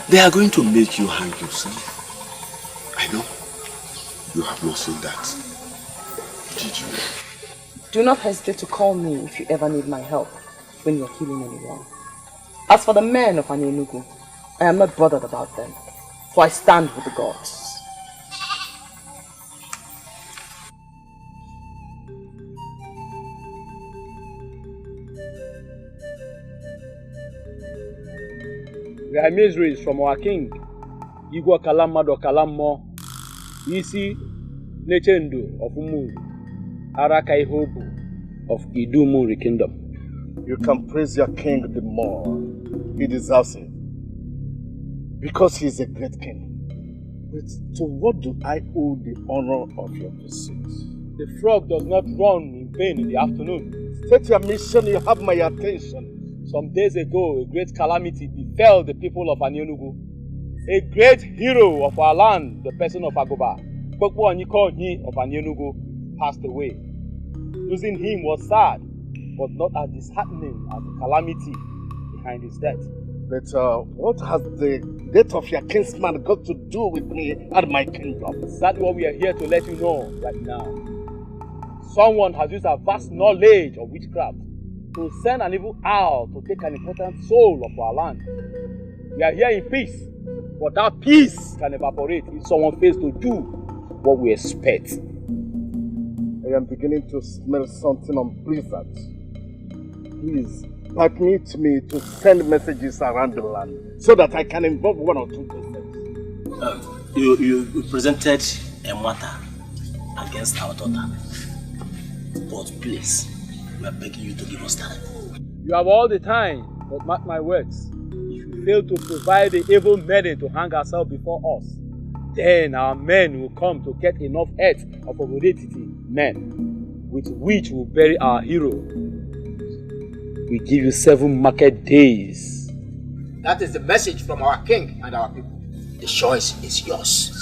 They are going to make you hang yourself. I know. You have not seen that. Did you? Do not hesitate to call me if you ever need my help when you're healing anyone. As for the men of Anienu, I am not bothered about them, for I stand with the gods. We are miseries from our king, Igwe Kalamado Kalamo, Isi Nechendu of Umu, Arakai Hobu of Idumuri Kingdom. You can praise your king the more. He deserves it. Because he is a great king. But to what do I owe the honor of your pursuit? The frog does not run in vain in the afternoon. State your mission, you have my attention. Some days ago, a great calamity befell the people of Anienu. A great hero of our land, the person of Agoba, Kpokpo Onyiko of Anienu, passed away. Losing him was sad, but not as disheartening as the calamity behind his death. But what has the death of your kinsman got to do with me and my kingdom? That's what we are here to let you know right now. Someone has used a vast knowledge of witchcraft to send an evil owl to take an important soul of our land. We are here in peace, but that peace can evaporate if someone fails to do what we expect. I am beginning to smell something on blizzard. Please, permit me to send messages around the land so that I can involve one or two persons. You presented a matter against our daughter. But please, we are begging you to give us time. You have all the time, but mark my words. If you fail to provide the evil maiden to hang herself before us, then our men will come to get enough heads of Obodetiti men, with which we'll bury our hero. We give you 7 market days. That is the message from our king and our people. The choice is yours.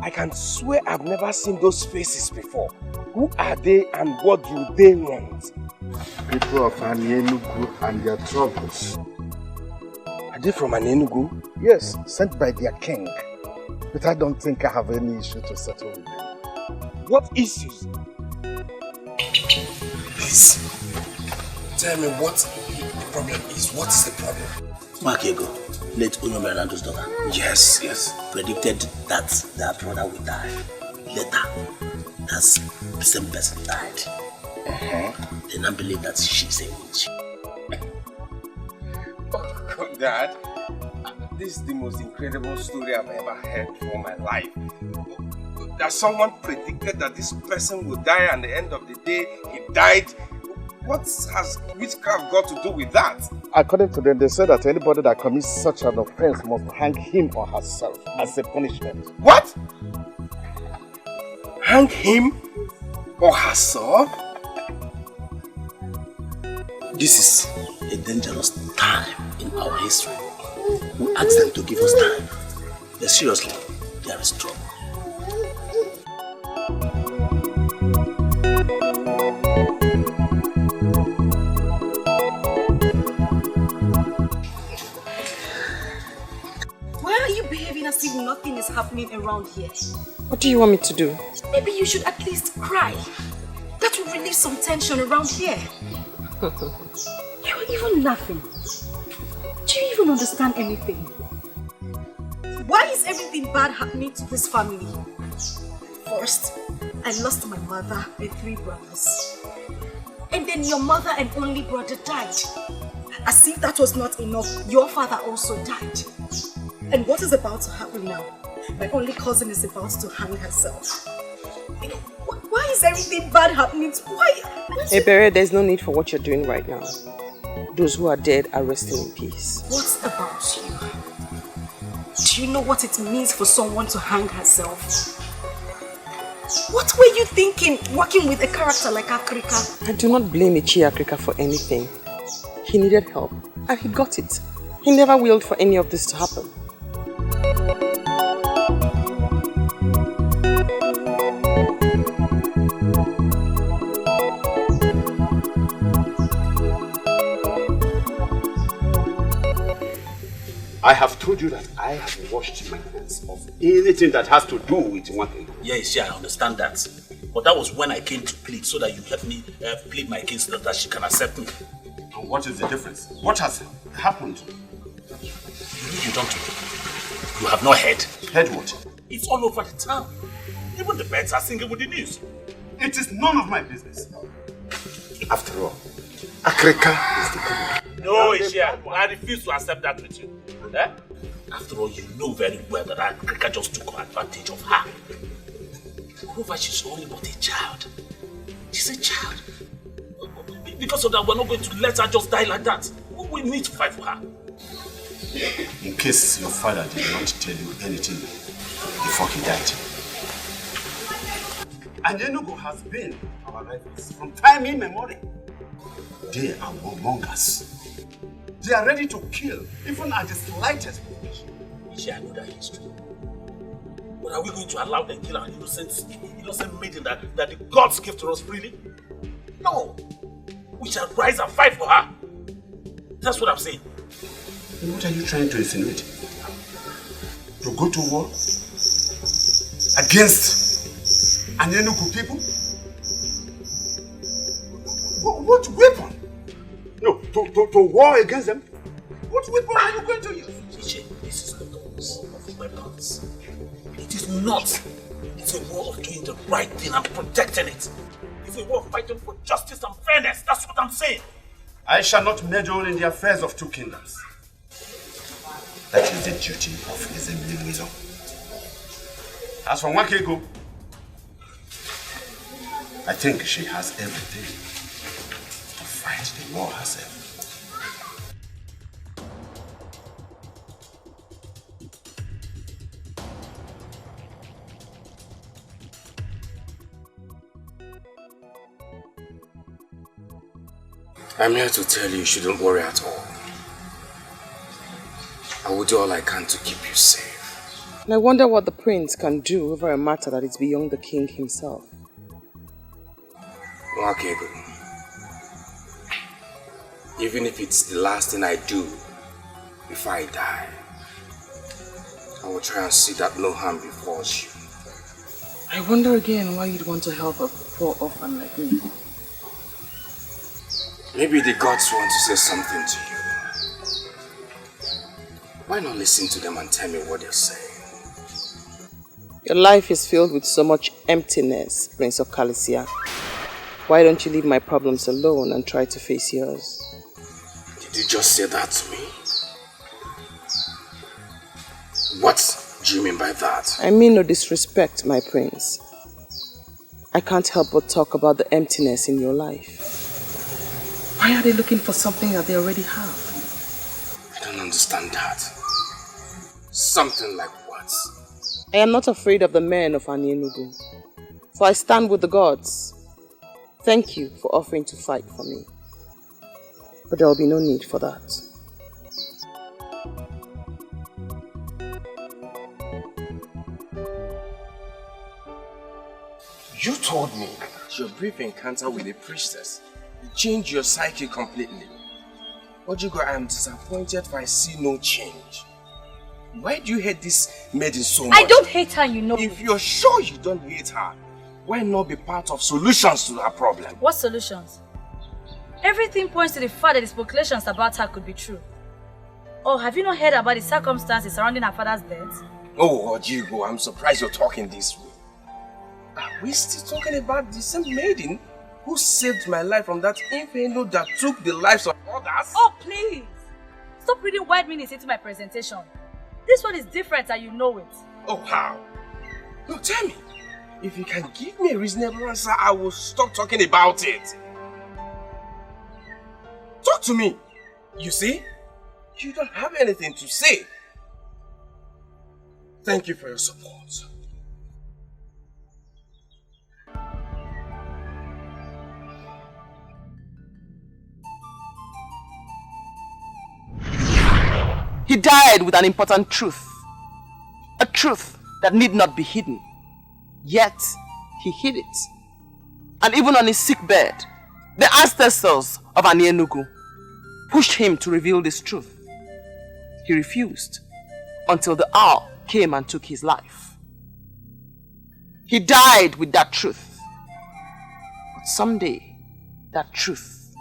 I can swear I've never seen those faces before. Who are they and what do they want? People of Enugu and their troubles. Are they from Enugu? Yes, sent by their king. But I don't think I have any issue to settle with them. What issues? Please, tell me what the problem is. What is the problem? Makego, late Unomerando's daughter. Yes. Predicted that their brother would die. Later, that's the same person died. They now believe that she's a witch. Oh, Dad, this is the most incredible story I've ever heard for my life. That someone predicted that this person would die, and at the end of the day, he died. What has witchcraft got to do with that? According to them, they said that anybody that commits such an offense must hang him or herself as a punishment. What? Hang him or herself? This is a dangerous time in our history. We asked them to give us time. But seriously, there is trouble. As if nothing is happening around here. What do you want me to do? Maybe you should at least cry. That will relieve some tension around here. You're even laughing. Do you even understand anything? Why is everything bad happening to this family? First, I lost my mother and 3 brothers. And then your mother and only brother died. As if that was not enough, your father also died. And what is about to happen now? My only cousin is about to hang herself. Why is everything bad happening? Why? Ebere, there's no need for what you're doing right now. Those who are dead are resting in peace. What about you? Do you know what it means for someone to hang herself? What were you thinking working with a character like Akrika? I do not blame Ichi Akrika for anything. He needed help and he got it. He never willed for any of this to happen. I have told you that I have washed my hands of anything that has to do with one thing. Yes, I understand that. But that was when I came to plead, so that you help me plead my case so that she can accept me. And what is the difference? What has happened? You don't know. You have not heard. Heard what? It's all over the town. Even the birds are singing with the news. It is none of my business. After all, Akrika is the criminal. No, Ishia, I refuse to accept that with you. Eh? After all, you know very well that Akrika just took advantage of her. Moreover, she's only but a child. She's a child. Because of that, we're not going to let her just die like that. We need to fight for her. In case your father did not tell you anything before he died. And Enugu has been our rivals from time immemorial. They are among us. They are ready to kill, even at the slightest provocation. I know that history. But are we going to allow them to kill our innocent maiden that the gods give to us freely? No. We shall rise and fight for her. That's what I'm saying. And what are you trying to insinuate? To go to war against an Enugu people? What weapon? No, to war against them? What weapon are you going to use? DJ, this is not a war of weapons. It is not. It's a war of doing the right thing and protecting it. It's a war of fighting for justice and fairness. That's what I'm saying. I shall not meddle in the affairs of two kingdoms. That is the duty of Ezemili Wizo. As for Nwakego, I think she has everything to fight the war herself. I'm here to tell you shouldn't worry at all. I will do all I can to keep you safe. And I wonder what the prince can do over a matter that is beyond the king himself. Nwakego, even if it's the last thing I do before I die, I will try and see that no harm befalls you. I wonder again why you'd want to help a poor orphan like me. Maybe the gods want to say something to you. Why not listen to them and tell me what they're saying? Your life is filled with so much emptiness, Prince of Calicia. Why don't you leave my problems alone and try to face yours? Did you just say that to me? What do you mean by that? I mean no disrespect, my prince. I can't help but talk about the emptiness in your life. Why are they looking for something that they already have? I don't understand that. Something like what? I am not afraid of the men of Enugu, for I stand with the gods. Thank you for offering to fight for me. But there will be no need for that. You told me your brief encounter with the priestess changed your psyche completely. Ojigo, I am disappointed for I see no change. Why do you hate this maiden so much? I don't hate her, you know. If you're sure you don't hate her, why not be part of solutions to her problem? What solutions? Everything points to the fact that the speculations about her could be true. Oh, have you not heard about the circumstances surrounding her father's death? Oh, Ojigo, I'm surprised you're talking this way. Are we still talking about the same maiden who saved my life from that inferno that took the lives of others? Oh, please! Stop reading wide meanings into my presentation. This one is different and you know it. Oh, how? No, tell me. If you can give me a reasonable answer, I will stop talking about it. Talk to me. You see? You don't have anything to say. Thank you for your support. He died with an important truth. A truth that need not be hidden. Yet, he hid it. And even on his sick bed, the ancestors of Enugu pushed him to reveal this truth. He refused until the hour came and took his life. He died with that truth. But someday, that truth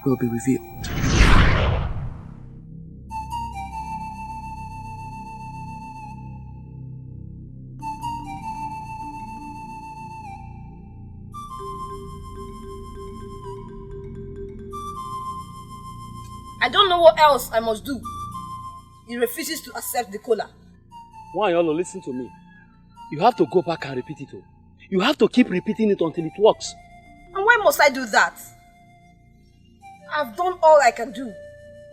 will be revealed. I don't know what else I must do. He refuses to accept the cola. Why, Yolo, listen to me. You have to go back and repeat it. You have to keep repeating it until it works. And why must I do that? I've done all I can do,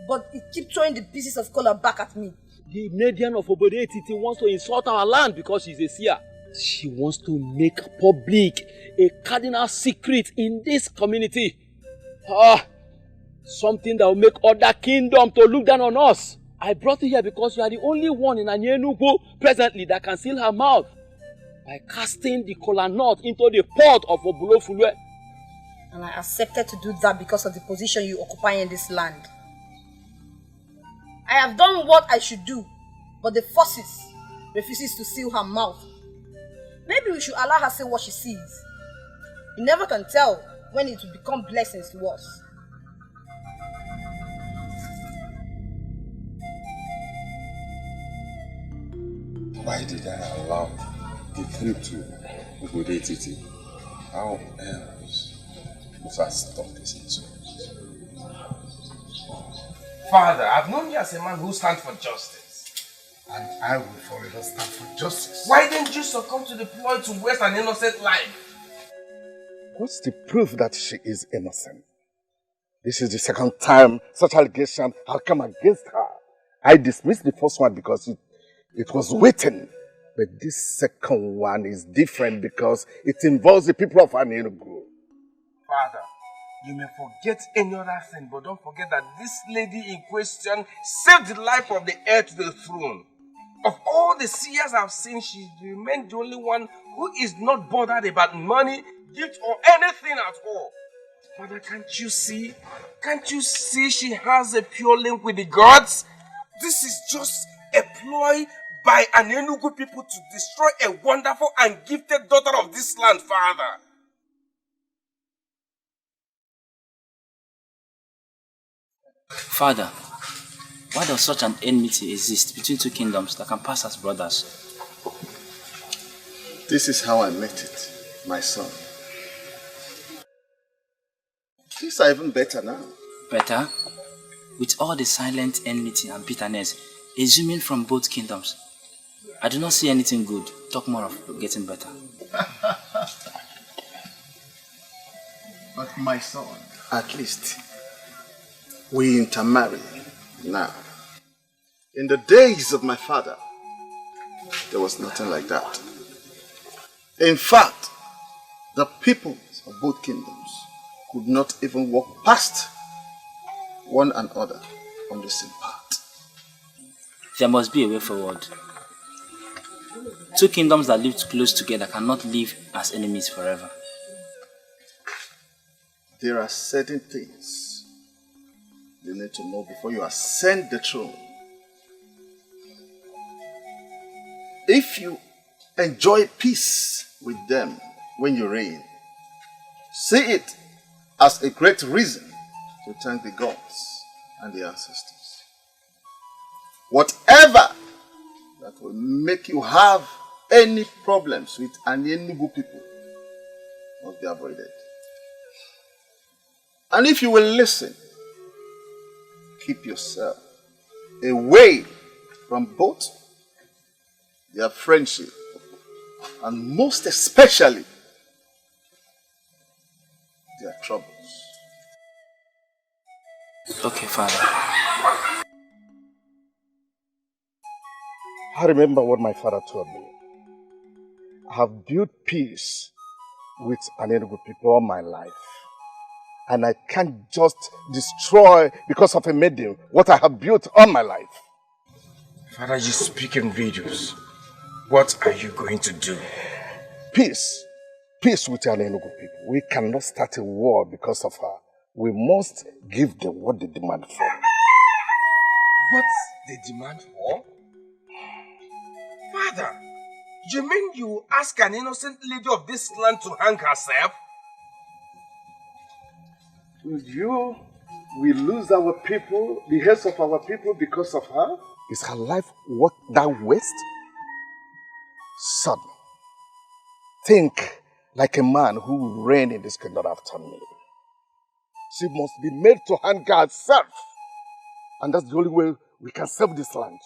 but he keeps throwing the pieces of cola back at me. The Median of Obode Titi wants to insult our land because she's a seer. She wants to make public a cardinal secret in this community. Something that will make other kingdoms to look down on us. I brought you here because you are the only one in Enugu presently that can seal her mouth by casting the kola nut into the pot of Obulofulwe. And I accepted to do that because of the position you occupy in this land. I have done what I should do, but the forces refuses to seal her mouth. Maybe we should allow her say what she sees. You never can tell when it will become blessings to us. Why did I allow the trip to Ubodetiti? How else must I stop this insurance? Father, I've known you as a man who stands for justice. And I will forever stand for justice. Why didn't you succumb to the ploy to waste an innocent life? What's the proof that she is innocent? This is the second time such allegation have come against her. I dismissed the first one because it was written. But this second one is different because it involves the people of Anenugu. Father, you may forget any other thing, but don't forget that this lady in question saved the life of the heir to the throne. Of all the seers I've seen, she remained the only one who is not bothered about money, gift, or anything at all. Father, can't you see? Can't you see she has a pure link with the gods? This is just a ploy by an Enugu people to destroy a wonderful and gifted daughter of this land, Father. Father, why does such an enmity exist between two kingdoms that can pass as brothers? This is how I met it, my son. Things are even better now. Better? With all the silent enmity and bitterness exhuming from both kingdoms, I do not see anything good. Talk more of getting better. But my son, at least, we intermarry now. In the days of my father, there was nothing like that. In fact, the peoples of both kingdoms could not even walk past one another on the same path. There must be a way forward. Two kingdoms that lived close together cannot live as enemies forever. There are certain things you need to know before you ascend the throne. If you enjoy peace with them when you reign, see it as a great reason to thank the gods and the ancestors. Whatever that will make you have any problems with Anenugu people must be avoided. And if you will listen, keep yourself away from both their friendship and most especially their troubles. Okay, Father. I remember what my father told me. I have built peace with Anenugu people all my life. And I can't just destroy because of a maiden what I have built all my life. Father, you speak in riddles. What are you going to do? Peace. Peace with Anenugu people. We cannot start a war because of her. We must give them what they demand for. What they demand for? Father, you mean you ask an innocent lady of this land to hang herself? We lose our people, the heads of our people because of her? Is her life worth that waste? Son, think like a man who will reign in this kingdom after me. She must be made to hang herself. And that's the only way we can save this land.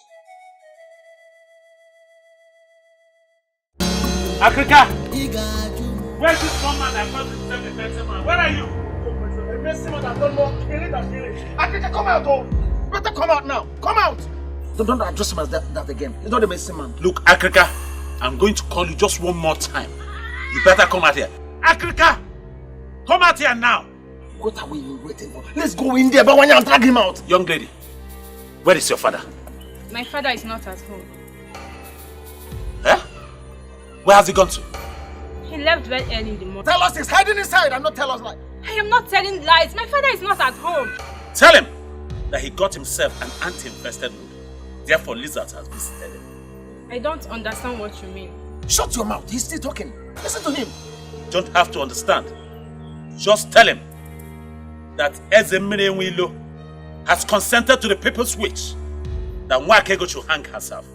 Africa! Where's this woman that comes to save the person man? Where are you? A messy man that don't know killing and killing. Africa, come out, oh! Better come out now! Come out! Don't address him as that again. He's not a messy man. Look, Africa, I'm going to call you just one more time. You better come out here. Africa! Come out here now! What are we waiting for? Let's go in there, but when you drag him out. Young lady, where is your father? My father is not at home. Eh? Where has he gone to? He left very early in the morning. Tell us he's hiding inside and not tell us lies. I am not telling lies. My father is not at home. Tell him! that he got himself an ant-infested wood. Therefore, lizards have visited him. I don't understand what you mean. Shut your mouth. He's still talking. Listen to him. You don't have to understand. Just tell him that Ezemire has consented to the people's wish that Nwakego should hang herself.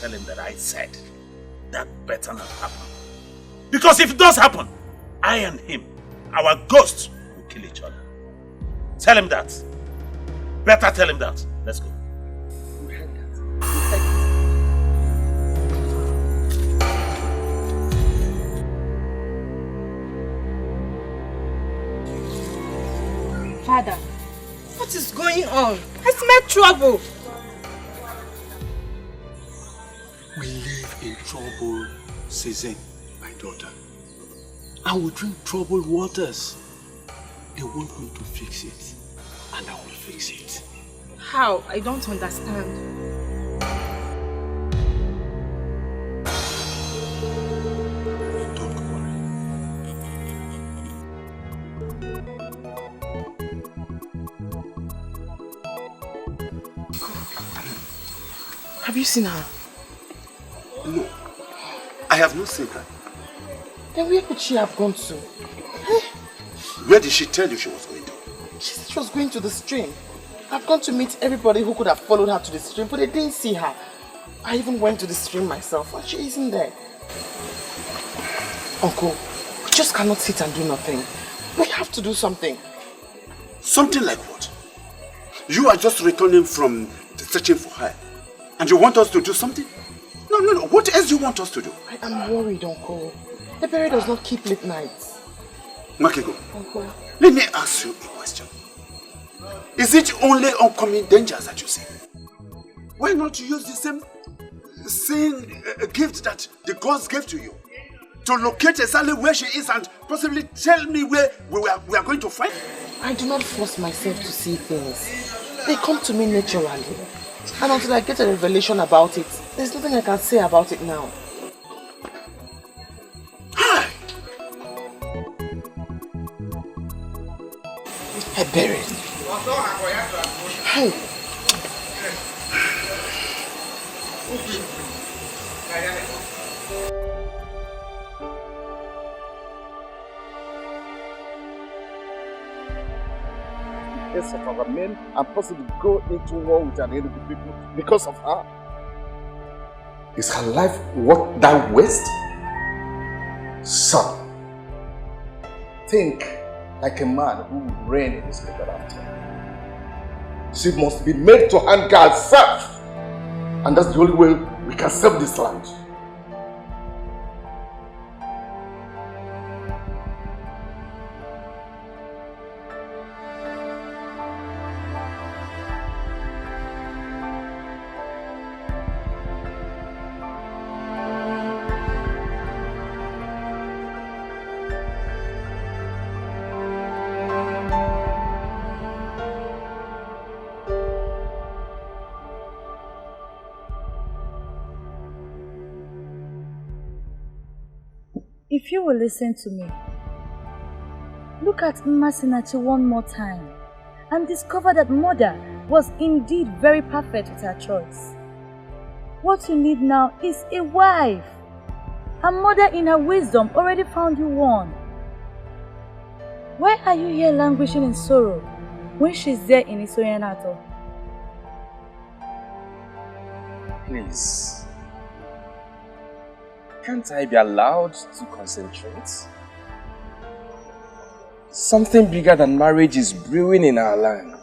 Tell him that I said that better not happen. Because if it does happen, I and him, our ghosts, will kill each other. Tell him that. Better tell him that. Let's go. Father, what is going on? I smell trouble. We live in troubled season, my daughter. I will drink troubled waters. They want me to fix it, and I will fix it. How? I don't understand. Have you seen her? No, I have not seen her. Then where could she have gone to? Where did she tell you she was going to? She said she was going to the stream. I've gone to meet everybody who could have followed her to the stream, but they didn't see her. I even went to the stream myself, and she isn't there. Uncle, we just cannot sit and do nothing. We have to do something. Something like what? You are just returning from searching for her, and you want us to do something? No. What else do you want us to do? I am worried, Uncle. The berry does not keep late nights. Nwakego, Uncle. let me ask you a question. Is it only oncoming dangers that you see? Why not use the same gift that the gods gave to you? To locate exactly where she is and possibly tell me where we are going to find her? I do not force myself to see things. They come to me naturally. And until I get a revelation about it, there's nothing I can say about it now. Hi! I buried. Hey. Of our men and possibly go into war with an enemy people because of her. Is her life worth that waste? Son, think like a man who will reign in this people after. She must be made to hang herself, and that's the only way we can save this land. If you will listen to me, look at Mmasinachi one more time and discover that mother was indeed very perfect with her choice. What you need now is a wife. Her mother in her wisdom already found you one. Why are you here languishing in sorrow when she's there in Isoyanato? Please. Can't I be allowed to concentrate? Something bigger than marriage is brewing in our land.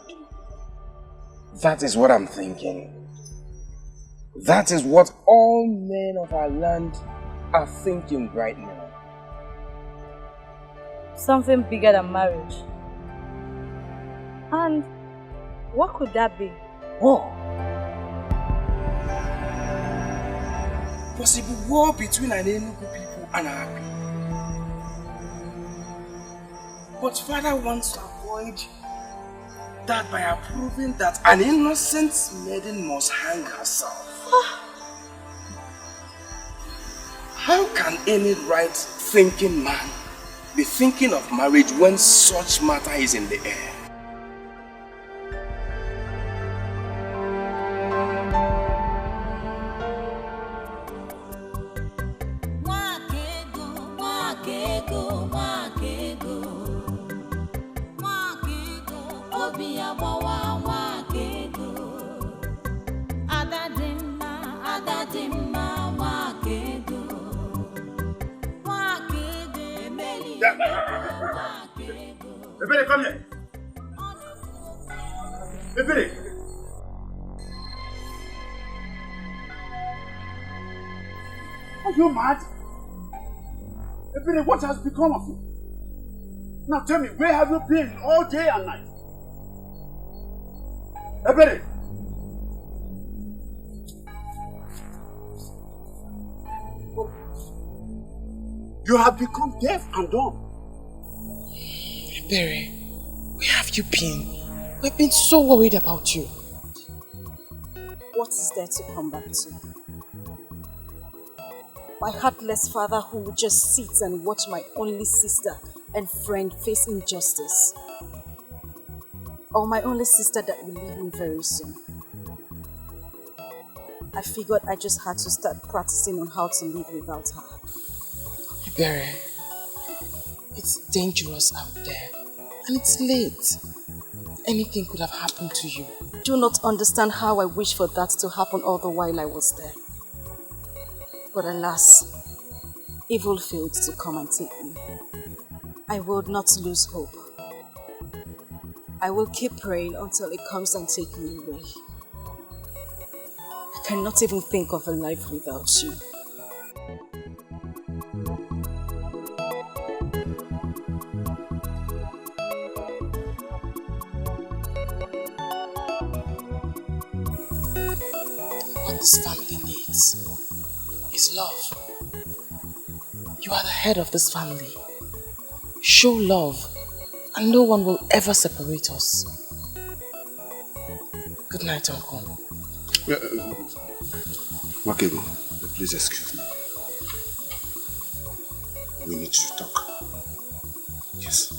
That is what I'm thinking. That is what all men of our land are thinking right now. Something bigger than marriage. And what could that be? War. Possible war between an Enugu people and our people. But Father wants to avoid that by approving that an innocent maiden must hang herself. How can any right-thinking man be thinking of marriage when such matter is in the air? Ebere, come here. Ebere. Are you mad? Ebere, what has become of you? Now tell me, where have you been all day and night? Ebere. You have become deaf and dumb. Ebere, where have you been? We've been so worried about you. What is there to come back to? My heartless father who would just sit and watch my only sister and friend face injustice. Or my only sister that will leave me very soon. I figured I just had to start practicing on how to live without her. Ebere, it's dangerous out there and it's late. Anything could have happened to you. Do not understand how I wish for that to happen all the while I was there. But alas, evil failed to come and take me. I will not lose hope. I will keep praying until it comes and takes me away. I cannot even think of a life without you. What this family needs is love. You are the head of this family. Show love, and no one will ever separate us. Good night, Uncle. Wakego, please excuse me. We need to talk. Yes.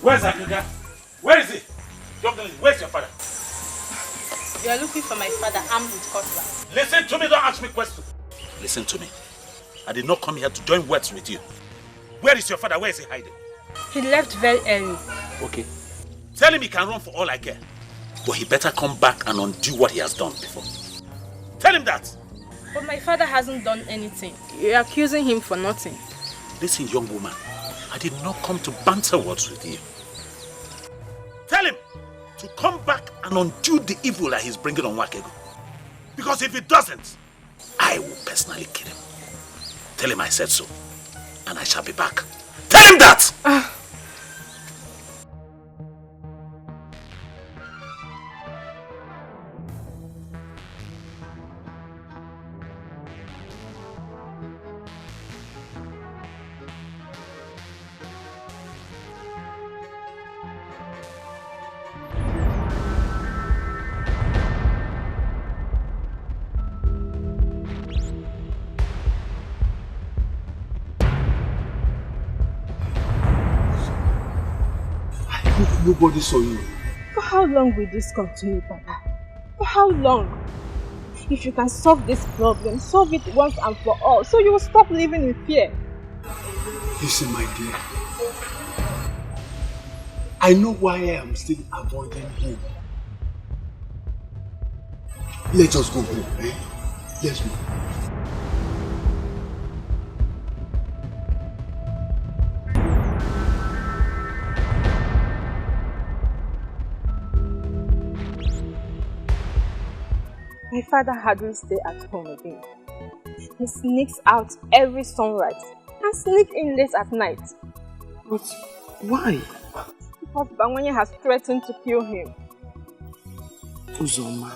Where's Akuga? Where is he? Young lady, where's your father? You are looking for my father armed with cutlass. Listen to me, don't ask me questions. Listen to me. I did not come here to join words with you. Where is your father? Where is he hiding? He left very early. Okay. Tell him he can run for all I care. But he better come back and undo what he has done before. Tell him that. But my father hasn't done anything. You're accusing him for nothing. Listen, young woman. I did not come to banter words with you. Tell him to come back and undo the evil that he's bringing on Wakego. Because if he doesn't, I will personally kill him. Tell him I said so. And I shall be back. Tell him that! Nobody saw you. For how long will this continue, Papa? For how long? If you can solve this problem, solve it once and for all, so you will stop living in fear. Listen, my dear. I know why I am still avoiding him. Let us go home, eh? Let's go. My father hardly stays at home again. He sneaks out every sunrise and sneaks in late at night. But why? Because Bawanye has threatened to kill him. Uzoma,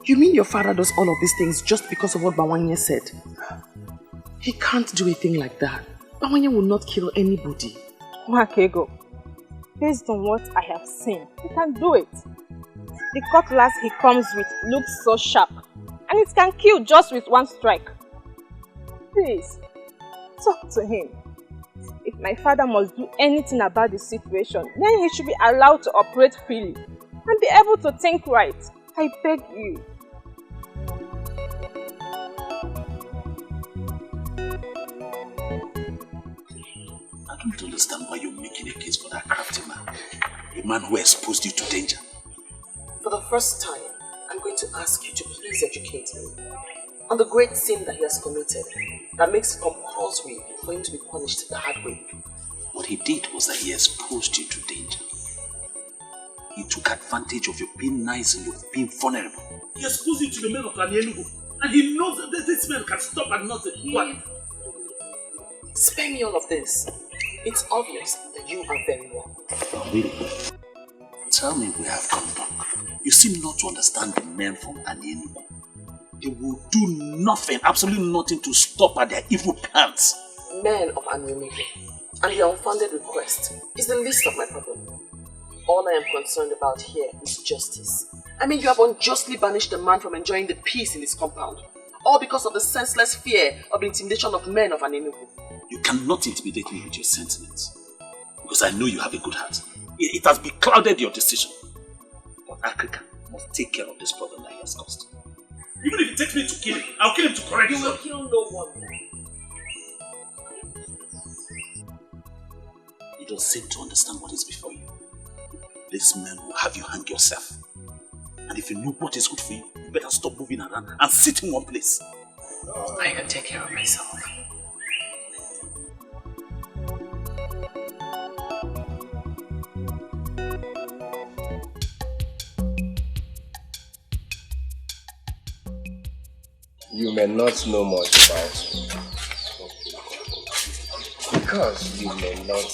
you mean your father does all of these things just because of what Bawanye said? He can't do a thing like that. Bawanye will not kill anybody. Wakego, based on what I have seen, he can do it. The cutlass he comes with looks so sharp, and it can kill just with one strike. Please, talk to him. If my father must do anything about the situation. Then he should be allowed to operate freely and be able to think right. I beg you. I don't understand why you're making a case for that crafty man. A man who exposed you to danger. For the first time, I'm going to ask you to please educate me on the great sin that he has committed that makes it compulsory for him to be punished the hard way. What he did was that he exposed you to danger. He took advantage of your being nice and your being vulnerable. He exposed you to the men of Enugu, and he knows that this man can stop at nothing. What? Spare me all of this. It's obvious that you are very wrong. Really? Tell me we have come back. You seem not to understand the men from Enugu. They will do nothing, absolutely nothing to stop at their evil plans. Men of Enugu and your unfounded request is the least of my problem. All I am concerned about here is justice. I mean, you have unjustly banished a man from enjoying the peace in his compound, all because of the senseless fear of the intimidation of men of Enugu. You cannot intimidate me with your sentiments, because I know you have a good heart. It has beclouded your decision. But Africa must take care of this problem that he has caused. Even if it takes me to kill him, I'll kill him to correct him. You will kill no one. You don't seem to understand what is before you. This man will have you hang yourself. And if you know what is good for you, you better stop moving around and sit in one place. I can take care of myself. You may not know much about me. Because you may not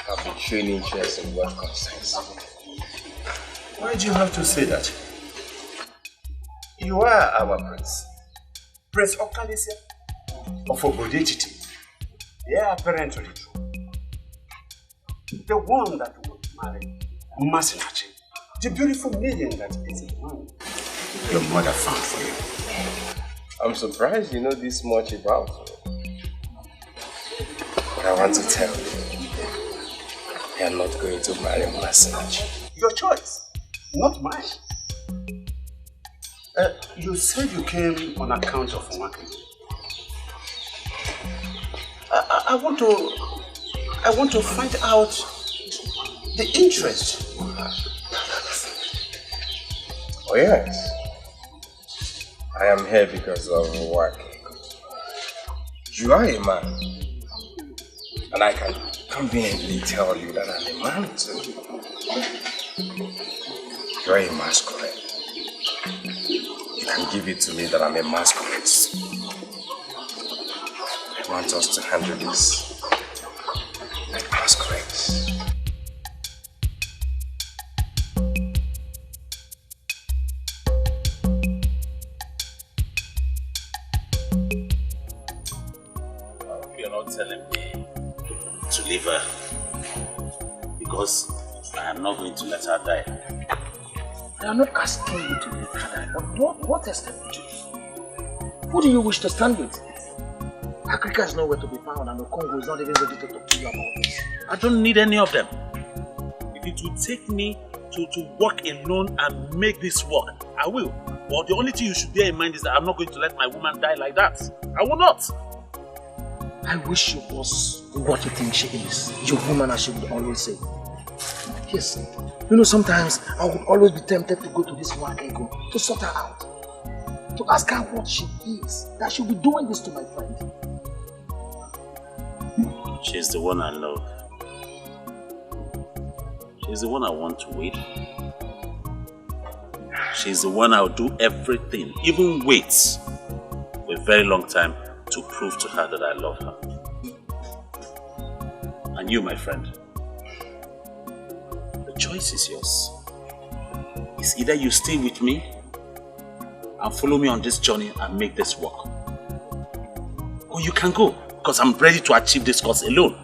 have a training interest in what concerns me. Why do you have to say that? You are our prince. Prince Okalisia of Obodetiti. They are apparently true. The one that would marry Masinachi, the beautiful maiden that is a man your mother found for you. I'm surprised you know this much about me. But I want to tell you, you are not going to marry Masinachi. Your choice, not mine. You said you came on account of working. I want to find out the interest you have. Oh yes, I am here because of work. You are a man, and I can conveniently tell you that I'm a man too. You are a masquerade. You can give it to me that I'm a masquerade. I want us to handle this like masquerades. You're not telling me to leave her because I am not going to let her die. I am not asking you to leave her, but what else can you do? Who do you wish to stand with? Africa is nowhere to be found and the Congo is not even ready to talk to you about this. I don't need any of them. If it will take me to work alone and make this work, I will. But the only thing you should bear in mind is that I'm not going to let my woman die like that. I will not. I wish she was what you think she is. Your woman, as she would always say. Yes. You know, sometimes I would always be tempted to go to this Wakego to sort her out. To ask her what she is. That she'll be doing this to my friend. She's the one I love. She's the one I want to wait for. She's the one I'll do everything, even wait for a very long time to prove to her that I love her. And you, my friend, the choice is yours. It's either you stay with me and follow me on this journey and make this work, or you can go, because I'm ready to achieve this cause alone.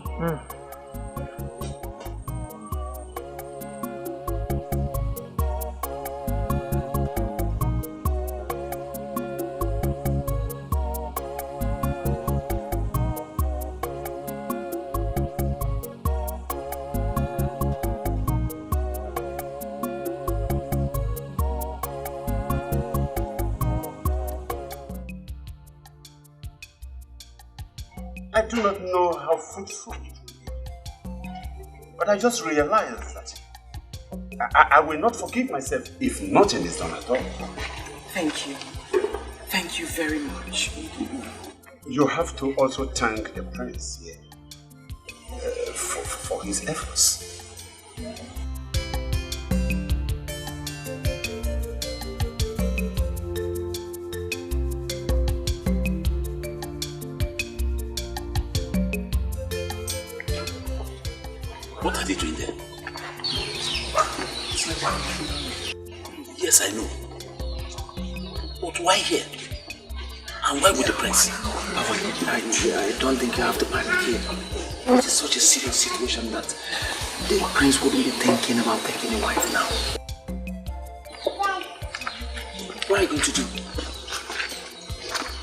I do not know how fruitful it will be. But I just realized that I will not forgive myself if nothing is done at all. Thank you. Thank you very much. You have to also thank the prince here for his efforts. What are they doing there? Yes, I know. But why here? And why with the prince? I don't think you have to panic here. It is such a serious situation that the prince wouldn't be thinking about taking a wife now. What are you going to do?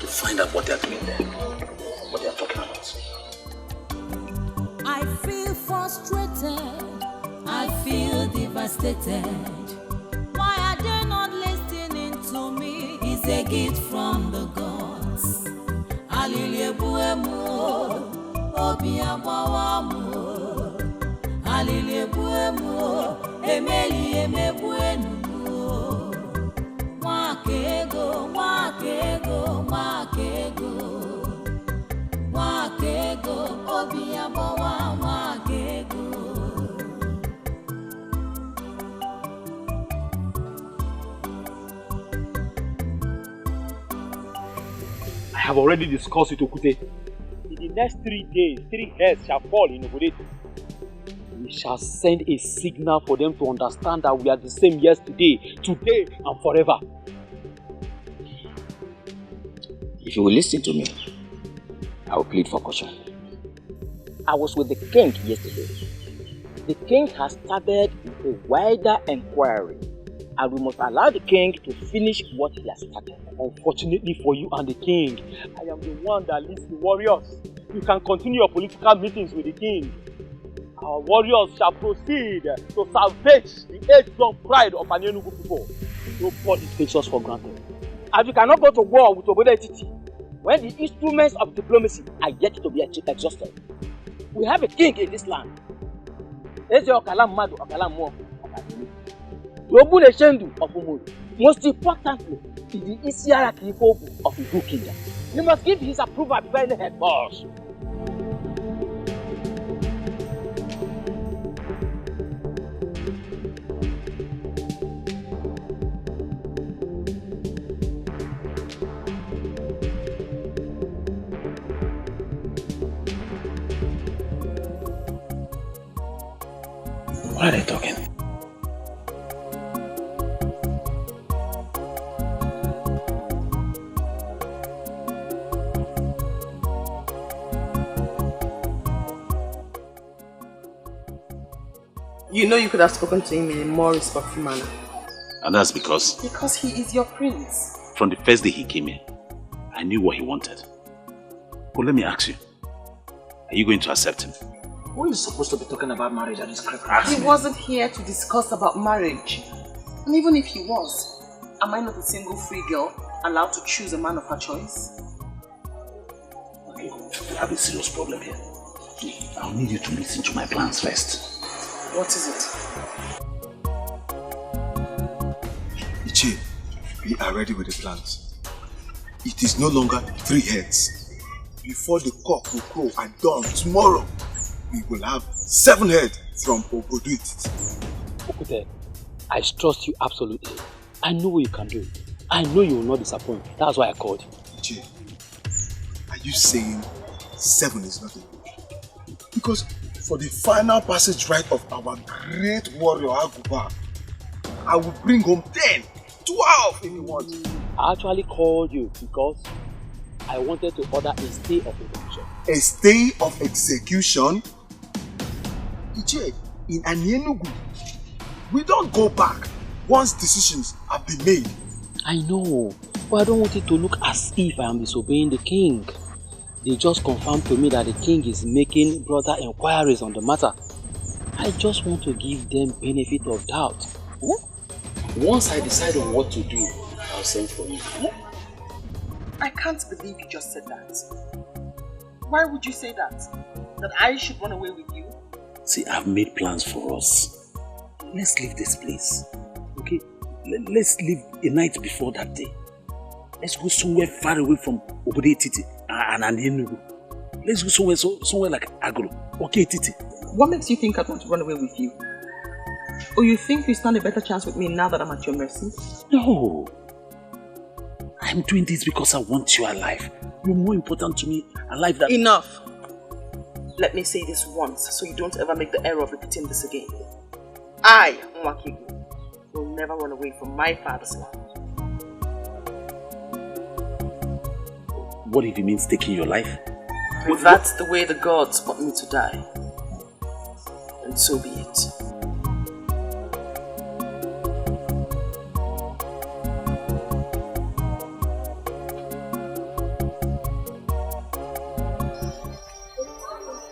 To find out what they are doing there. What they are talking about. I feel frustrated. I feel devastated. Why are they not listening to me? It's a gift from the gods. Aliliebuemu, obiabawamu. Aliliebuemu, emeli emebuenu. Wakego, wakego, wakego. Wakego, obiabawa, wakego. I have already discussed it, Okute. In the next 3 days, 3 heads shall fall in Obodet. We shall send a signal for them to understand that we are the same yesterday, today, and forever. If you will listen to me, I will plead for caution. I was with the king yesterday. The king has started a wider inquiry, and we must allow the king to finish what he has started. Unfortunately for you and the king, I am the one that leads the warriors. You can continue your political meetings with the king. Our warriors shall proceed to salvage the age-long pride of an Enugu people. Nobody takes us for granted. And we cannot go to war with Obodo when the instruments of diplomacy are yet to be exhausted. We have a king in this land. Eze Okalam Madu Okalam Mo Okadini. Yobu Neshendu of Umuru. Most importantly, is the Isiara Kifobu of Igu Kingdom. You must give his approval before any head boss. What are they talking? You know you could have spoken to him in a more respectful manner. And that's because? Because he is your prince. From the first day he came here, I knew what he wanted. But let me ask you, are you going to accept him? Who is supposed to be talking about marriage at this crap? He wasn't here to discuss about marriage. And even if he was, am I not a single free girl allowed to choose a man of her choice? Okay, we have a serious problem here. I'll need you to listen to my plans first. What is it? Ichi, we are ready with the plans. It is no longer 3 heads. Before the cock will crow at dawn tomorrow, we will have 7 heads from Obodo. Okute, I trust you absolutely. I know what you can do. I know you will not disappoint. That's why I called you. Ichi, are you saying 7 is not enough? Because for the final passage right of our great warrior Aguba, I will bring home 10, 12 if you want. I actually called you because I wanted to order a stay of execution. A stay of execution? Iche, in Enugu, we don't go back once decisions have been made. I know, but I don't want it to look as if I am disobeying the king. They just confirmed to me that the king is making broader inquiries on the matter. I just want to give them benefit of doubt. Once I decide on what to do, I'll send for you. I can't believe you just said that. Why would you say that? That I should run away with you? See, I've made plans for us. Let's leave this place. Okay? Let's leave a night before that day. Let's go somewhere far away from Obode Titi and Enugu. Let's go somewhere like Agro. Okay, Titi. What makes you think I'd want to run away with you? Or you think you stand a better chance with me now that I'm at your mercy? No. I'm doing this because I want you alive. You're more important to me alive than... Enough! Let me say this once so you don't ever make the error of repeating this again. I, Nwakigu, will never run away from my father's land. What if it means taking your life? If that's the way the gods want me to die, then so be it.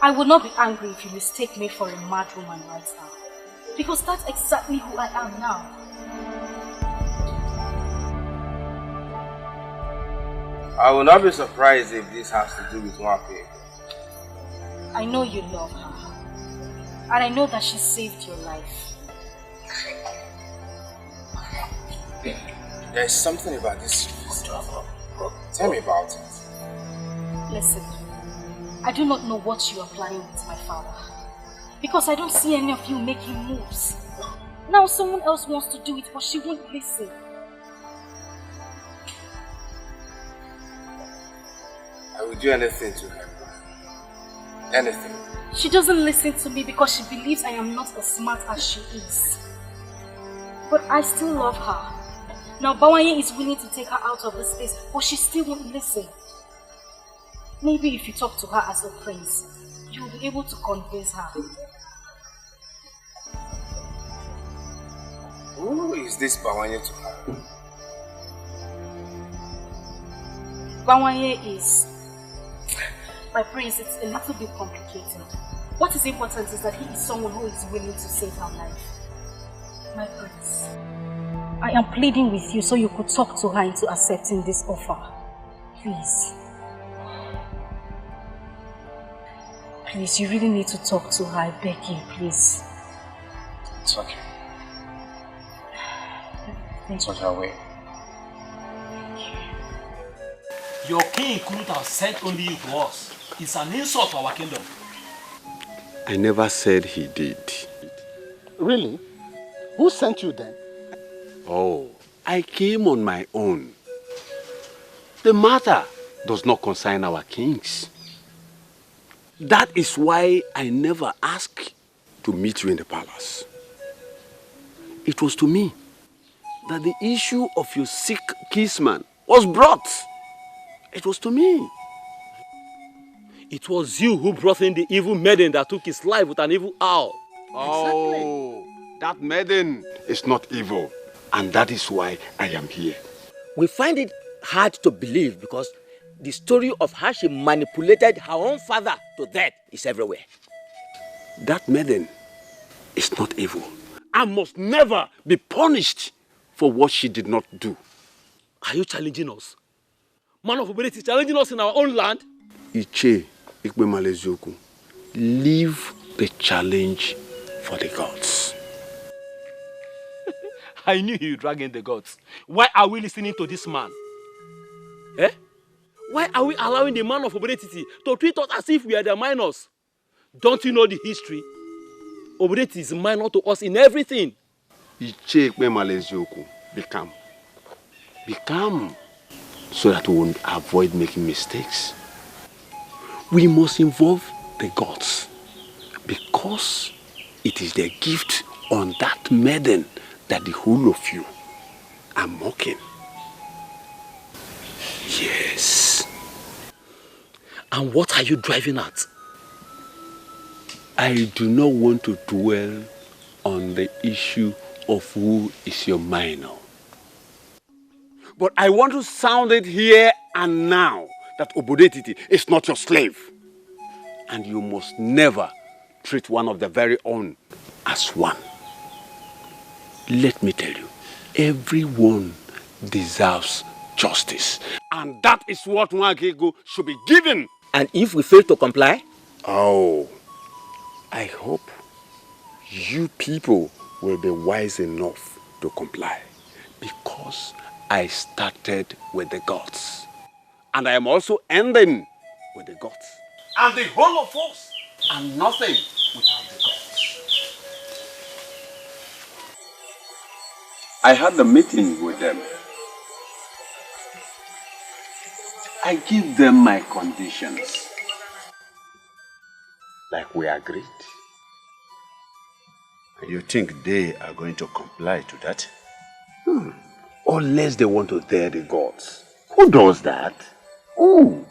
I will not be angry if you mistake me for a mad woman right now. Because that's exactly who I am now. I will not be surprised if this has to do with Nwakigu. I know you love her. And I know that she saved your life. There is something about this. Tell me about it. Listen, I do not know what you are planning with my father. Because I don't see any of you making moves. Now someone else wants to do it, but she won't listen. I will do anything to help her. Anything. She doesn't listen to me because she believes I am not as smart as she is. But I still love her. Now Bawanye is willing to take her out of this place, but she still won't listen. Maybe if you talk to her as a prince, you will be able to convince her. Who is this Bawanye to her? Bawanye is... My prince, it's a little bit complicated. What is important is that he is someone who is willing to save her life. My prince, I am pleading with you so you could talk to her into accepting this offer. Please. Please, you really need to talk to her. I beg you, please. It's okay. It's on your way. Your king couldn't have sent only you to us. It's an insult to our kingdom. I never said he did. Really? Who sent you then? Oh, I came on my own. The matter does not concern our kings. That is why I never asked to meet you in the palace. It was to me that the issue of your sick kinsman was brought. It was to me. It was you who brought in the evil maiden that took his life with an evil owl. Oh, that maiden is not evil. And that is why I am here. We find it hard to believe because the story of how she manipulated her own father to death is everywhere. That maiden is not evil and must never be punished for what she did not do. Are you challenging us? Man of Obede is challenging us in our own land? Iche Ikpemalezoku, leave the challenge for the gods. I knew you drag in the gods. Why are we listening to this man? Eh? Why are we allowing the man of Obede to treat us as if we are the minors? Don't you know the history? Obede is minor to us in everything. Iche Ikpemalezoku, be calm. Be calm so that we will avoid making mistakes. We must involve the gods because it is their gift on that maiden that the whole of you are mocking. Yes. And what are you driving at? I do not want to dwell on the issue of who is your minor. But I want to sound it here and now that Obodetiti is not your slave. And you must never treat one of the very own as one. Let me tell you, everyone deserves justice. And that is what Nwakigu should be given. And if we fail to comply? Oh, I hope you people will be wise enough to comply, because I started with the gods and I am also ending with the gods. And the whole of us are nothing without the gods. I had a meeting with them. I give them my conditions. Like we agreed. You think they are going to comply to that? Unless they want to dare the gods. Who does that? Who?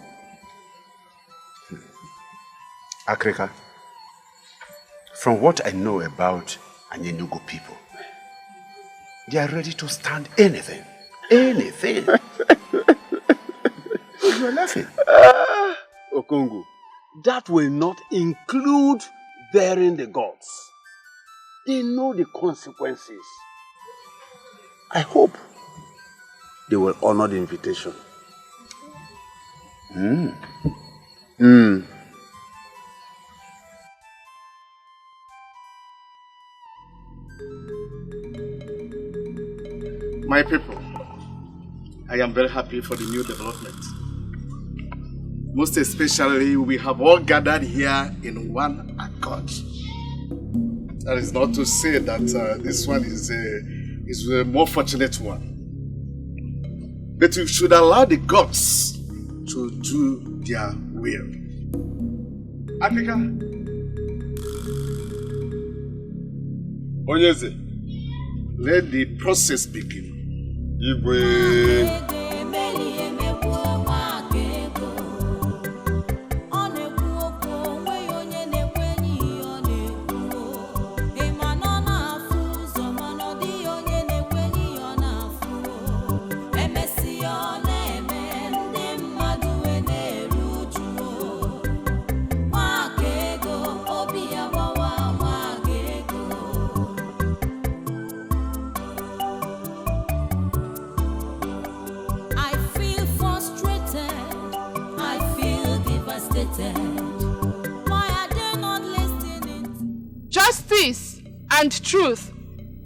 Akrika, from what I know about Anyenugu people, they are ready to stand anything. Anything. You're laughing. Okongu, that will not include daring the gods. They know the consequences. I hope they will honor the invitation. My people, I am very happy for the new development. Most especially, we have all gathered here in one accord. That is not to say that this one is a more fortunate one. But we should allow the gods to do their will. Africa. Onyeze, let the process begin. Igwe. Justice and truth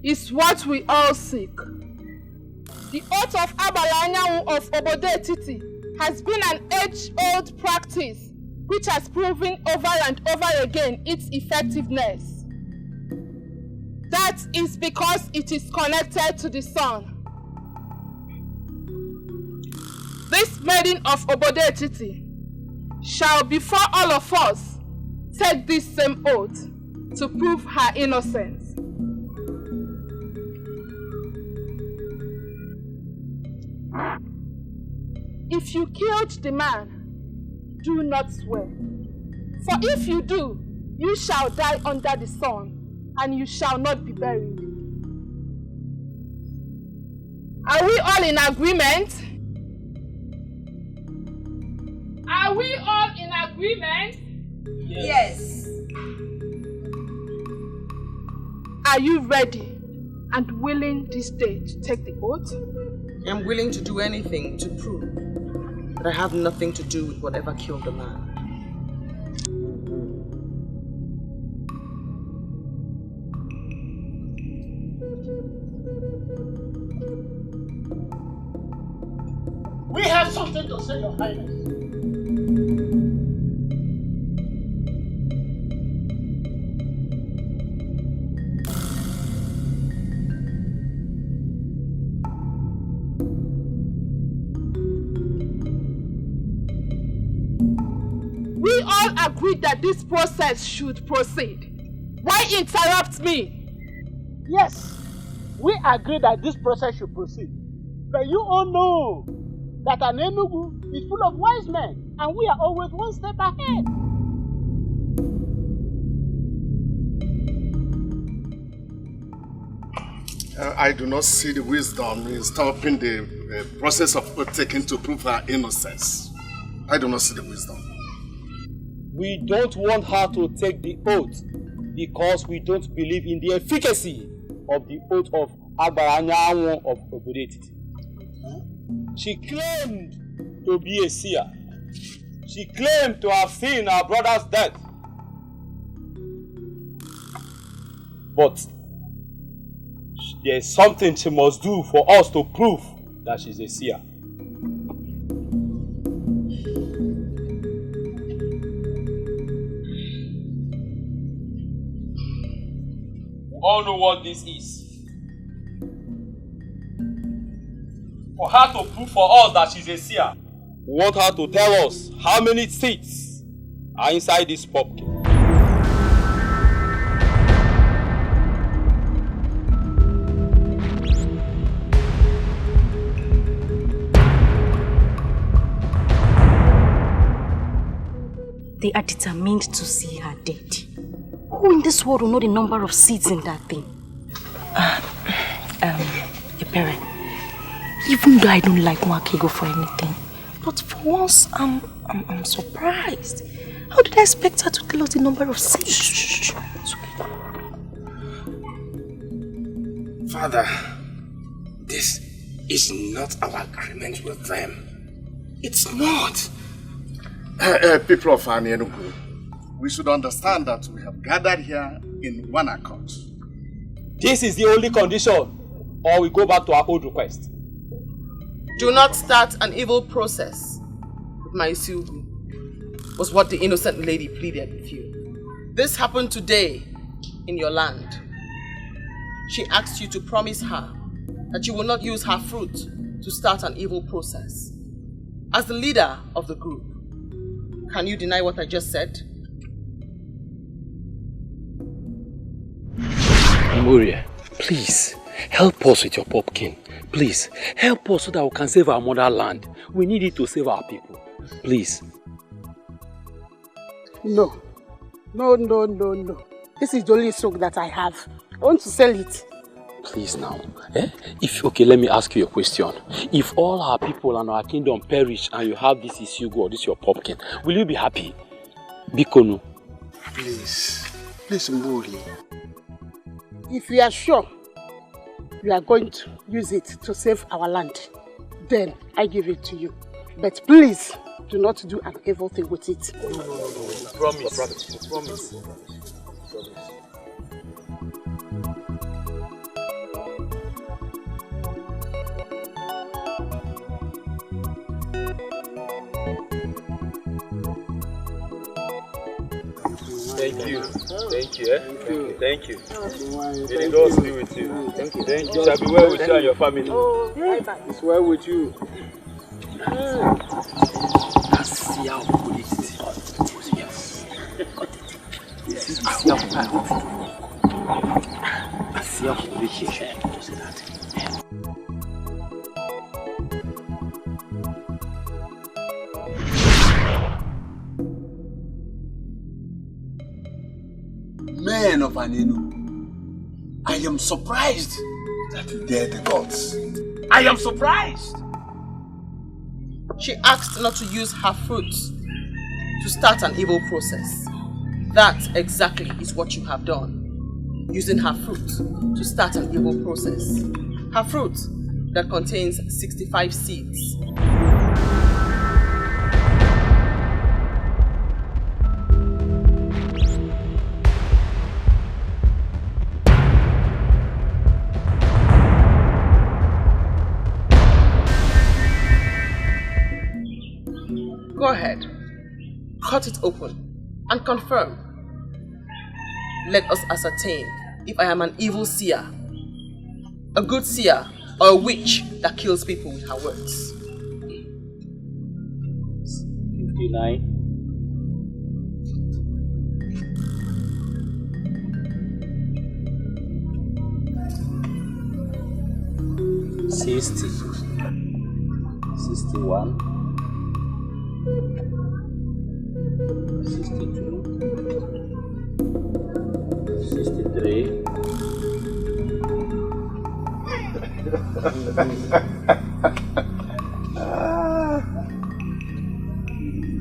is what we all seek. The oath of Abalanyawu of Obode Titi has been an age-old practice which has proven over and over again its effectiveness. That is because it is connected to the sun. This maiden of Obode Titi shall before all of us take this same oath to prove her innocence. If you killed the man, do not swear. For if you do, you shall die under the sun, and you shall not be buried. Are we all in agreement? Are we all in agreement? Yes. Are you ready and willing this day to take the oath? I'm willing to do anything to prove that I have nothing to do with whatever killed the man. We have something to say, Your Highness. We all agreed that this process should proceed. Why interrupt me? Yes, we agree that this process should proceed. But you all know that an Enugu is full of wise men, and we are always one step ahead. I do not see the wisdom in stopping the process of oath taking to prove her innocence. I do not see the wisdom. We don't want her to take the oath because we don't believe in the efficacy of the oath of Abaranyawo of Obode Titi. She claimed to be a seer. She claimed to have seen her brother's death. But there's something she must do for us to prove that she's a seer. We all know what this is. For her to prove for us that she's a seer, we want her to tell us how many seeds are inside this pumpkin. They are determined to see her dead. Who in this world will know the number of seeds in that thing? Your parent. Even though I don't like Mwakego for anything, but for once, I'm surprised. How did I expect her to tell us the number of seeds? Shh. It's okay. Father, this is not our agreement with them. It's not. People of Enugu, we should understand that we have gathered here in one accord. This is the only condition, or we go back to our old request. Do not start an evil process with my Silgu, was what the innocent lady pleaded with you. This happened today in your land. She asked you to promise her that you will not use her fruit to start an evil process. As the leader of the group, can you deny what I just said? Memoria, please, help us with your pumpkin. Please, help us so that we can save our motherland. We need it to save our people. Please. No. This is the only stock that I have. I want to sell it. Please now. Okay, let me ask you a question. If all our people and our kingdom perish and you have this Isugu or this your pumpkin, will you be happy? Bikonu. Please, Mburi. If you are sure you are going to use it to save our land, then I give it to you. But please, do not do an evil thing with it. Promise. Thank you. May the gods be with you. Thank you. It shall be well with you and your family. Oh, bye-bye. It's well with you. Men of Anenu, I am surprised that you dare the gods. I am surprised. She asked not to use her fruit to start an evil process. That exactly is what you have done. Using her fruit to start an evil process. Her fruit that contains 65 seeds. Go ahead, cut it open and confirm. Let us ascertain if I am an evil seer, a good seer, or a witch that kills people with her words. 59. 60. 61. 62, 63,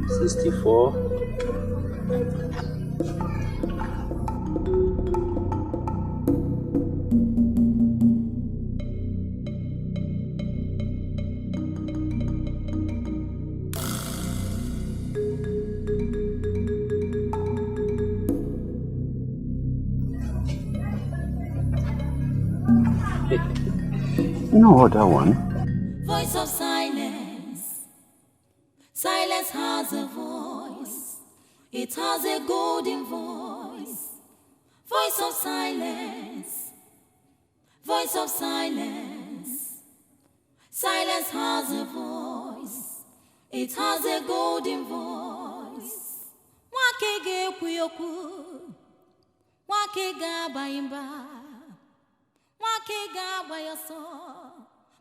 64, 65. You know what, that one? Voice of silence. Silence has a voice. It has a golden voice. Voice of silence. Voice of silence. Silence has a voice. It has a golden voice. Wake ge kuyoku. Wake ga baimba. Wake ga bayaso.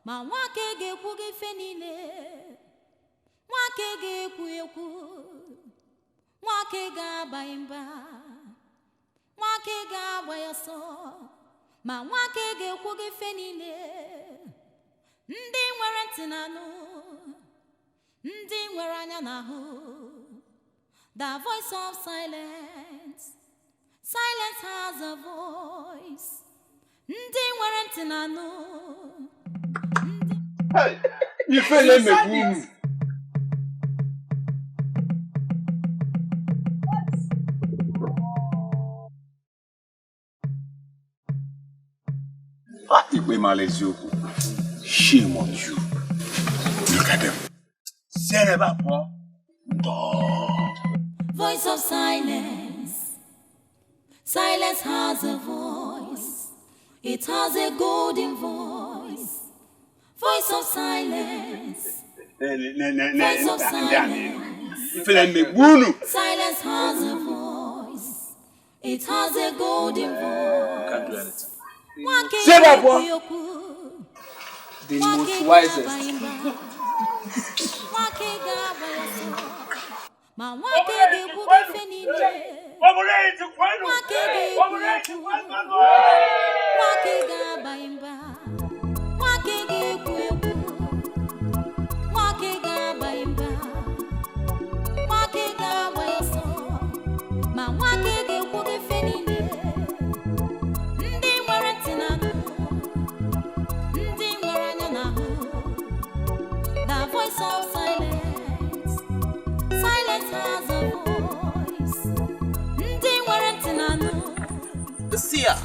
Ma wake ge kuge fenile. Wake ge kuyoku. Wake ga baimba. Wake ga bayaso. Ma wake ge kuge fenile. Ndi nwere ntị n'anụ. Ndi nwere anya n'ahụ. The voice of silence. Silence has a voice. Ndi nwere ntị n'anụ. Hey, ifele megbu. Ikpe mara eziokwu. Shame on you. Look at them. Voice of silence. Silence has a voice. It has a golden voice. Voice of silence. Voice of silence. Silence has a voice. It has a golden voice. Can't do anything. Say that, boy. The most wisest. The seer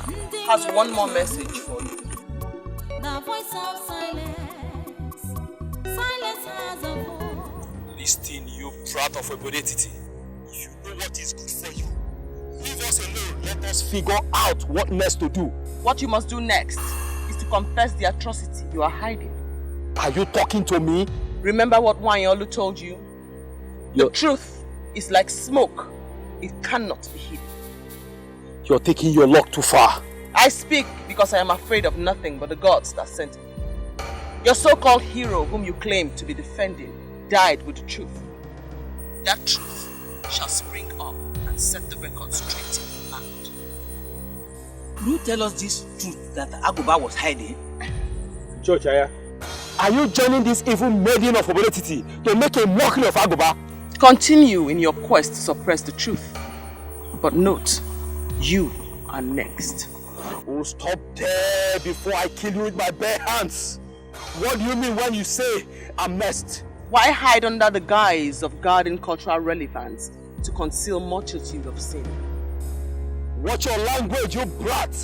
has one more message for you. The voice of silence. Silence has a voice. Listen, you brat of obedient. You know what is good for you. Leave us alone. Let us figure out what next to do. What you must do next is to confess the atrocity you are hiding. Are you talking to me? Remember what Wanyolu told you? The truth is like smoke. It cannot be hidden. You're taking your luck too far. I speak because I am afraid of nothing but the gods that sent me. Your so-called hero whom you claim to be defending died with the truth. That truth shall spring up and set the record straight in the land. Will you tell us this truth that Agoba was hiding? Church, are you joining this evil maiden of obedient to make a mockery of Agoba? Continue in your quest to suppress the truth. But note, you are next. Oh, stop there before I kill you with my bare hands. What do you mean when you say I'm next? Why hide under the guise of guarding cultural relevance to conceal multitude of sin? Watch your language, you brat.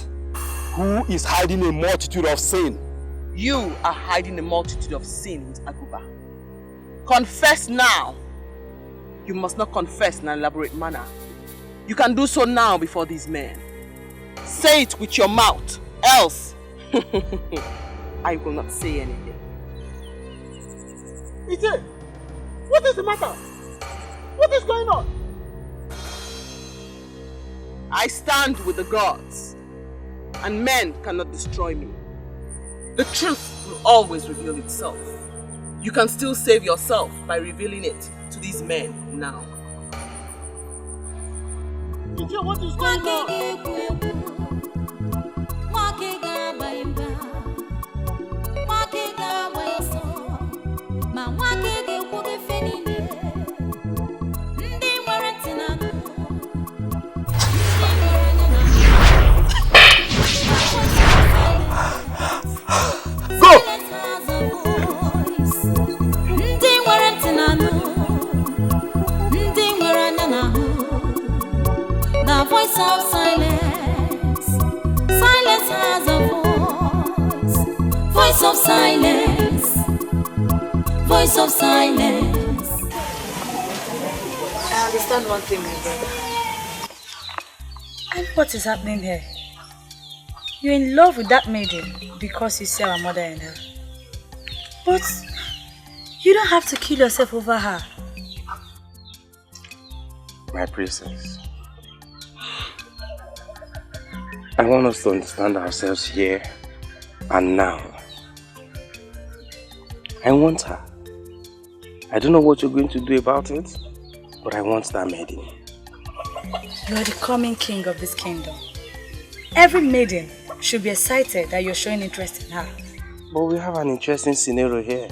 Who is hiding a multitude of sin? You are hiding a multitude of sin with Aguba. Confess now. You must not confess in an elaborate manner. You can do so now before these men. Say it with your mouth, else I will not say anything. Ije, what is the matter? What is going on? I stand with the gods, and men cannot destroy me. The truth will always reveal itself. You can still save yourself by revealing it to these men now. Ije, what is going on? The voice of silence. of silence, voice of silence. I understand one thing, my brother. And what is happening here? You're in love with that maiden because you see our mother and her. But you don't have to kill yourself over her. My princess, I want us to understand ourselves here and now. I want her. I don't know what you're going to do about it, but I want that maiden. You are the coming king of this kingdom. Every maiden should be excited that you're showing interest in her. But we have an interesting scenario here.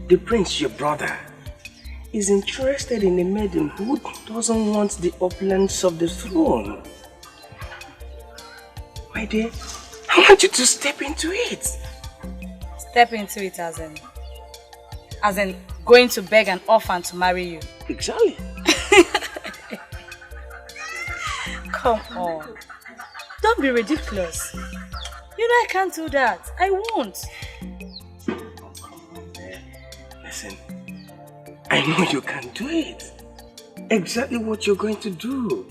The prince, your brother, is interested in a maiden who doesn't want the opulence of the throne. My dear, I want you to step into it. Step into it as in going to beg an orphan to marry you. Exactly. Come on. Don't be ridiculous. You know I can't do that. I won't. Listen, I know you can do it. Exactly what you're going to do.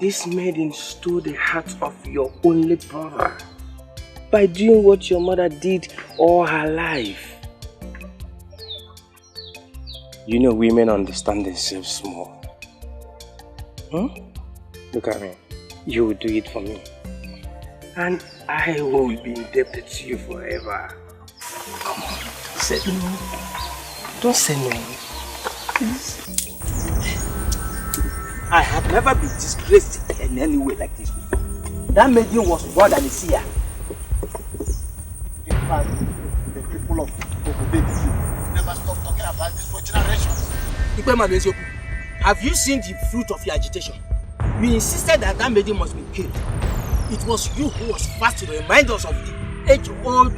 This maiden stole the heart of your only brother by doing what your mother did all her life. You know women understand themselves small. Look at me. You will do it for me. And I will be indebted to you forever. Come on, say no. Don't say no. Please. I have never been disgraced in any way like this before. That maiden was more than a seer. In fact, the people of Obodeti never stop talking about this for generations. Have you seen the fruit of your agitation? You insisted that that maiden must be killed. It was you who was first to remind us of the age-old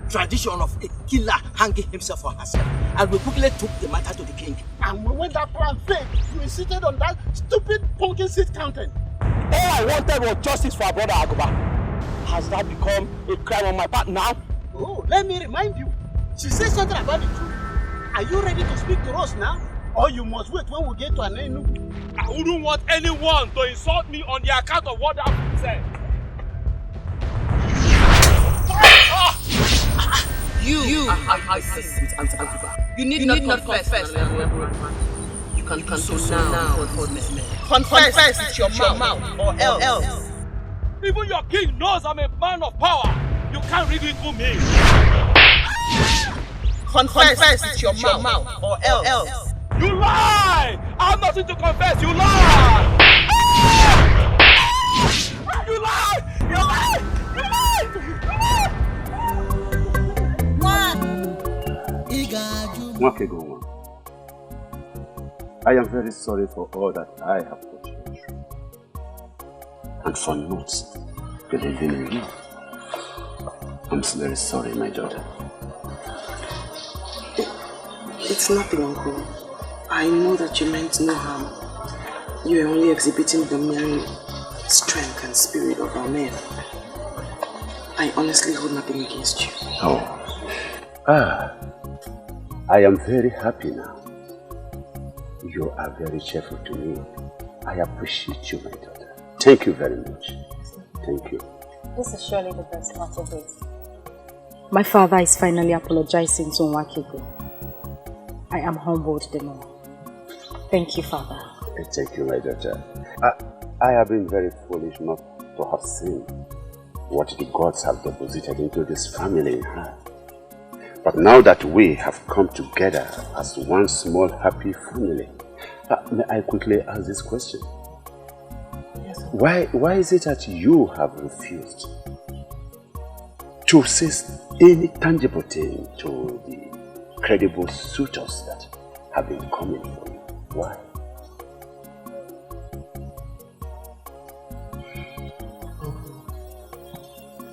tradition of a killer hanging himself or herself. And we quickly took the matter to the king. And when that plan failed, you insisted on that stupid pumpkin seed counting. All I wanted was justice for our brother Agoba. Has that become a crime on my part now? Oh, let me remind you. She said something about the truth. Are you ready to speak to us now? Or you must wait when we get to an end? I wouldn't want anyone to insult me on the account of what I've said. You I see with Auntie Aguba. You need not confess. You can do so now for this man. Confess with your mouth or else. Even your king knows I'm a man of power. You can't ridicule me. Confess with your mouth or else. You lie! I have nothing to confess. You lie! You lie! You lie! You lie! I am very sorry for all that I have put you through, and for not believing in you. I'm very sorry, my daughter. It's nothing, Uncle. I know that you meant no harm. You are only exhibiting the mere strength and spirit of our men. I honestly hold nothing against you. Oh. I am very happy now. You are very cheerful to me. I appreciate you, my daughter. Thank you very much. Thank you. This is surely the best part of it. My father is finally apologizing to Nwakego. I am humbled the more. Thank you, Father. Thank you, my daughter. I have been very foolish not to have seen what the gods have deposited into this family in her. But now that we have come together as one small happy family, may I quickly ask this question? Yes, sir. Why is it that you have refused to say any tangible thing to the credible suitors that have been coming for you? Why?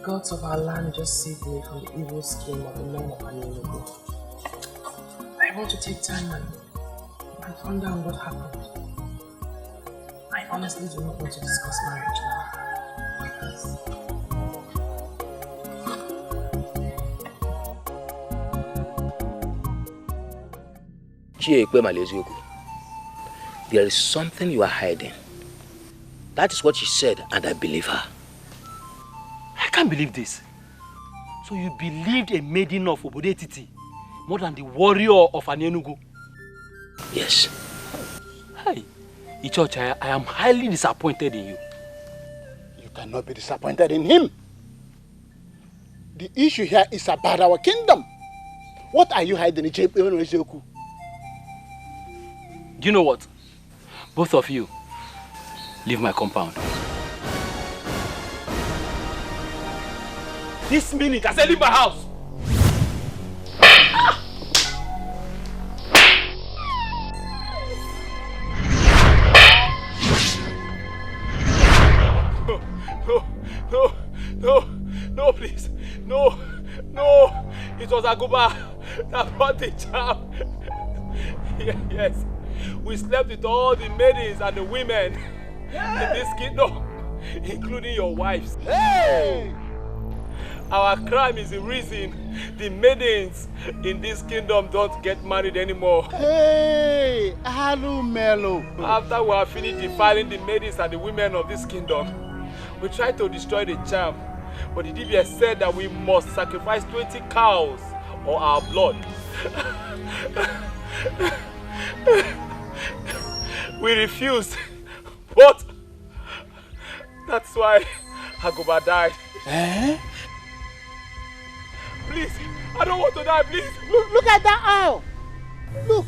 Gods of our land just saved me from the evil scheme of the men of Anelugu. I want to take time and find out what happened. I honestly do not want to discuss marriage now. There is something you are hiding. That is what she said, and I believe her. I can't believe this. So you believed a maiden of Obodetiti more than the warrior of Anenugu? Yes. Hey, Ichocha, I am highly disappointed in you. You cannot be disappointed in him. The issue here is about our kingdom. What are you hiding in Ichoku? Do you know what? Both of you, leave my compound. This minute, I said leave my house. No, please. No. It was Aguba that brought the charm. Yes. We slept with all the maidens and the women in this kingdom, including your wives. Hey! Our crime is the reason the maidens in this kingdom don't get married anymore. Hey! Hello, Melo. After we have finished defiling the maidens and the women of this kingdom, we tried to destroy the charm. But the Dibia said that we must sacrifice 20 cows or our blood. We refused, but that's why Agoba died. Eh? Please, I don't want to die, please. Look at that owl. Look.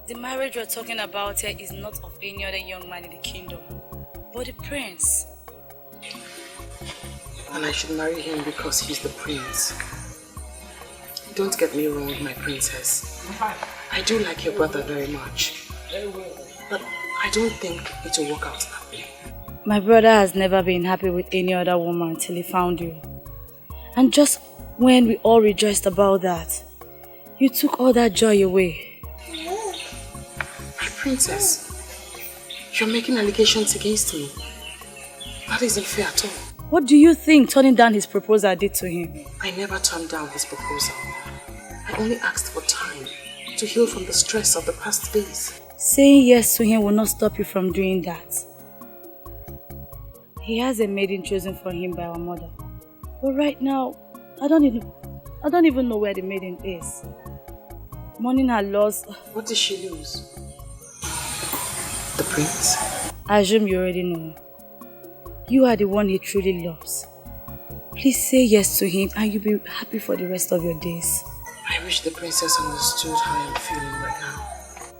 The marriage we're talking about here is not of any other young man in the kingdom, but the prince. And I should marry him because he's the prince. Don't get me wrong, my princess. I do like your brother very much. But I don't think it will work out that way. My brother has never been happy with any other woman till he found you. And just when we all rejoiced about that, you took all that joy away. My princess, you're making allegations against me. That isn't fair at all. What do you think turning down his proposal did to him? I never turned down his proposal. I only asked for time to heal from the stress of the past days. Saying yes to him will not stop you from doing that. He has a maiden chosen for him by our mother. But right now, I don't even know where the maiden is. Mourning her loss. What did she lose? The prince? I assume you already know. You are the one he truly loves. Please say yes to him and you'll be happy for the rest of your days. I wish the princess understood how I'm feeling right now.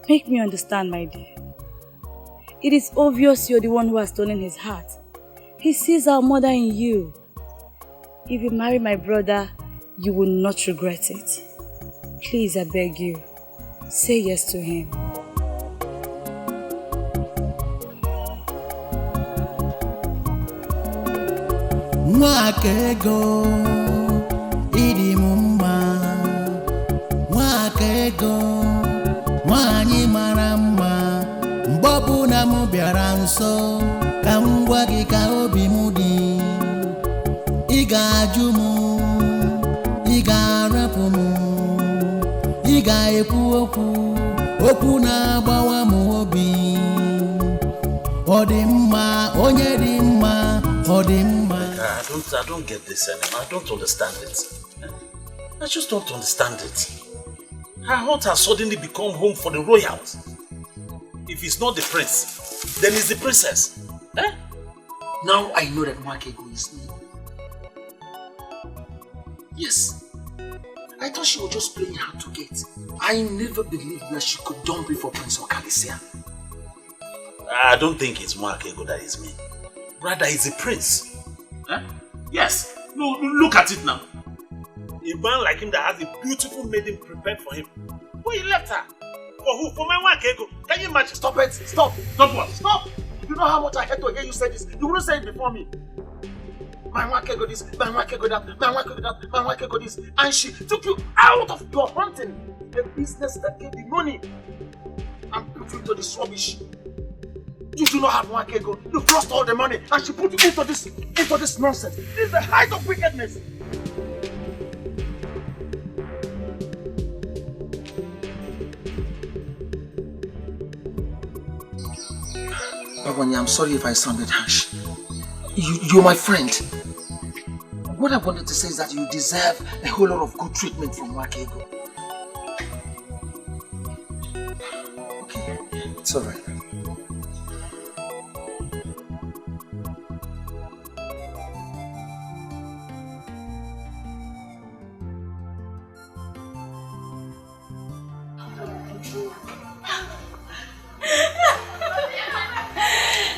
Make me understand, my dear. It is obvious you're the one who has stolen his heart. He sees our mother in you. If you marry my brother, you will not regret it. Please, I beg you, say yes to him. Mwakego idi mumma, mwakego nwanyi mara mma, mgbobu na mu bịara nso ka m gwa gị ka obi m dị. Ị ga-ajụ m, ị ga-arapụ m, ị ga-ekwu okwu na-agbawa m obi. Ọ dị mma, onye dị mma, ọ dị mma. I don't get this anymore. I don't understand it. I just don't understand it. Her heart has suddenly become home for the royals. If it's not the prince, then it's the princess. Eh? Now I know that Mwakego is me. Yes. I thought she was just playing hard to get. I never believed that she could dump me for Prince Okalisia. I don't think it's Mwakego that is me. Rather, it's the prince. Huh? Yes. No, look at it now. A man like him that has a beautiful maiden prepared for him. Who he left her? For who? For my Mwakego. Can you imagine? Stop it! Stop! Stop what? Stop! You know how much I had to hear you say this. You wouldn't say it before me. My Mwakego this, my Mwakego that, my Mwakego that, my Mwakego this. And she took you out of your hunting. A business that gave you money. And put you into this rubbish. You do not have Mwakego. You've lost all the money. And she put you into this nonsense. This is the height of wickedness. Awanya, I'm sorry if I sounded harsh. You're my friend. What I wanted to say is that you deserve a whole lot of good treatment from Mwakego. Okay, it's alright.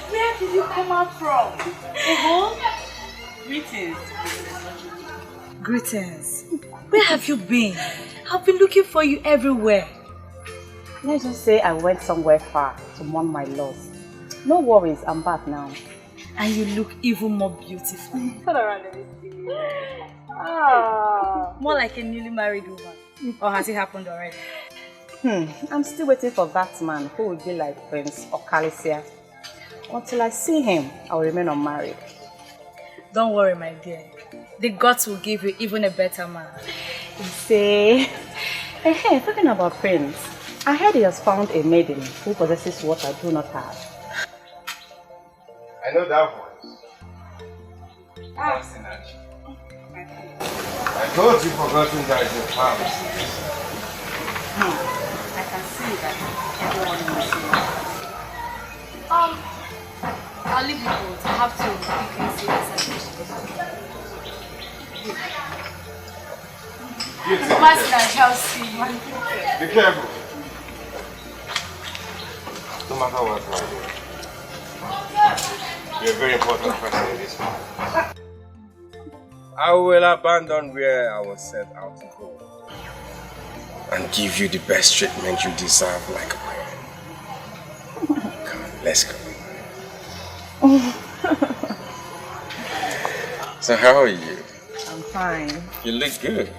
Where did you come out from? Greetings. Greetings. Where have you been? I've been looking for you everywhere. Let's just say I went somewhere far to mourn my loss. No worries, I'm back now. And you look even more beautiful. Turn around and see. More like a newly married woman. Or has it happened already? I'm still waiting for that man who will be like Prince Okalisia. Until I see him, I will remain unmarried. Don't worry, my dear. The gods will give you even a better man. You say, hey, talking about Prince, I heard he has found a maiden who possesses what I do not have. I know that voice. I thought you forgotten that it's your house. I can see that everyone knows you. I'll leave you both. I have to quickly see this. Master, I shall see you. Be careful. No matter what, you're a very important person in this world. I will abandon where I was set out to go and give you the best treatment you deserve like a queen. Come on, let's go. So how are you? I'm fine. You look good.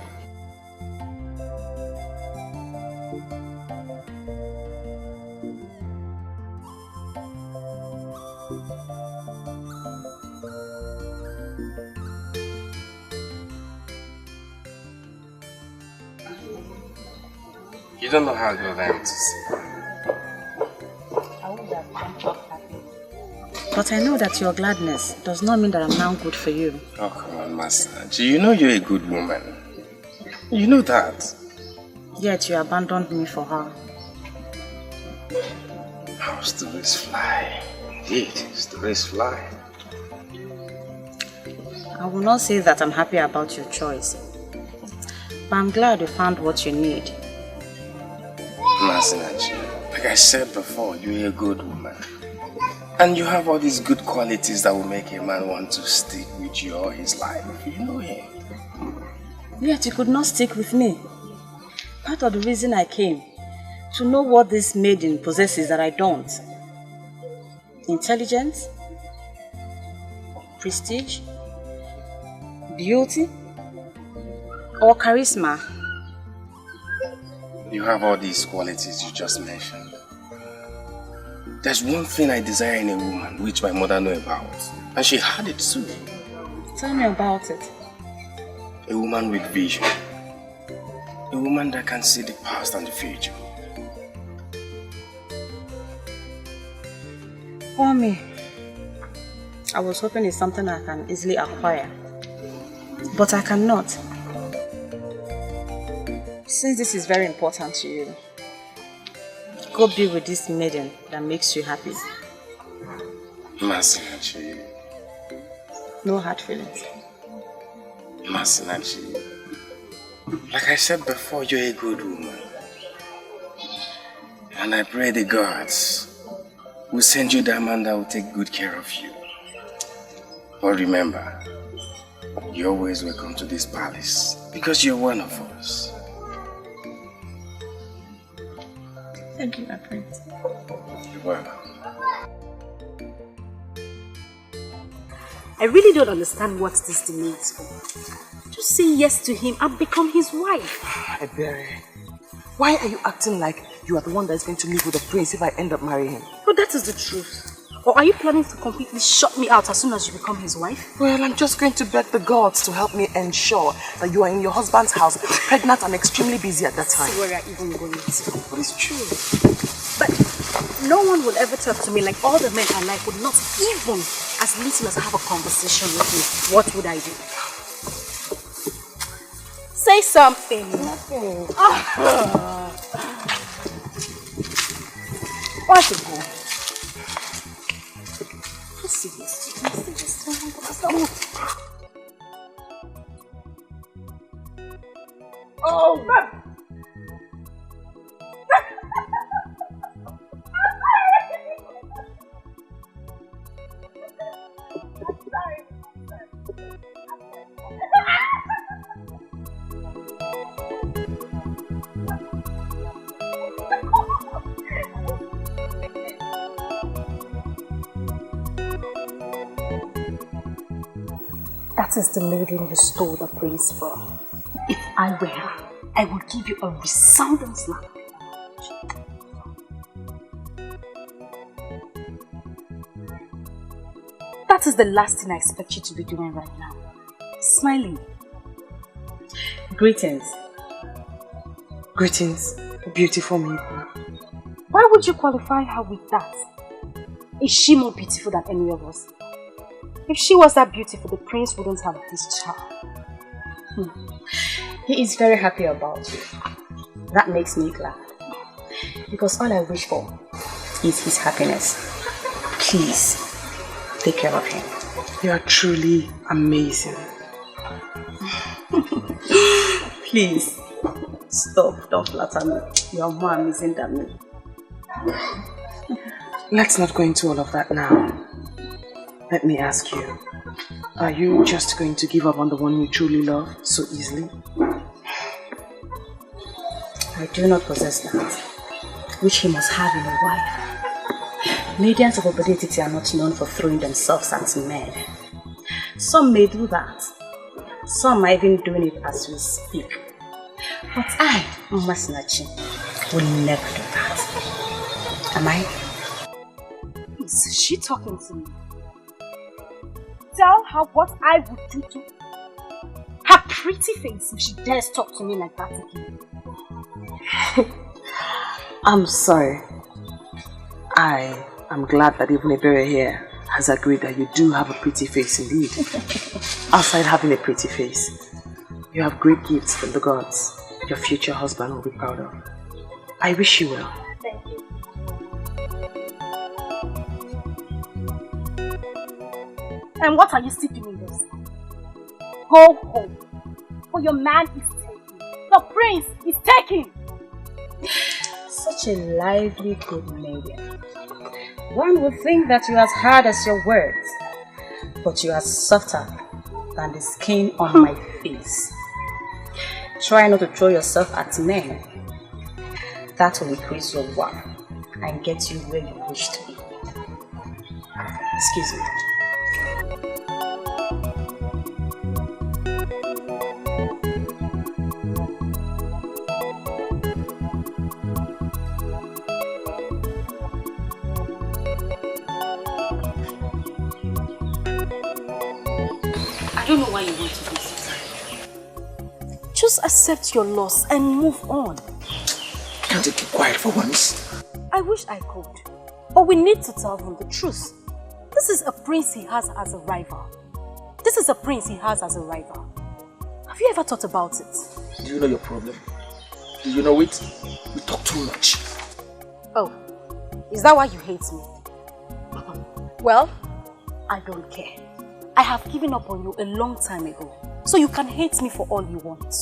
You don't know how good I am to see. But I know that your gladness does not mean that I'm now good for you. Oh, come on, Master. You know you're a good woman. You know that. Yet you abandoned me for her. How stories fly. Indeed, stories fly. I will not say that I'm happy about your choice. But I'm glad you found what you need. Masinachi, like I said before, you're a good woman. And you have all these good qualities that will make a man want to stick with you all his life. You know him. Yet you could not stick with me. Part of the reason I came, to know what this maiden possesses that I don't. Intelligence, prestige, beauty, or charisma. You have all these qualities you just mentioned. There's one thing I desire in a woman which my mother knew about. And she had it too. Tell me about it. A woman with vision. A woman that can see the past and the future. For me, I was hoping it's something I can easily acquire. But I cannot. Since this is very important to you, go be with this maiden that makes you happy. Masinachi. No hard feelings. Masinachi. Like I said before, you're a good woman. And I pray the gods will send you that man that will take good care of you. But remember, you're always welcome to this palace because you're one of us. Thank you, my prince. You're welcome. I really don't understand what this demands for. Just say yes to him and become his wife. Ebere, why are you acting like you are the one that's going to live with the prince if I end up marrying him? But that is the truth. Or are you planning to completely shut me out as soon as you become his wife? Well, I'm just going to beg the gods to help me ensure that you are in your husband's house, pregnant and extremely busy at that time. See where you're even going to. But it's true. But no one would ever talk to me like all the men I like would not even as little as have a conversation with me. What would I do? Say something. Nothing. What's it for? Let's see this. Oh, man. That is the lady you stole the prince from. If I were her, I would give you a resounding slap. That is the last thing I expect you to be doing right now. Smiling. Greetings. Greetings, beautiful maiden. Why would you qualify her with that? Is she more beautiful than any of us? If she was that beautiful, the prince wouldn't have this child. He is very happy about you. That makes me glad. Because all I wish for is his happiness. Please, take care of him. You are truly amazing. Please, stop. Don't flatter me. You are more amazing than me. Let's not go into all of that now. Let me ask you, are you just going to give up on the one you truly love so easily? I do not possess that, which he must have in a wife. Medians of obedient are not known for throwing themselves at men. Some may do that. Some are even doing it as we speak. But I, Masinachi, will never do that. Am I? Is she talking to me? Tell her what I would do to her pretty face if she dares talk to me like that again. I'm sorry. I am glad that even Ebere here has agreed that you do have a pretty face indeed. Outside having a pretty face, you have great gifts from the gods your future husband will be proud of. I wish you well. Thank you. And what are you still doing this? Go home. For your man is taken. The prince is taken. Such a lively good lady. One would think that you are as hard as your words, but you are softer than the skin on my face. Try not to throw yourself at men. That will increase your worth and get you where you wish to be. Excuse me. I don't know why you want to do this. Just accept your loss and move on. Can't you keep quiet for once? I wish I could. But we need to tell him the truth. This is a prince he has as a rival. This is a prince he has as a rival. Have you ever thought about it? Do you know your problem? Do you know it? You talk too much. Oh, is that why you hate me? Well, I don't care. I have given up on you a long time ago. So you can hate me for all you want.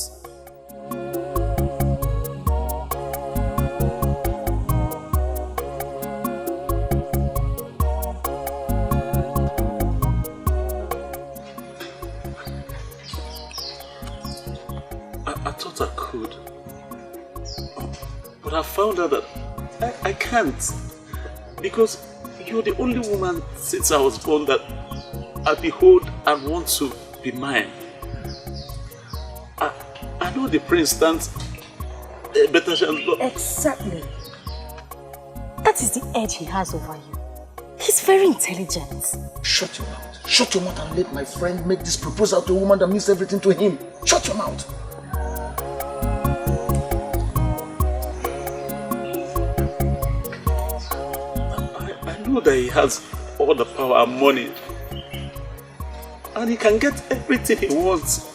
But I found out that I can't. Because you're the only woman since I was born that I behold and want to be mine. I know the prince stands a better chance. Exactly. That is the edge he has over you. He's very intelligent. Shut your mouth. Shut your mouth and let my friend make this proposal to a woman that means everything to him. Shut your mouth. I know that he has all the power and money. And he can get everything he wants.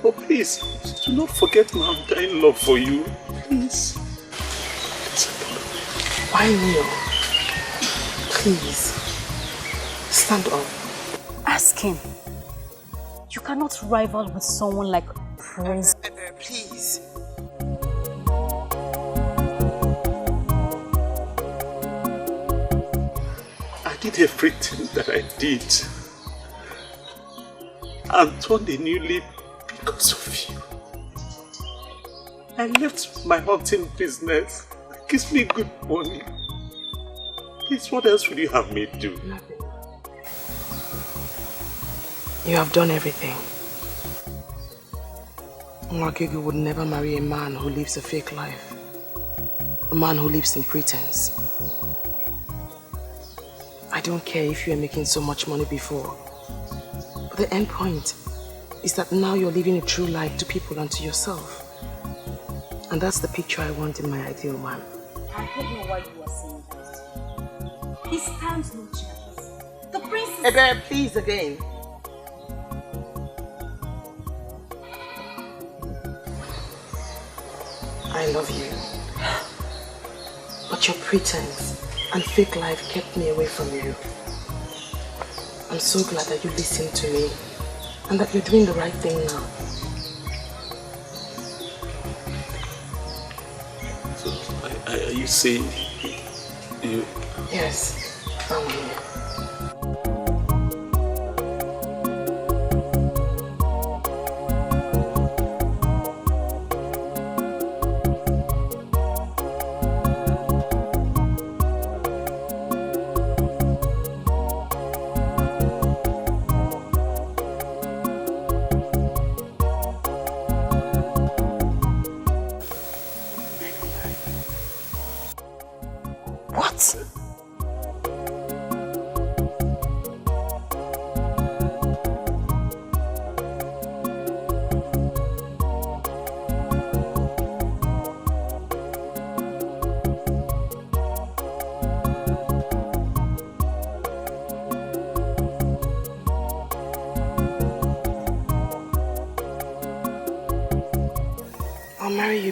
But please, do not forget my undying love for you. Please. Why kneel? Please. Stand up. Ask him. You cannot rival with someone like Prince. Please. I did everything that I did. And turned a new leaf because of you. I left my hunting business. It gives me good money. Please, what else would you have me do? Nothing. You have done everything. Mwakego would never marry a man who lives a fake life. A man who lives in pretense. I don't care if you are making so much money before. But the end point is that now you're living a true life to people and to yourself. And that's the picture I want in my ideal man. I don't know why you are saying that. He stands no chance. The prince is... Ebe, please again. I love you. But your pretense and fake life kept me away from you. I'm so glad that you listened to me and that you're doing the right thing now. So, are you saying you... Yes, I'm here.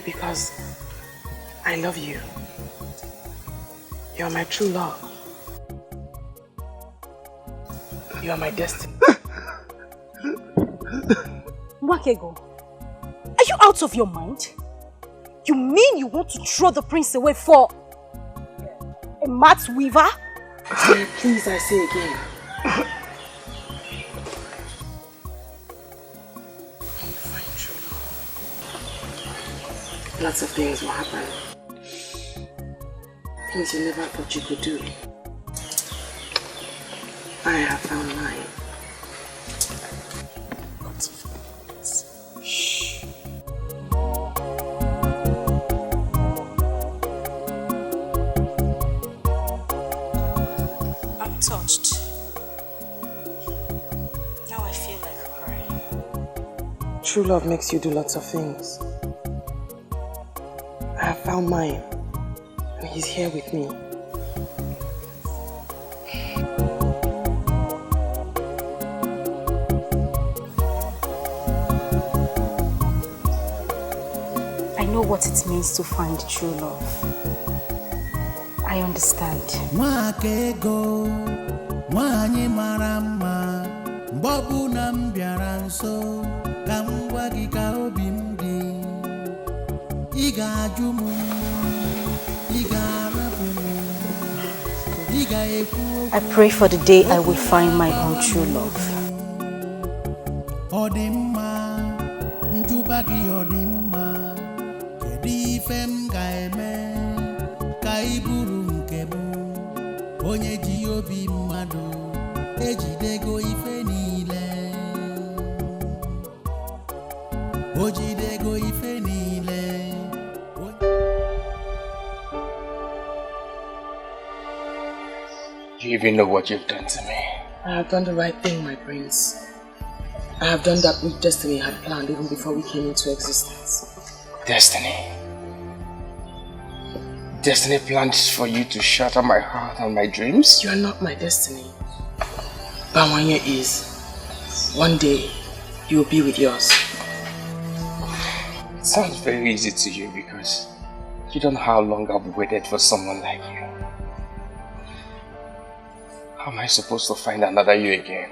Because I love you. You're my true love. You are my destiny. Mwakego, are you out of your mind? You mean you want to throw the prince away for a mat weaver? Please, I say again. Lots of things will happen. Things you never thought you could do. I have found mine. Lots of things. Shh. I'm touched. Now I feel like crying. True love makes you do lots of things. I have found mine, and he's here with me. I know what it means to find true love. I understand. Mwakego, nwanyị mara mma, mgbe ọbụla m bịara nso, ka m gwa gị ka obi m dị. Ị ga-ajụ m, ị ga-arapụ m, ị ga-ekwu okwu. I pray for the day I will find my own true love. Ọ dị mma, njụba gị ọ dị mma, kedu ife m ga-eme ka ị bụrụ nke m. Onye ji obi mmadụ ejidego ife niile. O jidego ife niile. Do you even know what you've done to me? I have done the right thing, my prince. I have done that which destiny had planned even before we came into existence. Destiny? Destiny planned for you to shatter my heart and my dreams? You are not my destiny. Bawanya is. One day, you will be with yours. It sounds very easy to you because you don't know how long I've waited for someone like you. How am I supposed to find another you again?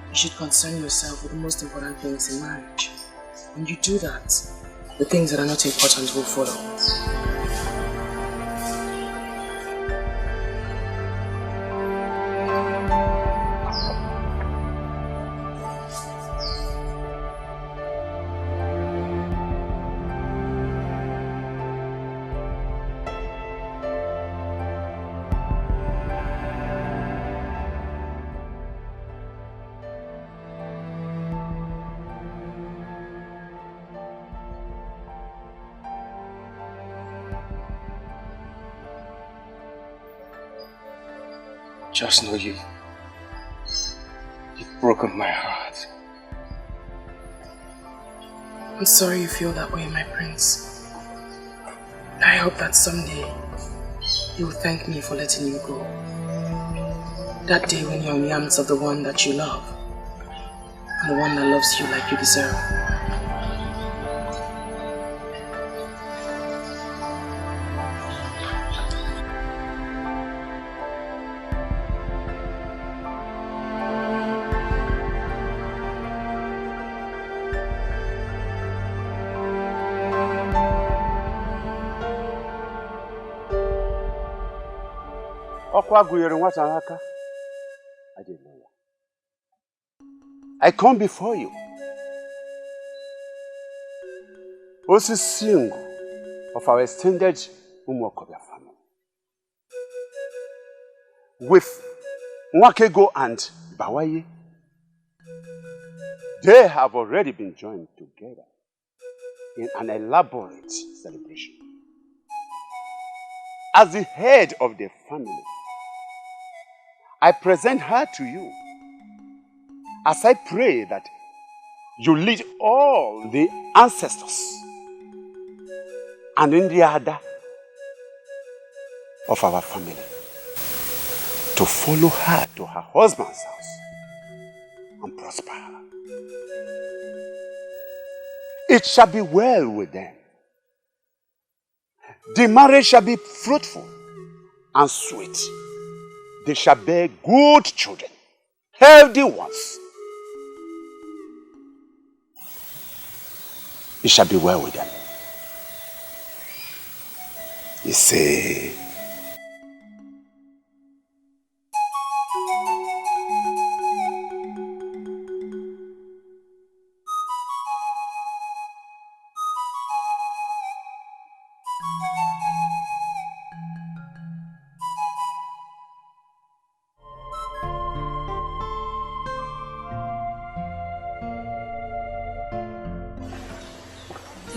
You should concern yourself with the most important things in marriage. When you do that, the things that are not important will follow. Just know you've broken my heart. I'm sorry you feel that way, my prince. I hope that someday you will thank me for letting you go. That day when you're in the arms of the one that you love, and the one that loves you like you deserve. I didn't know that. I come before you. Also single of our extended Umokobia family. With Nwakego and Bawaye, they have already been joined together in an elaborate celebration. As the head of the family, I present her to you as I pray that you lead all the ancestors and in the order of our family to follow her to her husband's house and prosper her. It shall be well with them. The marriage shall be fruitful and sweet. They shall bear good children, healthy ones. It shall be well with them. You say,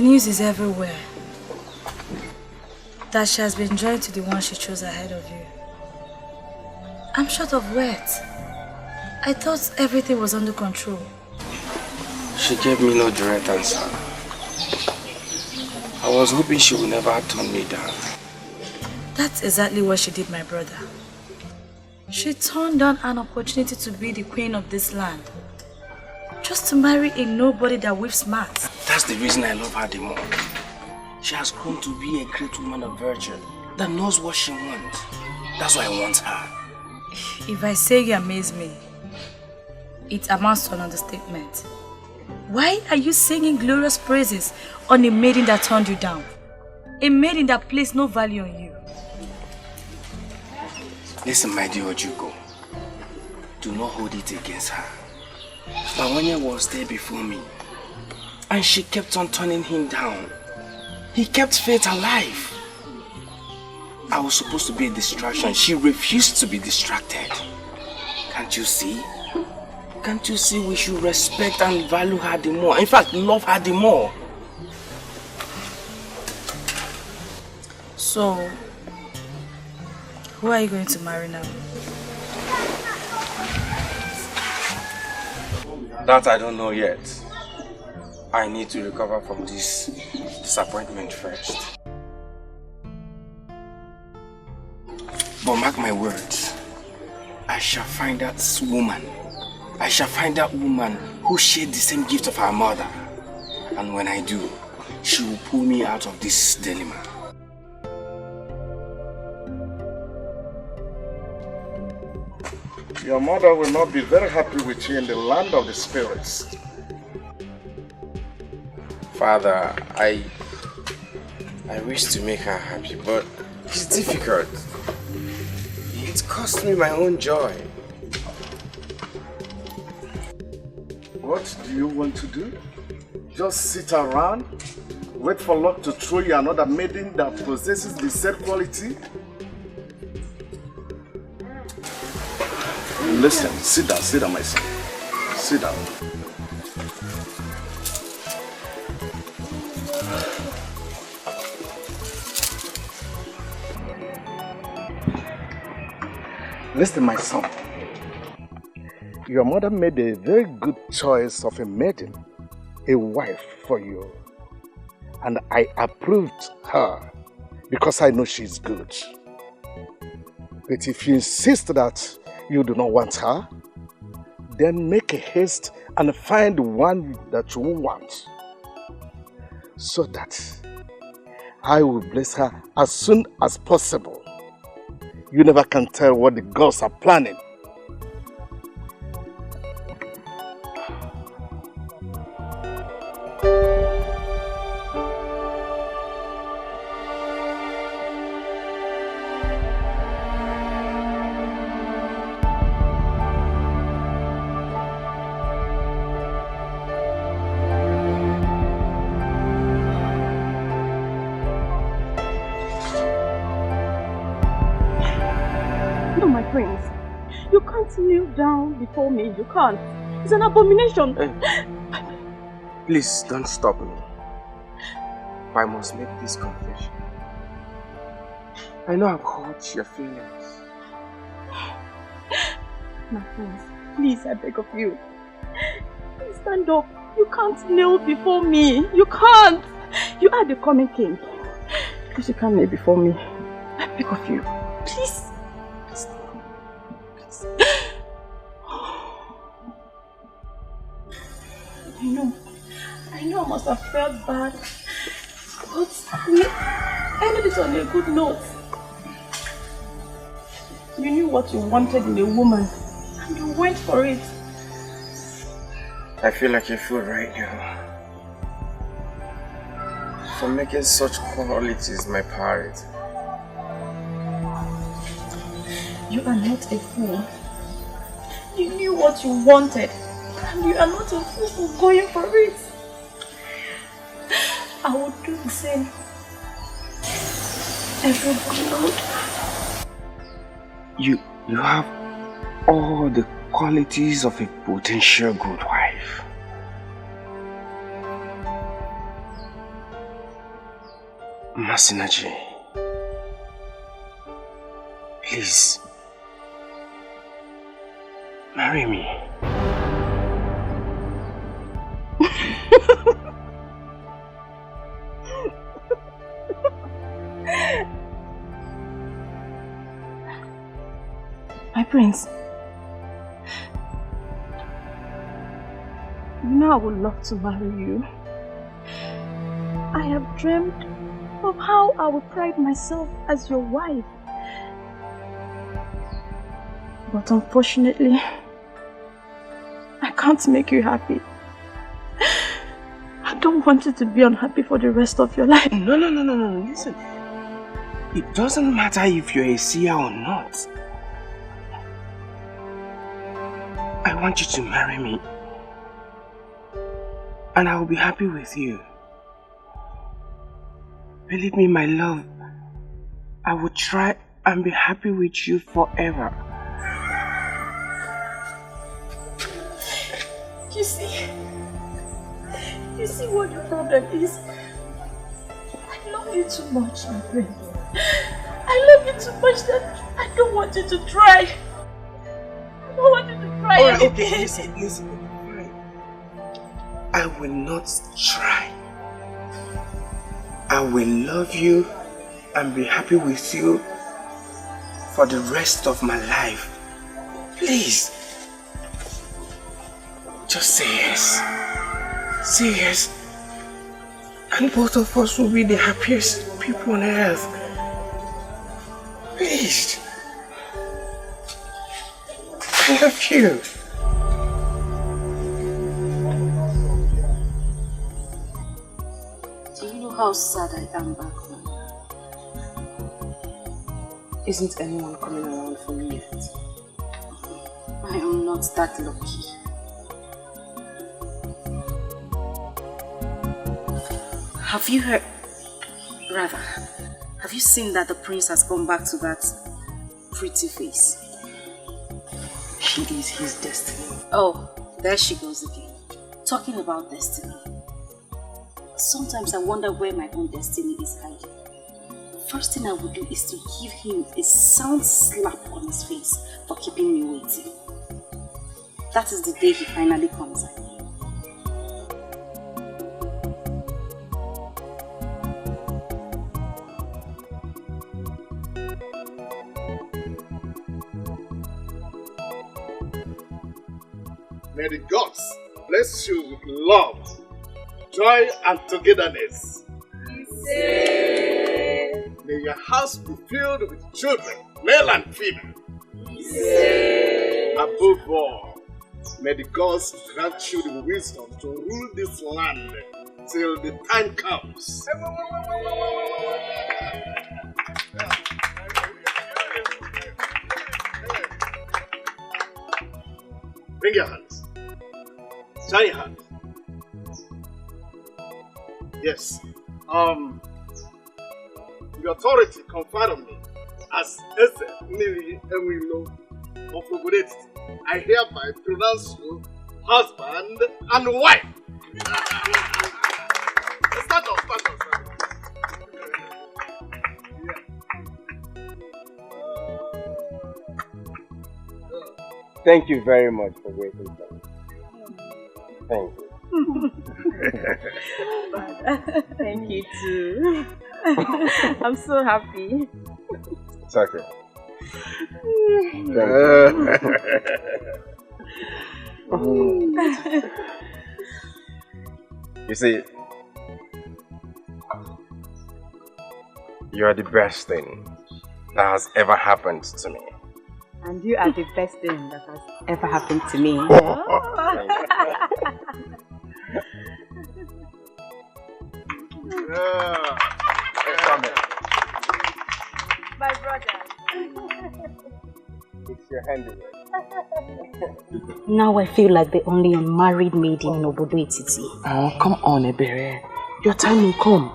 The news is everywhere that she has been joined to the one she chose ahead of you. I'm short of words. I thought everything was under control. She gave me no direct answer. I was hoping she would never turn me down. That's exactly what she did, my brother. She turned down an opportunity to be the queen of this land, just to marry a nobody that whips mats. That's the reason I love her the more. She has grown to be a great woman of virtue that knows what she wants. That's why I want her. If I say you amaze me, it amounts to an understatement. Why are you singing glorious praises on a maiden that turned you down? A maiden that placed no value on you. Listen, my dear Ojugo. Do not hold it against her. Bawanya was there before me, and she kept on turning him down. He kept Faith alive. I was supposed to be a distraction. She refused to be distracted. Can't you see? Can't you see we should respect and value her the more? In fact, love her the more. So, who are you going to marry now? That I don't know yet. I need to recover from this disappointment first. But mark my words, I shall find that woman. I shall find that woman who shared the same gift of her mother. And when I do, she will pull me out of this dilemma. Your mother will not be very happy with you in the land of the spirits. Father, I wish to make her happy, but it's difficult. It cost me my own joy. What do you want to do? Just sit around, wait for luck to throw you another maiden that possesses the said quality? Listen, sit down, my son. Sit down. Listen, my son. Your mother made a very good choice of a maiden, a wife for you. And I approved her because I know she's good. But if you insist that you do not want her, then make a haste and find one that you want, so that I will bless her as soon as possible. You never can tell what the gods are planning. Kneel down before me. You can't. It's an abomination. Please don't stop me. I must make this confession. I know I've hurt your feelings. My friends, please, I beg of you. Please stand up. You can't kneel before me. You can't. You are the coming king. Please, you can't kneel before me. I beg of you. Please. I know I must have felt bad, but we ended it on a good note. You knew what you wanted in a woman, and you went for it. I feel like a fool right now for making such qualities my priority. You are not a fool. You knew what you wanted, and you are not a fool for going for it. I would do the same. Everybody would. You have all the qualities of a potential good wife. Masinaji, please, marry me. My prince, you know I would love to marry you. I have dreamed of how I would pride myself as your wife. But unfortunately, I can't make you happy. I don't want you to be unhappy for the rest of your life. No, listen. It doesn't matter if you're a seer or not. I want you to marry me. And I will be happy with you. Believe me, my love, I will try and be happy with you forever. You see what the problem is? I love you too much, my friend. I love you too much that I don't want you to try. I don't want you to try. Alright, okay, listen. I will not try. I will love you and be happy with you for the rest of my life. Please. Just say yes. Say yes. And both of us will be the happiest people on earth. Please. I love you. Do you know how sad I am back home? Isn't anyone coming around for me yet? I am not that lucky. Have you heard? Rather, have you seen that the prince has gone back to that pretty face? She is his destiny. Oh, there she goes again. Talking about destiny. Sometimes I wonder where my own destiny is hiding. First thing I would do is to give him a sound slap on his face for keeping me waiting. That is the day he finally comes out. May the gods bless you with love, joy, and togetherness. May your house be filled with children, male and female. Above all, may the gods grant you the wisdom to rule this land till the time comes. Bring your hands. Join your hands. Yes. The authority conferred on me as Eze Nili Ewilo of Obodet, I hereby pronounce you husband and wife. Start off. Thank you very much for waiting for me. Thank you. Thank you too. I'm so happy. It's okay. You see, you are the best thing that has ever happened to me. And you are the best thing that has ever happened to me. My brother. It's your handiwork. Now I feel like the only unmarried maid in Obodo Etiti. Oh, come on, Ebere. Your time will come.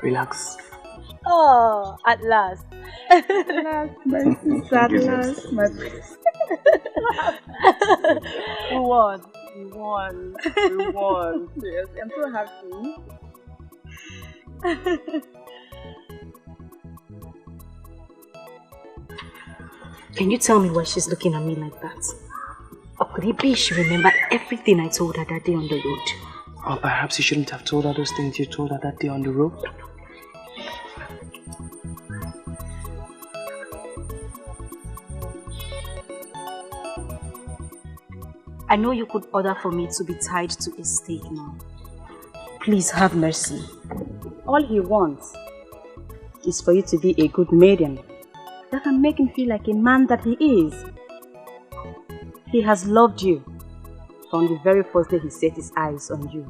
Relax. Oh, at last. At last, my sister, at last, my princess. We won. Yes, I'm so happy. Can you tell me why she's looking at me like that? Or could it be she remembered everything I told her that day on the road? Or perhaps you shouldn't have told her those things you told her that day on the road. I know you could order for me to be tied to a stake now. Please have mercy. All he wants is for you to be a good maiden that can make him feel like a man that he is. He has loved you from the very first day he set his eyes on you.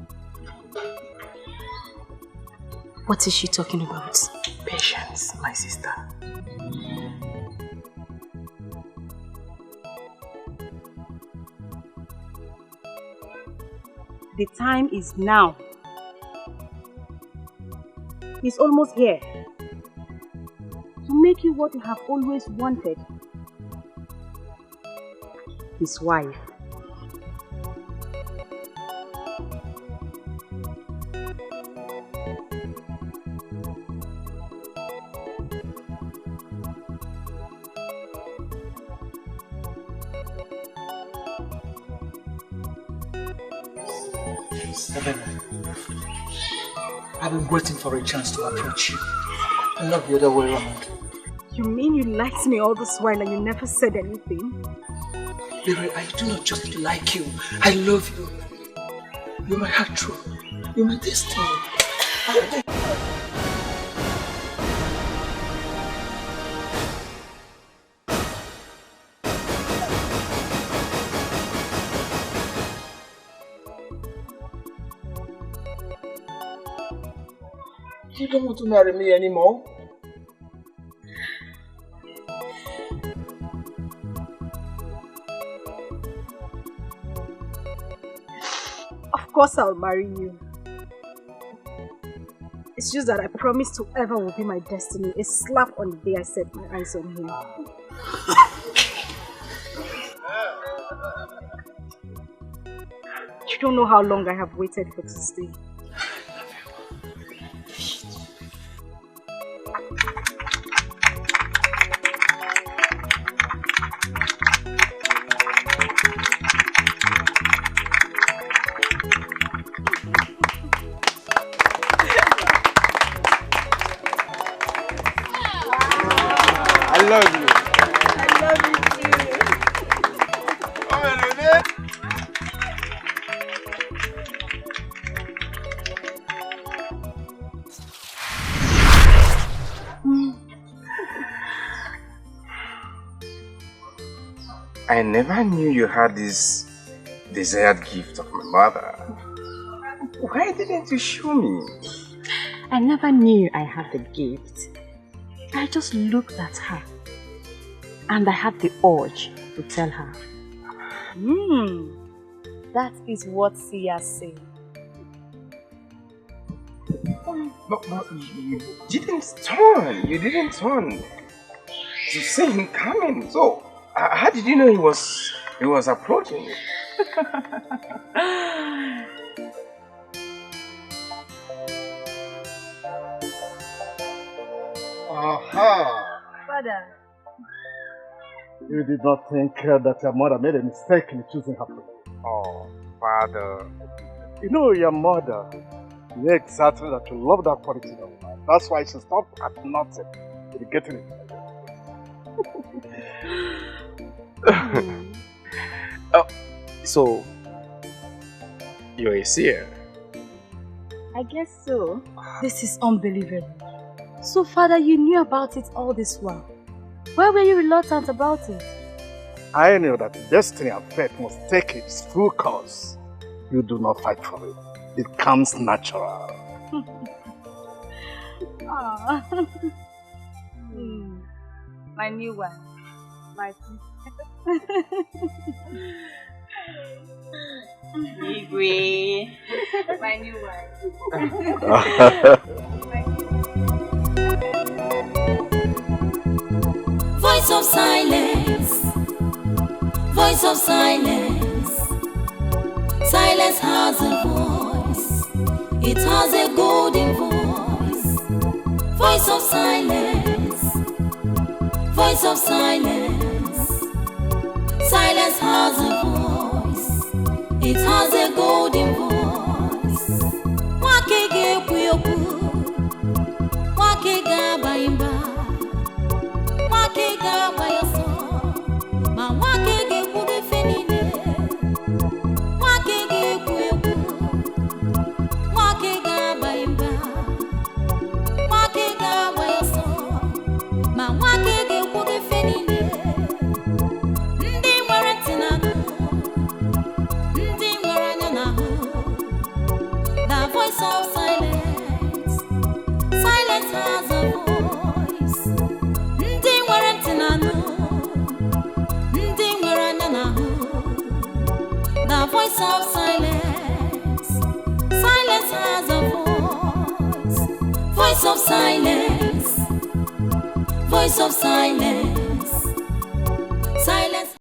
What is she talking about? Patience, my sister. The time is now. He's almost here. To make you what you have always wanted. His wife. I've been waiting for a chance to approach you. And not the other way around. You mean you liked me all this while and you never said anything? Baby, I do not just like you. I love you. You're my heart true. You're my destiny. You don't want to marry me anymore? Of course I'll marry you. It's just that I promised whoever will be my destiny a slap on the day I set my eyes on him. You don't know how long I have waited for this day. I love you. I love you too. I never knew you had this desired gift of my mother. Why didn't you show me? I never knew I had the gift. I just looked at her and I had the urge to tell her. That is what Sia said. But you didn't turn. You didn't turn to see him coming. So how did you know he was approaching you? Aha! Father. You did not think that your mother made a mistake in choosing her for you. Oh, Father. You know your mother. You know exactly that you love that quality of mine. That's why she stopped at nothing to getting it. Oh, so you're a seer? I guess so. This is unbelievable. So, Father, you knew about it all this while. Why were you reluctant about it? I knew that destiny and fate must take its full course. You do not fight for it. It comes natural. My new one. My Igwe. My new one. Voice of silence. Voice of silence. Silence has a voice. It has a golden voice. Voice of silence. Voice of silence. Silence has a voice. It has a golden voice. Wake ge kuyoku. Wake ga baimba. Wake ga bayoso. Ma wake ge kuge fenine. Wake ge kuyoku. Wake ga baimba. Wake ga bayoso. Ma wake ge kuge fenine. Ndi nwere tinanu. Ndi nwere anya n'ahụ. The voice of silence. Silence has a voice. Ndị nwere ntị n'anụ. Ndị nwere anya n'ahụ. The voice of silence. Silence has a voice. Voice Voice of silence. Voice of silence. Silence.